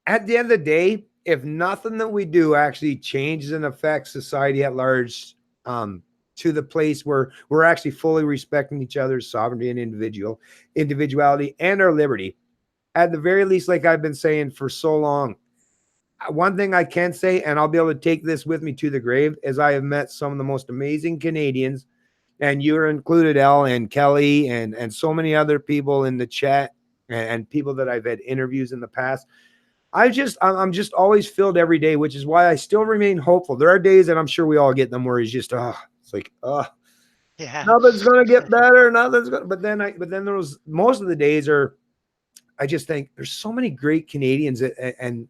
at the end of the day, if nothing that we do actually changes and affects society at large, to the place where we're actually fully respecting each other's sovereignty and individuality and our liberty, at the very least, like I've been saying for so long, one thing I can say, and I'll be able to take this with me to the grave, is I have met some of the most amazing Canadians, and you're included, Elle and Kelly, and so many other people in the chat, and people that I've had interviews in the past. I'm just always filled every day, which is why I still remain hopeful. There are days, and I'm sure we all get them, where it's just it's like yeah, nothing's gonna get better, nothing's gonna. But then there was most of the days are I just think there's so many great Canadians and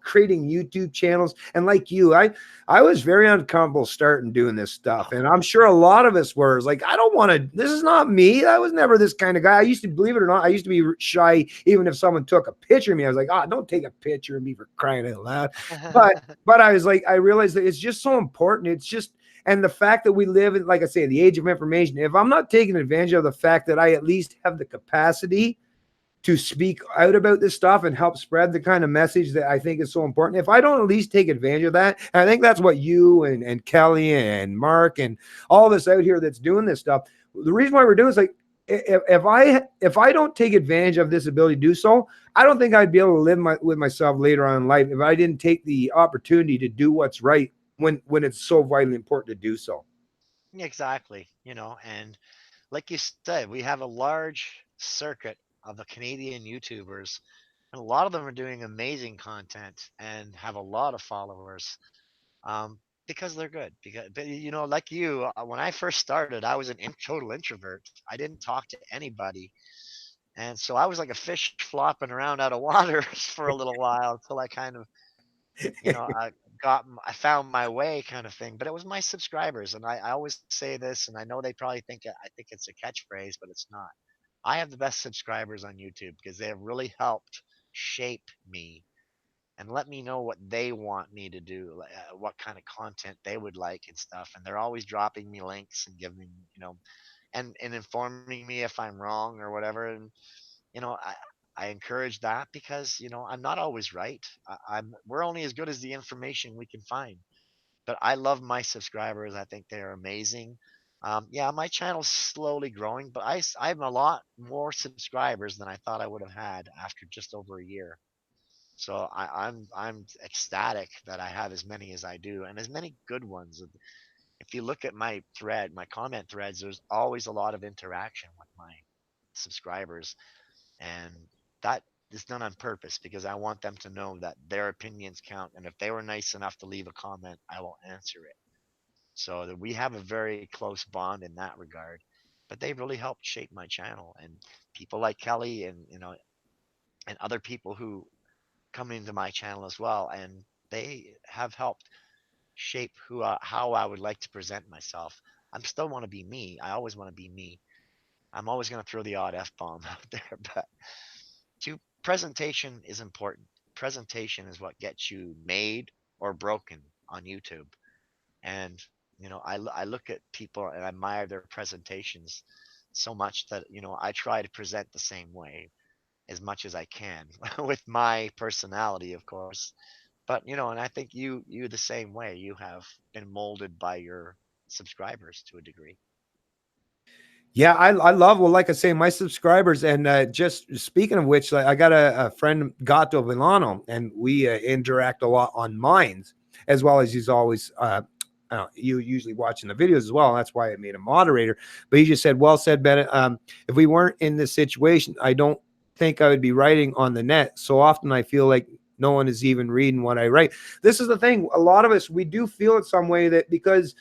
creating YouTube channels. And like you, I was very uncomfortable starting doing this stuff. And I'm sure a lot of us were like, I don't want to, this is not me. I was never this kind of guy. I used to, believe it or not, I used to be shy. Even if someone took a picture of me, I was like, don't take a picture of me, for crying out loud. But I was like, I realized that it's just so important. It's just, and the fact that we live in, like I say, the age of information, if I'm not taking advantage of the fact that I at least have the capacity to speak out about this stuff and help spread the kind of message that I think is so important. If I don't at least take advantage of that, and I think that's what you and Kelly and Mark and all of us out here that's doing this stuff, the reason why we're doing is like, if I don't take advantage of this ability to do so, I don't think I'd be able to live with myself later on in life if I didn't take the opportunity to do what's right when it's so vitally important to do so. exactly. And like you said, we have a large circuit of the Canadian YouTubers, and a lot of them are doing amazing content and have a lot of followers, because they're good. Because, but like you, when I first started, I was total introvert. I didn't talk to anybody, and so I was like a fish flopping around out of water for a little while until I kind of, I found my way, kind of thing. But it was my subscribers, and I always say this, and I know they probably think I think it's a catchphrase, but it's not. I have the best subscribers on YouTube because they have really helped shape me and let me know what they want me to do, what kind of content they would like and stuff. And they're always dropping me links and giving, and informing me if I'm wrong or whatever. And you know, I I encourage that because I'm not always right. We're only as good as the information we can find. But I love my subscribers. I think they are amazing. Yeah, my channel's slowly growing, but I have a lot more subscribers than I thought I would have had after just over a year. So I'm ecstatic that I have as many as I do, and as many good ones. If you look at my comment threads, there's always a lot of interaction with my subscribers, and that is done on purpose because I want them to know that their opinions count, and if they were nice enough to leave a comment, I will answer it. So that we have a very close bond in that regard. but they really helped shape my channel. And people like Kelly and and other people who come into my channel as well, and they have helped shape how I would like to present myself. I'm still want to be me. I always want to be me. I'm always going to throw the odd F bomb out there, but presentation is important. Presentation is what gets you made or broken on YouTube. And I look at people and I admire their presentations so much that I try to present the same way as much as I can with my personality, of course. But and I think you the same way. You have been molded by your subscribers to a degree. Yeah, I love, well, like I say, my subscribers. And just speaking of which, like, I got a friend, Gato Villano, and we interact a lot on Minds, as well as he's always, you usually watching the videos as well. That's why I made a moderator. But he just said, well said, Bennett. If we weren't in this situation, I don't think I would be writing on the net. So often I feel like no one is even reading what I write. This is the thing. A lot of us, we do feel it some way, that because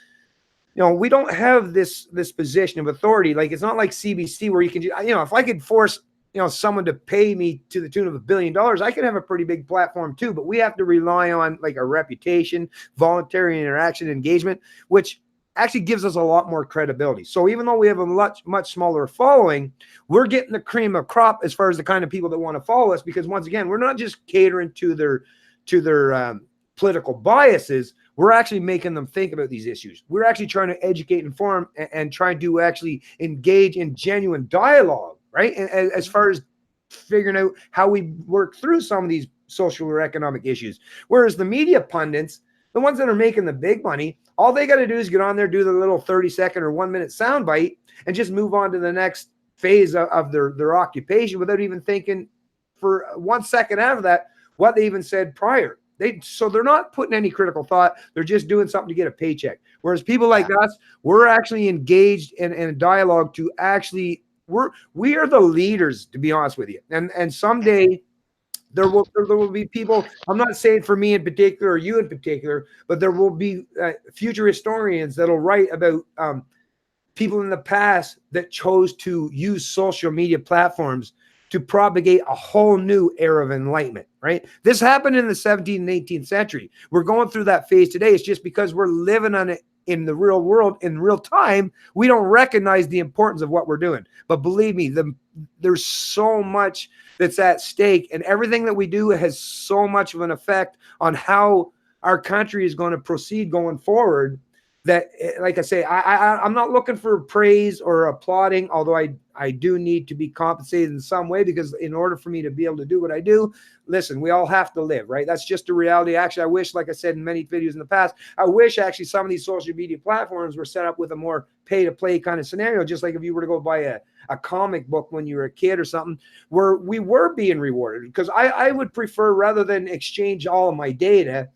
we don't have this position of authority. Like, it's not like CBC where you can, if I could force, someone to pay me to the tune of $1 billion, I could have a pretty big platform too. But we have to rely on like a reputation, voluntary interaction, engagement, which actually gives us a lot more credibility. So even though we have a much smaller following, we're getting the cream of crop as far as the kind of people that want to follow us, because once again, we're not just catering to their political biases. We're actually making them think about these issues. We're actually trying to educate, inform, and try to actually engage in genuine dialogue, right? And as far as figuring out how we work through some of these social or economic issues. Whereas the media pundits, the ones that are making the big money, all they got to do is get on there, do the little 30-second or 1-minute soundbite, and just move on to the next phase of their occupation without even thinking for 1 second out of that what they even said prior. So they're not putting any critical thought. They're just doing something to get a paycheck. Whereas people like us, we're actually engaged in a dialogue to actually, we are the leaders, to be honest with you. And someday there will be people, I'm not saying for me in particular or you in particular, but there will be future historians that'll write about people in the past that chose to use social media platforms to propagate a whole new era of enlightenment, right? This happened in the 17th and 18th century. We're going through that phase today. It's just because we're living on it in the real world in real time, we don't recognize the importance of what we're doing. But believe me, there's so much that's at stake, and everything that we do has so much of an effect on how our country is going to proceed going forward, that, like I say, I'm not looking for praise or applauding, although I do need to be compensated in some way, because in order for me to be able to do what I do, listen, we all have to live, right? That's just a reality. Actually, I wish, like I said in many videos in the past, I wish actually some of these social media platforms were set up with a more pay-to-play kind of scenario, just like if you were to go buy a comic book when you were a kid or something, where we were being rewarded. Because I would prefer, rather than exchange all of my data,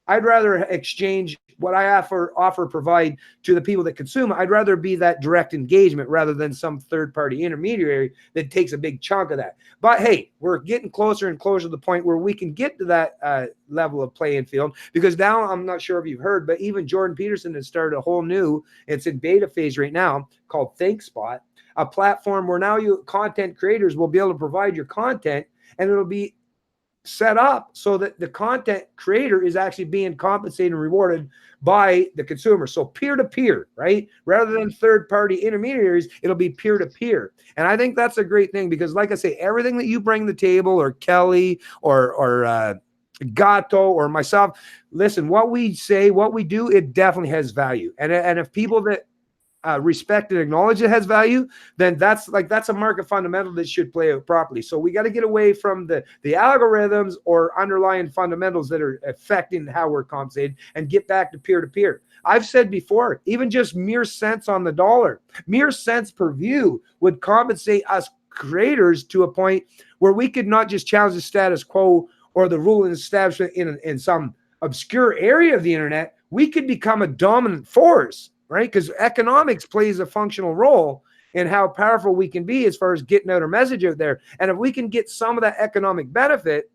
I'd rather exchange what I provide to the people that consume. I'd rather be that direct engagement rather than some third-party intermediary that takes a big chunk of that. But hey, we're getting closer and closer to the point where we can get to that level of playing field, because now, I'm not sure if you've heard, but even Jordan Peterson has started a whole new, it's in beta phase right now, called ThinkSpot, a platform where now you content creators will be able to provide your content, and it'll be set up so that the content creator is actually being compensated and rewarded by the consumer. So peer-to-peer, right? Rather than third-party intermediaries, it'll be peer-to-peer. And I think that's a great thing, because like I say, everything that you bring to the table, or Kelly or Gato or myself, listen, what we say, what we do, it definitely has value. And if people that respect and acknowledge it has value, then that's a market fundamental that should play out properly. So we got to get away from the algorithms or underlying fundamentals that are affecting how we're compensated, and get back to peer-to-peer. I've said before, even just mere cents on the dollar, mere cents per view would compensate us creators to a point where we could not just challenge the status quo or the rule and establishment in some obscure area of the internet. We could become a dominant force, right? Because economics plays a functional role in how powerful we can be as far as getting out our message out there. And if we can get some of that economic benefit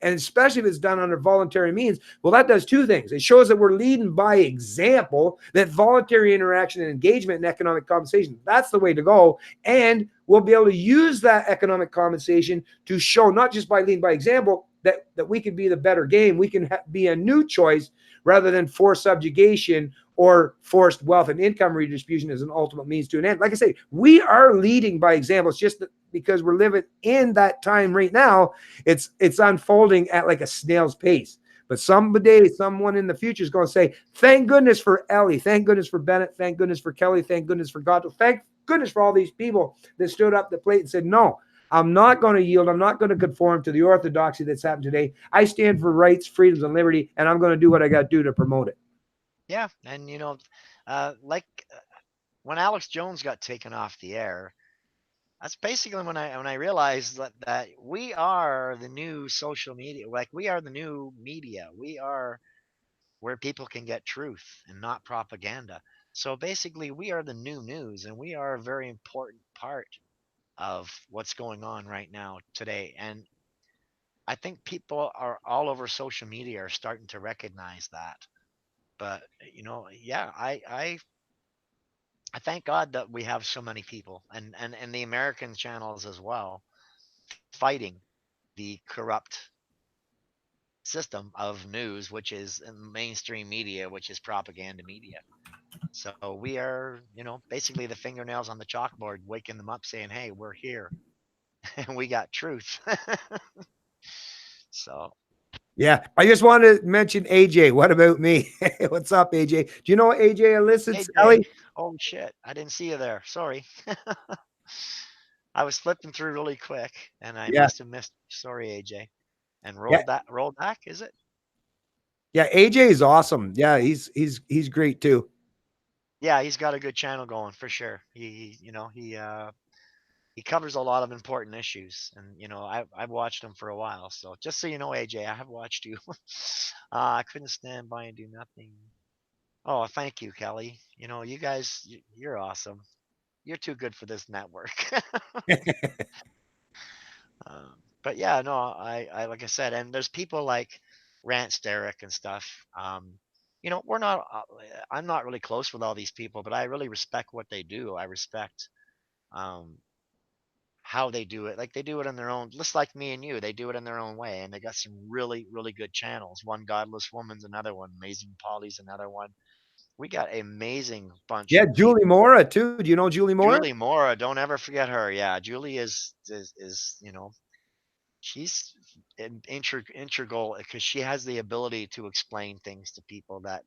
and especially if it's done under voluntary means, well, that does two things. It shows that we're leading by example, that voluntary interaction and engagement in economic compensation, that's the way to go. And we'll be able to use that economic compensation to show, not just by leading by example, that we can be the better game. We can be a new choice rather than forced subjugation or forced wealth and income redistribution as an ultimate means to an end. Like I say, we are leading by example. It's just that because we're living in that time right now, it's unfolding at like a snail's pace. But someday, someone in the future is going to say, thank goodness for Elle, thank goodness for Bennett, thank goodness for Kelly, thank goodness for Godwin, thank goodness for all these people that stood up to the plate and said, no, I'm not going to yield. I'm not going to conform to the orthodoxy that's happened today. I stand for rights, freedoms, and liberty, and I'm going to do what I got to do to promote it. Yeah, and like when Alex Jones got taken off the air, that's basically when I realized that we are the new social media. Like we are the new media. We are where people can get truth and not propaganda. So basically, we are the new news, and we are a very important part of what's going on right now today. And I think people are all over social media are starting to recognize that. But yeah, I thank God that we have so many people, and the American channels as well, fighting the corrupt system of news, which is mainstream media, which is propaganda media. So we are, basically the fingernails on the chalkboard, waking them up saying, hey, we're here and we got truth. So, Yeah, I just wanted to mention AJ. What about me? What's up, AJ? Do you know AJ elicits, AJ, Ellie? oh shit, I didn't see you there. Sorry. I was flipping through really quick and I Yeah, must have missed. Sorry, AJ. And yeah, roll back, is it? yeah. AJ is awesome. Yeah, he's great too. Yeah, he's got a good channel going for sure. He covers a lot of important issues, and I've watched him for a while. So just so you know, AJ, I have watched you. I couldn't stand by and do nothing. Oh, thank you, Kelly. You guys, you're awesome. You're too good for this network. But yeah, no, I like I said, and there's people like Rance Derrick and stuff. We're not. I'm not really close with all these people, but I really respect what they do. I respect um, how they do it. Like they do it in their own, just like me and you. They do it in their own way, and they got some really, really good channels. One Godless Woman's another one. Amazing Polly's another one. We got an amazing bunch Yeah, of Julie people. Mora too. Do you know Julie Mora? Julie Mora, don't ever forget her. Yeah, Julie is she's integral because she has the ability to explain things to people that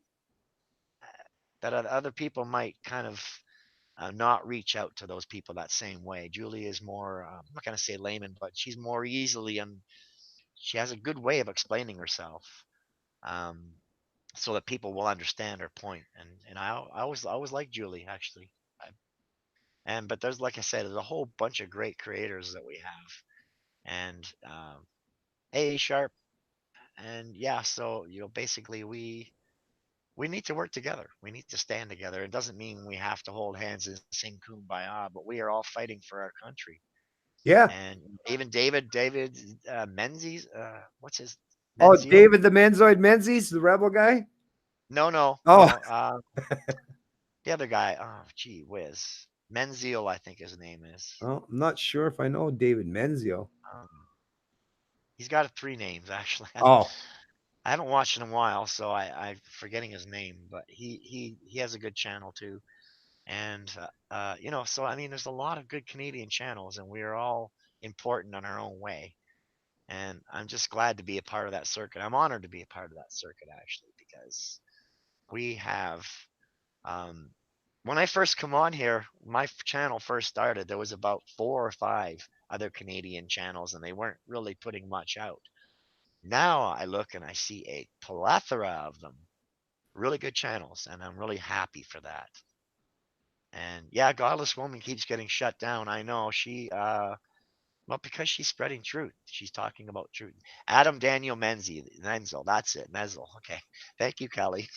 other people might kind of not reach out to those people that same way. Julie is more, I'm not going to say layman, but she's more easily and she has a good way of explaining herself, um, so that people will understand her point. And I always like Julie actually. I, but there's, like I said, there's a whole bunch of great creators that we have, and A Sharp, and yeah, so basically we need to work together. We need to stand together. It doesn't mean we have to hold hands and sing kumbaya, but we are all fighting for our country. Yeah. And even David Menzies, what's his Oh, Menzio? David the Menzoid Menzies, the rebel guy. No, no, Oh, no. The other guy. Oh, gee whiz. Menzio, I think his name is. well, I'm not sure if I know David Menzio. Um, he's got three names actually. Oh, I haven't watched in a while, so I'm forgetting his name. But he has a good channel too. And so I mean, there's a lot of good Canadian channels, and we are all important in our own way. And I'm just glad to be a part of that circuit. I'm honored to be a part of that circuit actually, because we have. Um, when I first come on here, my channel first started. There was about 4 or 5 other Canadian channels, and they weren't really putting much out. Now I look and I see a plethora of them, really good channels, and I'm really happy for that. And yeah, Godless Woman keeps getting shut down. I know well, because she's spreading truth. She's talking about truth. Adam Daniel Menzel, that's it. Menzel. Okay. Thank you, Kelly.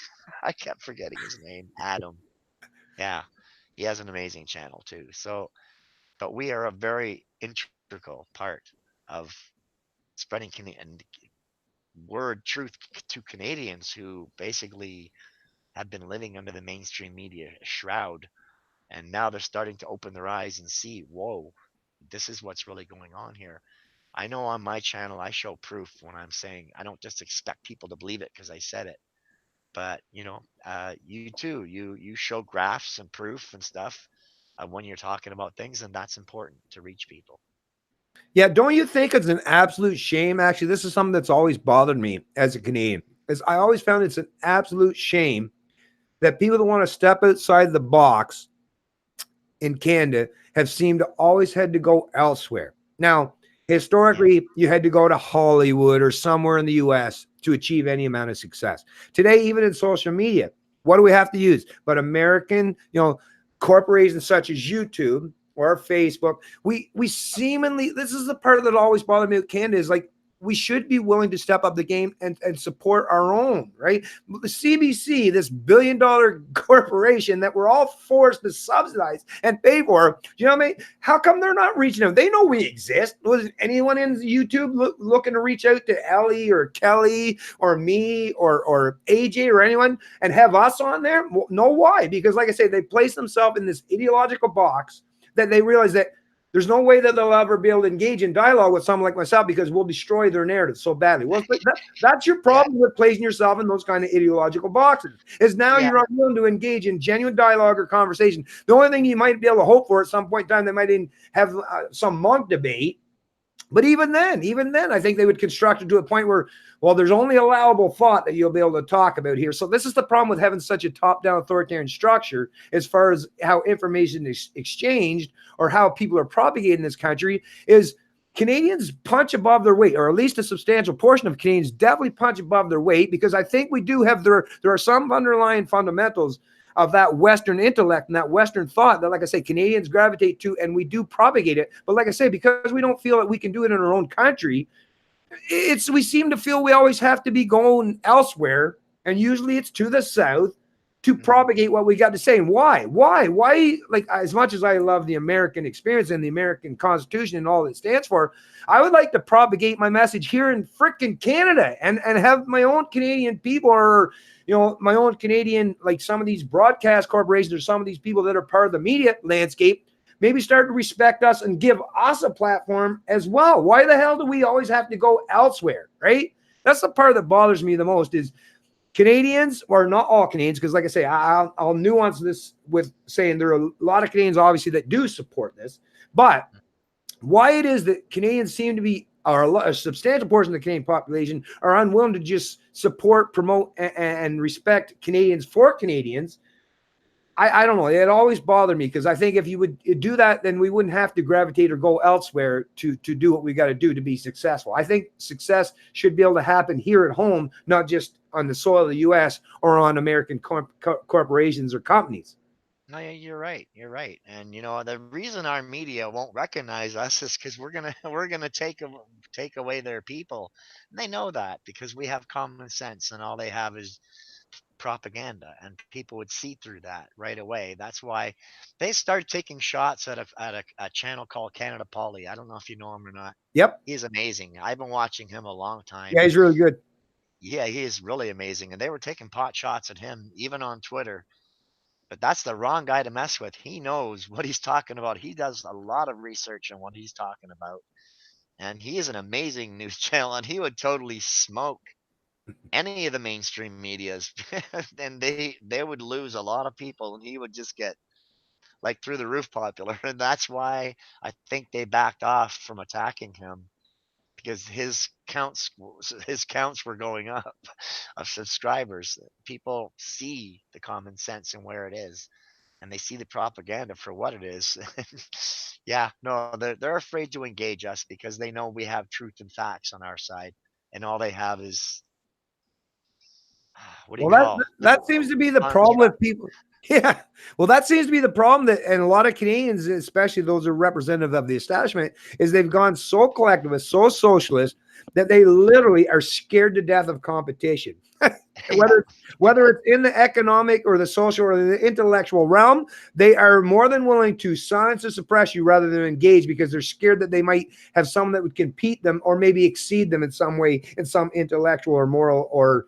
I kept forgetting his name. Adam. Yeah. He has an amazing channel too. So, but we are a very integral part of spreading word truth to Canadians who basically have been living under the mainstream media shroud, and now they're starting to open their eyes and see, whoa, this is what's really going on here. I know on my channel I show proof when I'm saying, I don't just expect people to believe it because I said it, but you too, you show graphs and proof and stuff when you're talking about things, and that's important to reach people. Yeah, don't you think it's an absolute shame? Actually, this is something that's always bothered me as a Canadian, is I always found it's an absolute shame that people that want to step outside the box in Canada have seemed to always had to go elsewhere. Now, Yeah. historically, you had to go to Hollywood or somewhere in the US to achieve any amount of success. Today, even in social media, what do we have to use? But American, corporations such as YouTube or Facebook, we seemingly, this is the part that always bothered me with Canada, is like, we should be willing to step up the game and support our own, right? The CBC, this billion-dollar corporation that we're all forced to subsidize and pay for, you know what I mean? How come they're not reaching out? They know we exist. Was anyone in YouTube looking to reach out to Ellie or Kelly or me or AJ or anyone and have us on there? No, why? Because like I say, they place themselves in this ideological box that they realize that there's no way that they'll ever be able to engage in dialogue with someone like myself because we'll destroy their narrative so badly. Well, that's your Yeah. problem with placing yourself in those kind of ideological boxes, is now Yeah. you're unwilling to engage in genuine dialogue or conversation. The only thing you might be able to hope for at some point in time, they might even have some monk debate. But even then, I think they would construct it to a point where, well, there's only allowable thought that you'll be able to talk about here. So this is the problem with having such a top-down authoritarian structure as far as how information is exchanged or how people are propagated in this country, is Canadians punch above their weight, or at least a substantial portion of Canadians definitely punch above their weight, because I think we do have, there are some underlying fundamentals of that Western intellect and that Western thought that, like I say, Canadians gravitate to, and we do propagate it. But like I say, because we don't feel that we can do it in our own country, we seem to feel we always have to be going elsewhere, and usually it's to the south to propagate what we got to say. And why? Like, as much as I love the American experience and the American Constitution and all it stands for, I would like to propagate my message here in frickin' Canada and have my own Canadian people, or my own Canadian, like some of these broadcast corporations or some of these people that are part of the media landscape, maybe start to respect us and give us a platform as well. Why the hell do we always have to go elsewhere, right? That's the part that bothers me the most, is Canadians, or not all Canadians, because like I say, I'll nuance this with saying there are a lot of Canadians obviously that do support this, but why it is that Canadians seem to be, or a substantial portion of the Canadian population are unwilling to just support, promote, and respect Canadians for Canadians, I don't know. It always bothered me, because I think if you would do that, then we wouldn't have to gravitate or go elsewhere to do what we got to do to be successful. I think success should be able to happen here at home, not just on the soil of the U.S. or on American corporations or companies. No, yeah, you're right. You're right. And the reason our media won't recognize us is because we're gonna we're gonna take away their people. And they know that because we have common sense, and all they have is propaganda, and people would see through that right away. That's why they start taking shots at a channel called Canada Polly. I don't know if you know him or not. Yep. He's amazing. I've been watching him a long time. Yeah, he's really good. Yeah, he is really amazing. And they were taking pot shots at him, even on Twitter. But that's the wrong guy to mess with. He knows what he's talking about. He does a lot of research on what he's talking about. And he is an amazing news channel, and he would totally smoke any of the mainstream medias. And they would lose a lot of people, and he would just get like through the roof popular. And that's why I think they backed off from attacking him, because his counts were going up of subscribers. People see the common sense and where it is, and they see the propaganda for what it is. Yeah, no, they're afraid to engage us because they know we have truth and facts on our side, and all they have is what do you Well, call that seems to be the problem construct. with people. Yeah. Well, that seems to be the problem, that, and a lot of Canadians, especially those who are representative of the establishment, is they've gone so collectivist, so socialist, that they literally are scared to death of competition. whether whether it's in the economic or the social or the intellectual realm, they are more than willing to silence or suppress you rather than engage because they're scared that they might have someone that would compete them or maybe exceed them in some way, in some intellectual or moral or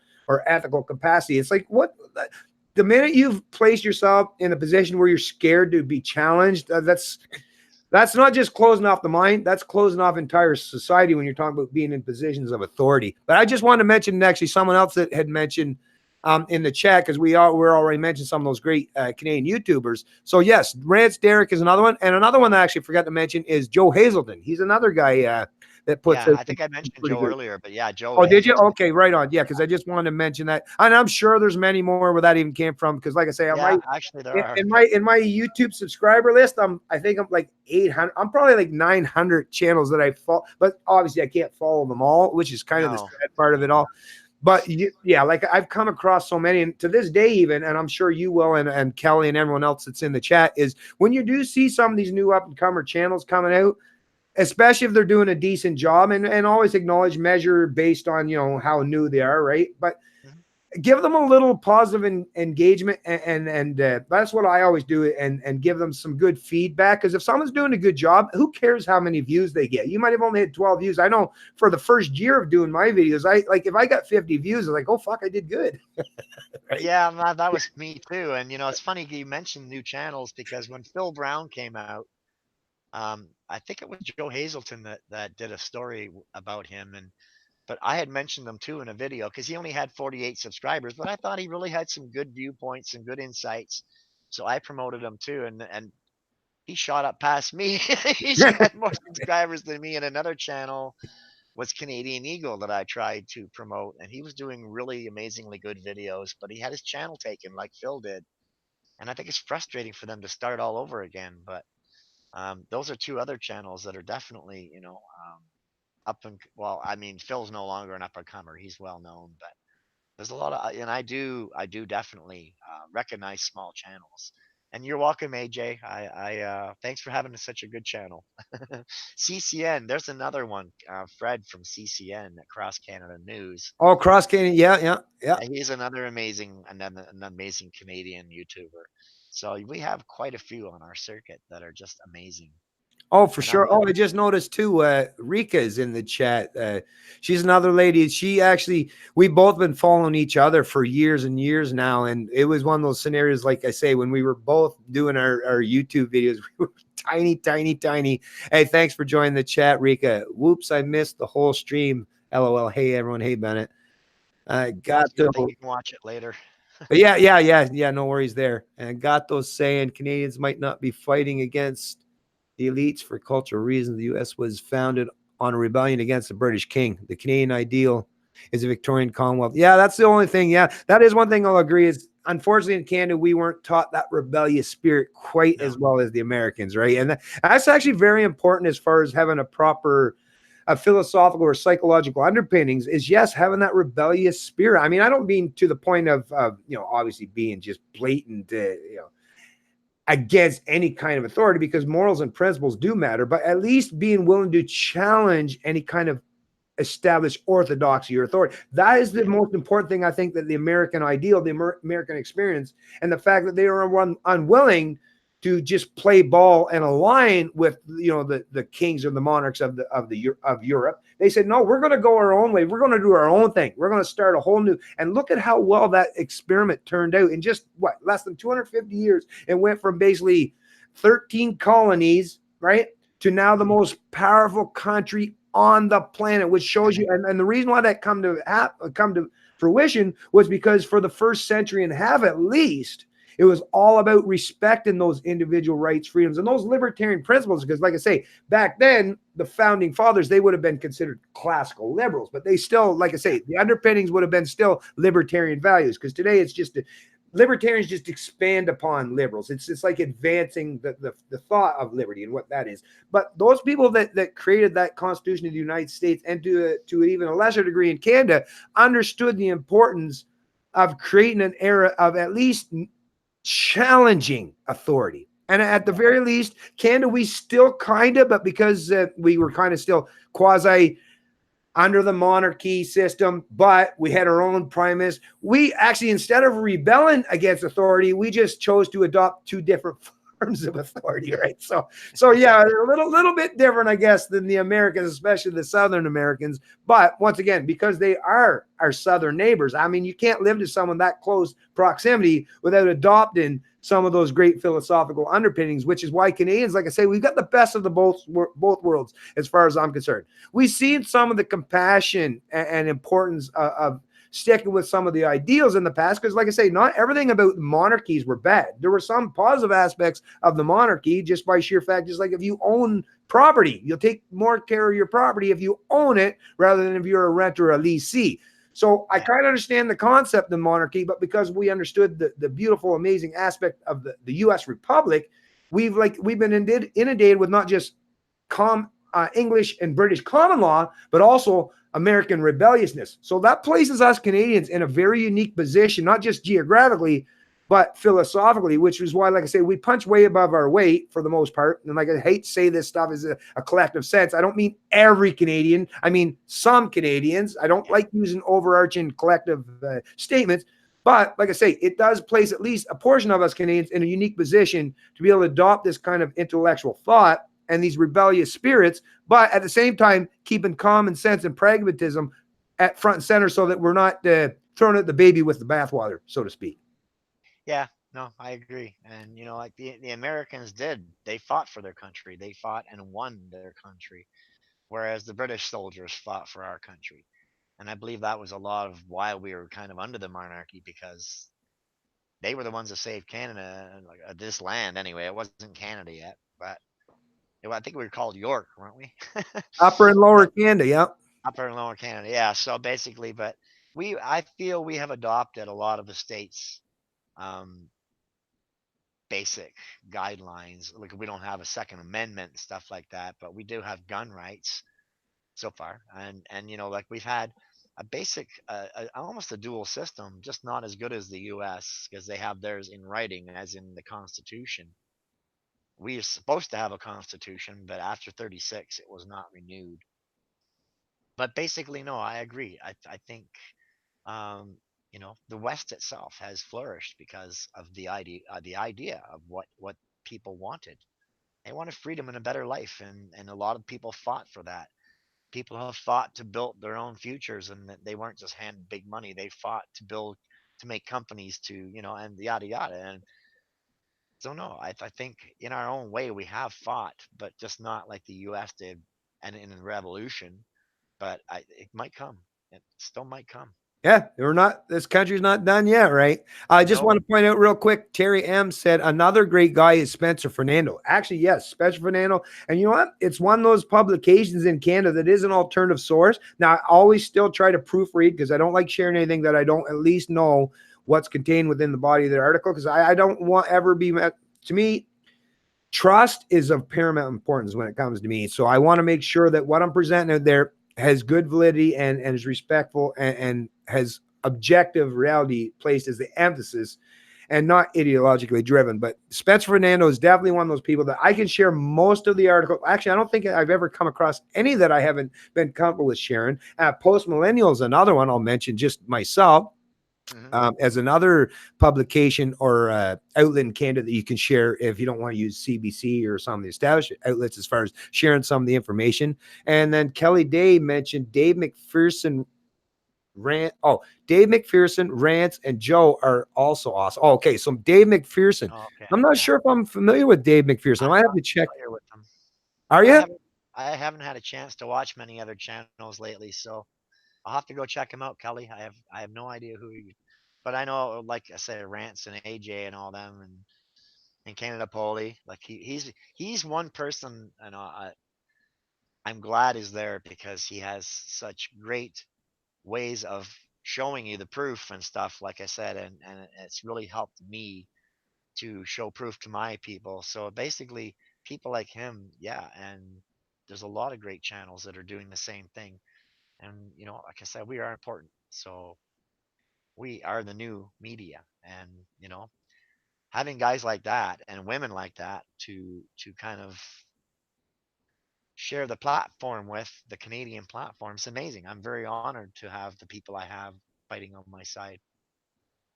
ethical capacity. It's like, what the minute you've placed yourself in a position where you're scared to be challenged, that's not just closing off the mind, that's closing off entire society when you're talking about being in positions of authority. But I just wanted to mention actually someone else that had mentioned in the chat, because we're already mentioned some of those great Canadian YouTubers. So yes, Rance Derrick is another one. And another one that I actually forgot to mention is Joe Hazelton. He's another guy that puts Yeah, out I think I mentioned Joe good earlier, but yeah, Joe Oh, did you? Hazelton. Okay, right on. Yeah, because I just wanted to mention that, and I'm sure there's many more where that even came from. Because, like I say, Yeah, actually there are. in my YouTube subscriber list, I think I'm like 800. I'm probably like 900 channels that I follow, but obviously I can't follow them all, which is kind of the No. sad part of it all. But yeah, like I've come across so many, and to this day, even, and I'm sure you will, and Kelly and everyone else that's in the chat, is when you do see some of these new up and comer channels coming out, especially if they're doing a decent job, and always acknowledge, measure based on, how new they are, right? But give them a little positive engagement, and that's what I always do, and give them some good feedback, because if someone's doing a good job, who cares how many views they get? You might have only had 12 views. I know for the first year of doing my videos, if I got 50 views, I'm like, oh fuck, I did good. Right? Yeah, that was me too. And it's funny you mentioned new channels, because when Phil Brown came out, I think it was Joe Hazelton that did a story about him, but I had mentioned him too in a video because he only had 48 subscribers, but I thought he really had some good viewpoints and good insights, so I promoted him too, and he shot up past me. He had more subscribers than me. And another channel was Canadian Eagle that I tried to promote, and he was doing really amazingly good videos, but he had his channel taken like Phil did, and I think it's frustrating for them to start all over again. But those are two other channels that are definitely, up and well, I mean, Phil's no longer an up and comer; he's well known. But there's a lot of, and I do definitely recognize small channels. And you're welcome, AJ. Thanks for having such a good channel. CCN, there's another one, Fred from CCN, Cross Canada News. Oh, Cross Canyon, yeah. He's an amazing Canadian YouTuber. So we have quite a few on our circuit that are just amazing. Oh, for And sure. Oh, I just noticed too, Rika is in the chat. She's another lady. We've both been following each other for years and years now. And it was one of those scenarios, like I say, when we were both doing our YouTube videos, we were tiny, tiny, tiny. Hey, thanks for joining the chat, Rika. Whoops, I missed the whole stream. LOL. Hey, everyone. Hey, Bennett. That's a good thing. You can watch it later. But yeah. No worries there. And Gato's saying Canadians might not be fighting against the elites for cultural reasons. The U.S. was founded on a rebellion against the British king. The Canadian ideal is a Victorian Commonwealth. Yeah, that's the only thing. Yeah, that is one thing I'll agree is, unfortunately, in Canada, we weren't taught that rebellious spirit quite as well as the Americans, right? And that's actually very important as far as having a proper philosophical or psychological underpinnings is, yes, having that rebellious spirit. I mean, I don't mean to the point of obviously being just blatant, against any kind of authority, because morals and principles do matter, but at least being willing to challenge any kind of established orthodoxy or authority. That is the most important thing, I think, that the American ideal, the American experience, and the fact that they are unwilling to just play ball and align with the kings or the monarchs of Europe. They said, no, we're going to go our own way. We're going to do our own thing. We're going to start a whole new. And look at how well that experiment turned out in just less than 250 years. It went from basically 13 colonies, right, to now the most powerful country on the planet, which shows you. And the reason why that come to fruition was because for the first century and a half, at least, it was all about respecting those individual rights, freedoms, and those libertarian principles. Because, like I say, back then, the founding fathers, they would have been considered classical liberals, but they still, like I say, the underpinnings would have been still libertarian values. Because today, it's just libertarians just expand upon liberals. It's like advancing the thought of liberty and what that is. But those people that created that Constitution of the United States, and to even a lesser degree in Canada, understood the importance of creating an era of at least challenging authority. And at the very least, Canada, we still kind of, but because we were kind of still quasi under the monarchy system, but we had our own prime minister. We actually, instead of rebelling against authority, we just chose to adopt two different forms of authority, right? So yeah, they're a little bit different, I guess, than the Americans, especially the Southern Americans. But once again, because they are our Southern neighbors, I mean, you can't live to someone that close proximity without adopting some of those great philosophical underpinnings, which is why Canadians, like I say, we've got the best of the both worlds, as far as I'm concerned. We've seen some of the compassion and importance of sticking with some of the ideals in the past, because like I say, not everything about monarchies were bad. There were some positive aspects of the monarchy, just by sheer fact, just like if you own property, you'll take more care of your property if you own it rather than if you're a renter or a leasee. So I kind of understand the concept of monarchy, but because we understood the beautiful, amazing aspect of the U.S. Republic, we've been inundated with not just English and British common law, but also American rebelliousness. So that places us Canadians in a very unique position, not just geographically, but philosophically, which is why, like I say, we punch way above our weight for the most part. And like, I hate to say this stuff is a collective sense. I don't mean every Canadian. I mean some Canadians. I don't like using overarching collective statements. But like I say, it does place at least a portion of us Canadians in a unique position to be able to adopt this kind of intellectual thought and these rebellious spirits, but at the same time, keeping common sense and pragmatism at front and center so that we're not throwing out the baby with the bathwater, so to speak. Yeah, no, I agree. And like the Americans did, they fought for their country. They fought and won their country, whereas the British soldiers fought for our country. And I believe that was a lot of why we were kind of under the monarchy, because they were the ones that saved Canada, like this land anyway. It wasn't Canada yet, but I think we were called York, weren't we? Upper and lower But Canada, yeah. Upper and Lower Canada, yeah. So basically, but I feel we have adopted a lot of the states' um, basic guidelines. Like, we don't have a Second Amendment and stuff like that, but we do have gun rights so far, and like we've had a basic, almost a dual system, just not as good as the U.S. because they have theirs in writing, as in the Constitution. We are supposed to have a Constitution, but after 36, it was not renewed. But basically, no, I agree. I think um, the West itself has flourished because of the idea of what people wanted. They wanted freedom and a better life, and a lot of people fought for that. People have fought to build their own futures, and that they weren't just handed big money. They fought to make companies, and yada yada. And so no, I think in our own way we have fought, but just not like the U.S. did, and in the revolution. But it might come. It still might come. Yeah, we're not. This country's not done yet, right? I just want No. to point out real quick. Terry M said another great guy is Spencer Fernando. Actually, yes, Spencer Fernando. And you know what? It's one of those publications in Canada that is an alternative source. Now, I always still try to proofread because I don't like sharing anything that I don't at least know what's contained within the body of the article, because I don't want ever be met. To me, trust is of paramount importance when it comes to me. So I want to make sure that what I'm presenting out there has good validity and is respectful and has objective reality placed as the emphasis and not ideologically driven. But Spencer Fernando is definitely one of those people that I can share most of the article. Actually, I don't think I've ever come across any that I haven't been comfortable with sharing. Post Millennial is another one I'll mention just myself. Hmm. As another publication or outlet in Canada that you can share if you don't want to use CBC or some of the established outlets as far as sharing some of the information. And then Kelly Day mentioned Dave McPherson Dave McPherson, Rance, and Joe are also awesome. Oh, okay, so Dave McPherson. Oh, okay. I'm not Yeah. sure if I'm familiar with Dave McPherson. I I'm might have not to check. familiar with them. Are I you? haven't I haven't had a chance to watch many other channels lately, so I'll have to go check him out, Kelly. I have no idea who he, but I know, like I said, Rance and AJ and all them, and Canada Polly. Like he's one person, and I'm glad he's there because he has such great ways of showing you the proof and stuff. Like I said, and it's really helped me to show proof to my people. So basically, people like him, yeah, and there's a lot of great channels that are doing the same thing. And like I said, we are important. So we are the new media, and having guys like that and women like that to kind of share the platform with, the Canadian platform. It's amazing. I'm very honored to have the people I have fighting on my side.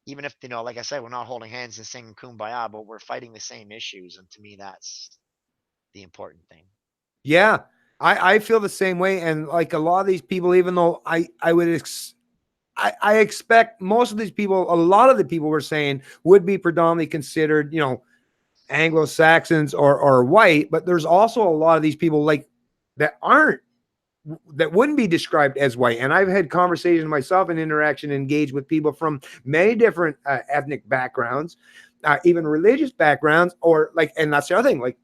Even if, like I said, we're not holding hands and singing kumbaya, but we're fighting the same issues. And to me, that's the important thing. Yeah, I feel the same way. And like a lot of these people, even though I expect most of these people, a lot of the people we're saying would be predominantly considered, Anglo-Saxons or white, but there's also a lot of these people like that wouldn't be described as white. And I've had conversations myself and interaction engaged with people from many different ethnic backgrounds, even religious backgrounds, or like, and that's the other thing, like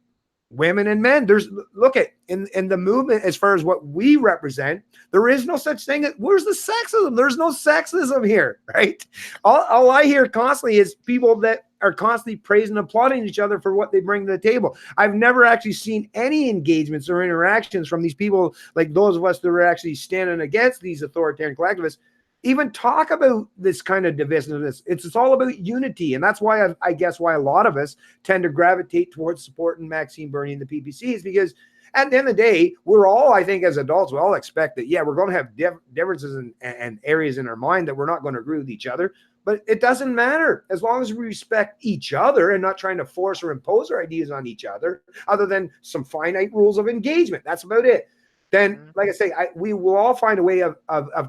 women and men. There's look at in the movement as far as what we represent, there is no such thing. Where's the sexism? There's no sexism here, right? All I hear constantly is people that are constantly praising and applauding each other for what they bring to the table. I've never actually seen any engagements or interactions from these people, like those of us that are actually standing against these authoritarian collectivists, even talk about this kind of divisiveness. It's all about unity. And that's why I guess why a lot of us tend to gravitate towards supporting Maxime Bernier and the PPC is because at the end of the day, we're all, I think, as adults, we all expect that, yeah, we're going to have differences and areas in our mind that we're not going to agree with each other. But it doesn't matter as long as we respect each other and not trying to force or impose our ideas on each other, other than some finite rules of engagement. That's about it. Then, like I say, we will all find a way of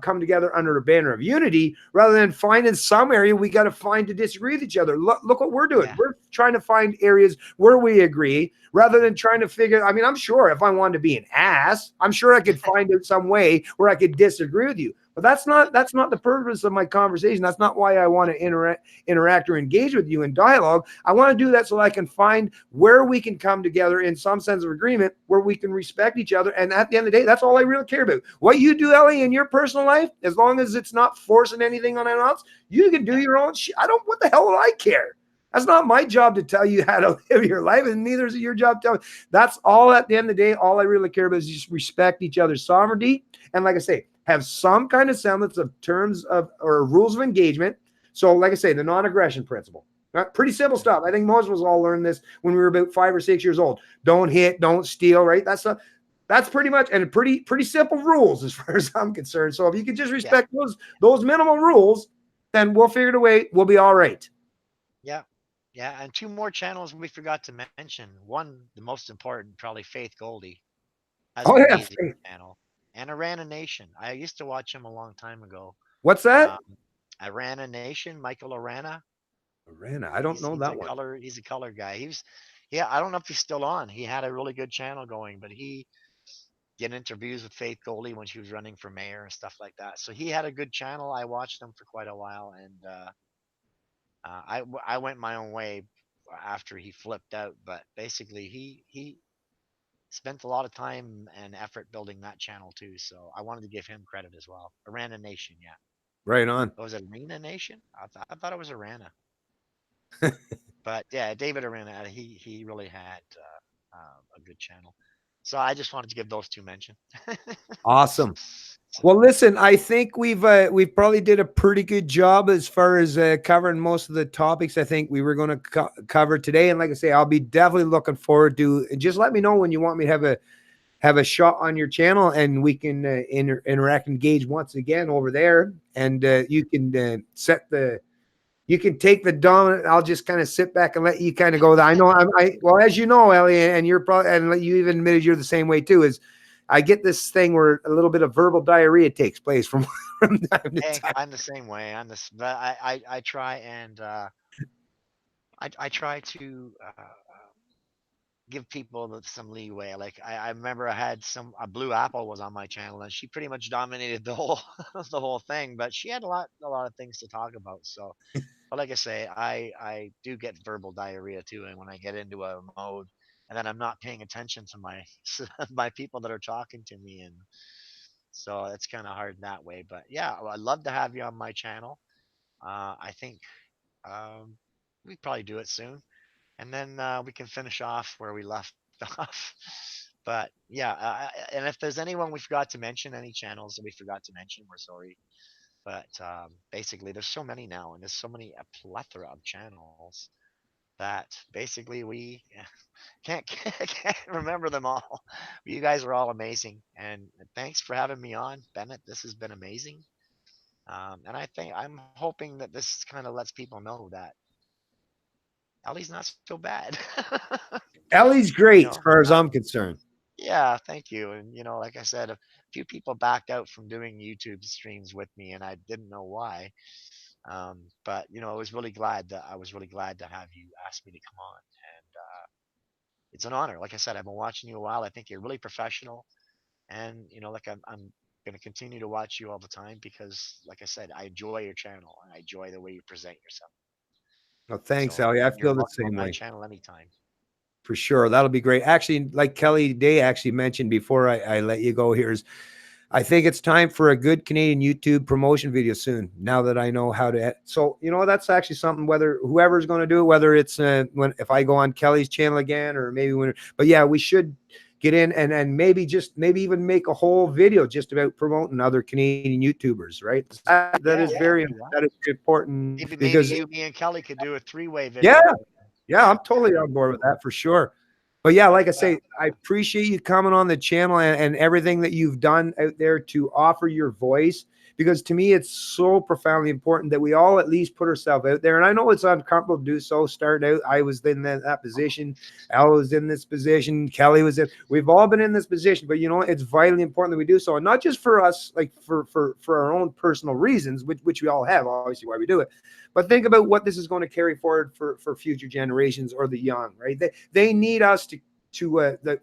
coming together under a banner of unity rather than finding some area we got to find to disagree with each other. Look what we're doing. Yeah. We're trying to find areas where we agree rather than trying to figure. I mean, I'm sure if I wanted to be an ass, I'm sure I could find out some way where I could disagree with you. But that's not the purpose of my conversation. That's not why I want to interact or engage with you in dialogue. I want to do that so I can find where we can come together in some sense of agreement where we can respect each other. And at the end of the day, that's all I really care about. What you do, Ellie, in your personal life, as long as it's not forcing anything on anyone else, you can do your own shit. What the hell would I care? That's not my job to tell you how to live your life, and neither is it your job to tell me. That's all at the end of the day. All I really care about is just respect each other's sovereignty. And like I say, have some kind of semblance of terms of or rules of engagement. So, like I say, the non-aggression principle. Pretty simple stuff. I think most of us all learned this when we were about 5 or 6 years old. Don't hit, don't steal, right? That's pretty much, and pretty simple rules as far as I'm concerned. So if you can just respect those minimal rules, then we'll figure it away. We'll be all right. Yeah. Yeah. And two more channels we forgot to mention. One, the most important, probably Faith Goldie has an amazing channel. And I Ran a Nation. I used to watch him a long time ago. What's that? I Ran a Nation, Michael Arana. Arana. I don't know that one. He's a color guy. I don't know if he's still on. He had a really good channel going, but he did interviews with Faith Goldie when she was running for mayor and stuff like that. So he had a good channel. I watched him for quite a while, and I went my own way after he flipped out. But basically, he spent a lot of time and effort building that channel too. So I wanted to give him credit as well. Arana Nation, yeah. Right on. Was it Arena Nation? I thought it was Arana. But yeah, David Arana, he really had a good channel. So I just wanted to give those two mention. Awesome. Well, listen, I think we've probably did a pretty good job as far as covering most of the topics I think we were going to cover today. And like I say, I'll be definitely looking forward to. Just let me know when you want me to have a shot on your channel, and we can interact, engage once again over there. And you can you can take the dominant. I'll just kind of sit back and let you kind of go. I know well, as you know, Ellie, and you're probably, and you even admitted you're the same way too, is I get this thing where a little bit of verbal diarrhea takes place from time to time. I'm the same way. But I try and I try to give people some leeway. Like I remember I had a Blue Apple was on my channel, and she pretty much dominated the whole the whole thing. But she had a lot of things to talk about. So, but like I say, I do get verbal diarrhea too, and when I get into a mode, and then I'm not paying attention to my my people that are talking to me, and so it's kind of hard in that way. But yeah, I'd love to have you on my channel. I think um, we probably do it soon, and then we can finish off where we left off. But yeah, and if there's anyone we forgot to mention, any channels that we forgot to mention, we're sorry. But basically, there's so many now, and there's so many a plethora of channels that basically we can't remember them all. But you guys were all amazing, and thanks for having me on, Bennett. This has been amazing. And I'm hoping that this kind of lets people know that Ellie's not so bad. Ellie's you great as know, far as uh, I'm concerned. yeah, thank you. And like I said, a few people backed out from doing YouTube streams with me, and I didn't know why. But I was really glad to have you ask me to come on, and it's an honor. Like I said, I've been watching you a while. I think you're really professional, and like I'm going to continue to watch you all the time because, like I said, I enjoy your channel and I enjoy the way you present yourself. Well, thanks, So, Ellie. I and you're feel the welcome on same my way. channel anytime. For sure. That'll be great. Actually, like Kelly Day actually mentioned before I let you go here is I think it's time for a good Canadian YouTube promotion video soon. Now that I know how to, so that's actually something. Whether whoever's going to do it, whether it's if I go on Kelly's channel again, or maybe but yeah, we should get in and maybe even make a whole video just about promoting other Canadian YouTubers. Right? That is Yeah, very yeah. important Maybe because you, me, and Kelly could do a three-way yeah, video. yeah, I'm totally on board with that for sure. But yeah, like I Yeah, say, I appreciate you coming on the channel and everything that you've done out there to offer your voice, because to me, it's so profoundly important that we all at least put ourselves out there. And I know it's uncomfortable to do so. Starting out, I was in that position. Elle was in this position. Kelly was in. We've all been in this position, but it's vitally important that we do so, and not just for us, like for our own personal reasons, which we all have, obviously, why we do it. But think about what this is going to carry forward for future generations or the young, right? They need us to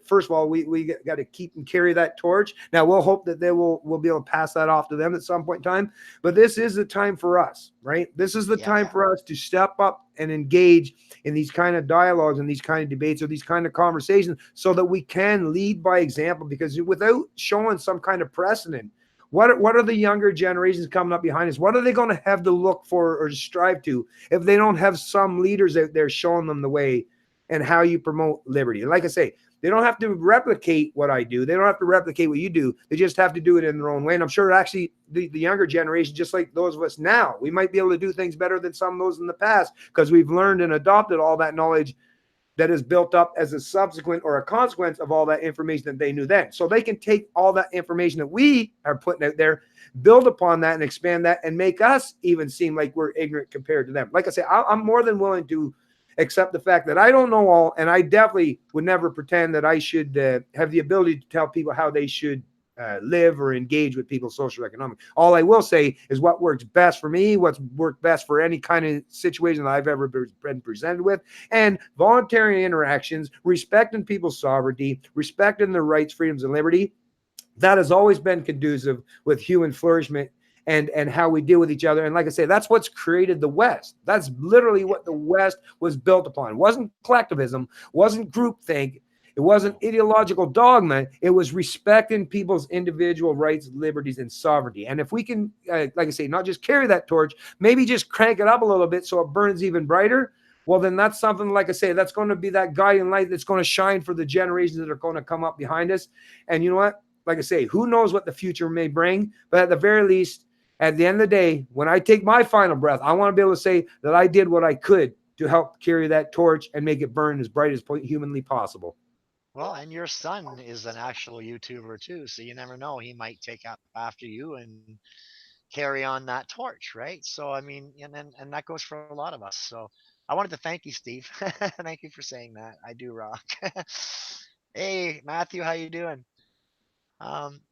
first of all, we got to keep and carry that torch. Now we'll hope that we'll be able to pass that off to them at some point in time. But this is the time for us, right? This is the time for us to step up and engage in these kind of dialogues and these kind of debates or these kind of conversations, so that we can lead by example. Because without showing some kind of precedent, what are the younger generations coming up behind us? What are they going to have to look for or strive to if they don't have some leaders out there showing them the way and how you promote liberty? And like I say, they don't have to replicate what I do. They don't have to replicate what you do. They just have to do it in their own way. And I'm sure actually the younger generation, just like those of us now, we might be able to do things better than some of those in the past, because we've learned and adopted all that knowledge that is built up as a subsequent or a consequence of all that information that they knew then. So they can take all that information that we are putting out there, build upon that and expand that, and make us even seem like we're ignorant compared to them. Like I say, I'm more than willing to accept the fact that I don't know all, and I definitely would never pretend that I should have the ability to tell people how they should live or engage with people social economic. All I will say is what works best for me, what's worked best for any kind of situation that I've ever been presented with, and voluntary interactions, respecting people's sovereignty, respecting their rights, freedoms, and liberty. That has always been conducive with human flourishment and how we deal with each other. And like I say, that's what's created the West. That's literally what the West was built upon. It wasn't collectivism, wasn't groupthink, it wasn't ideological dogma. It was respecting people's individual rights, liberties, and sovereignty. And if we can, like I say, not just carry that torch, maybe just crank it up a little bit so it burns even brighter, well, then that's something, like I say, that's going to be that guiding light that's going to shine for the generations that are going to come up behind us. And you know what? Like I say, who knows what the future may bring? But at the very least, at the end of the day, when I take my final breath, I want to be able to say that I did what I could to help carry that torch and make it burn as bright as humanly possible. Well, and your son is an actual YouTuber too, so you never know. He might take up after you and carry on that torch, right? So I mean, and that goes for a lot of us. So I wanted to thank you, Steve. Thank you for saying that. I do rock. Hey, Matthew, how you doing?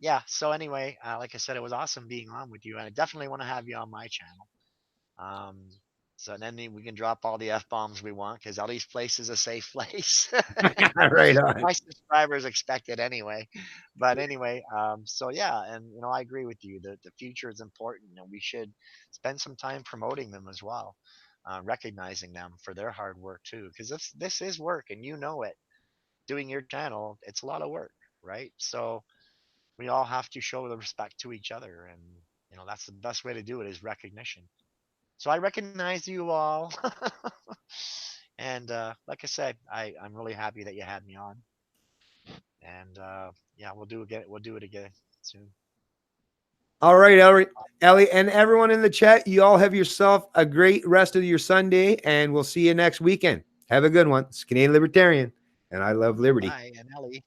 Yeah. So anyway, like I said, it was awesome being on with you, and I definitely want to have you on my channel. Um, so then we can drop all the f bombs we want, because Ellie's place is a safe place. Right on. My subscribers expect it anyway. But anyway, so yeah, and I agree with you. The future is important, and we should spend some time promoting them as well, recognizing them for their hard work too, because this is work, and you know it. Doing your channel, it's a lot of work, right? So we all have to show the respect to each other, and that's the best way to do it, is recognition. So I recognize you all. And like I said, I'm really happy that you had me on. And yeah, we'll do it again soon. All right, Ellie, and everyone in the chat, you all have yourself a great rest of your Sunday, and we'll see you next weekend. Have a good one. It's Canadian Libertarian, and I love liberty. Bye, and Ellie.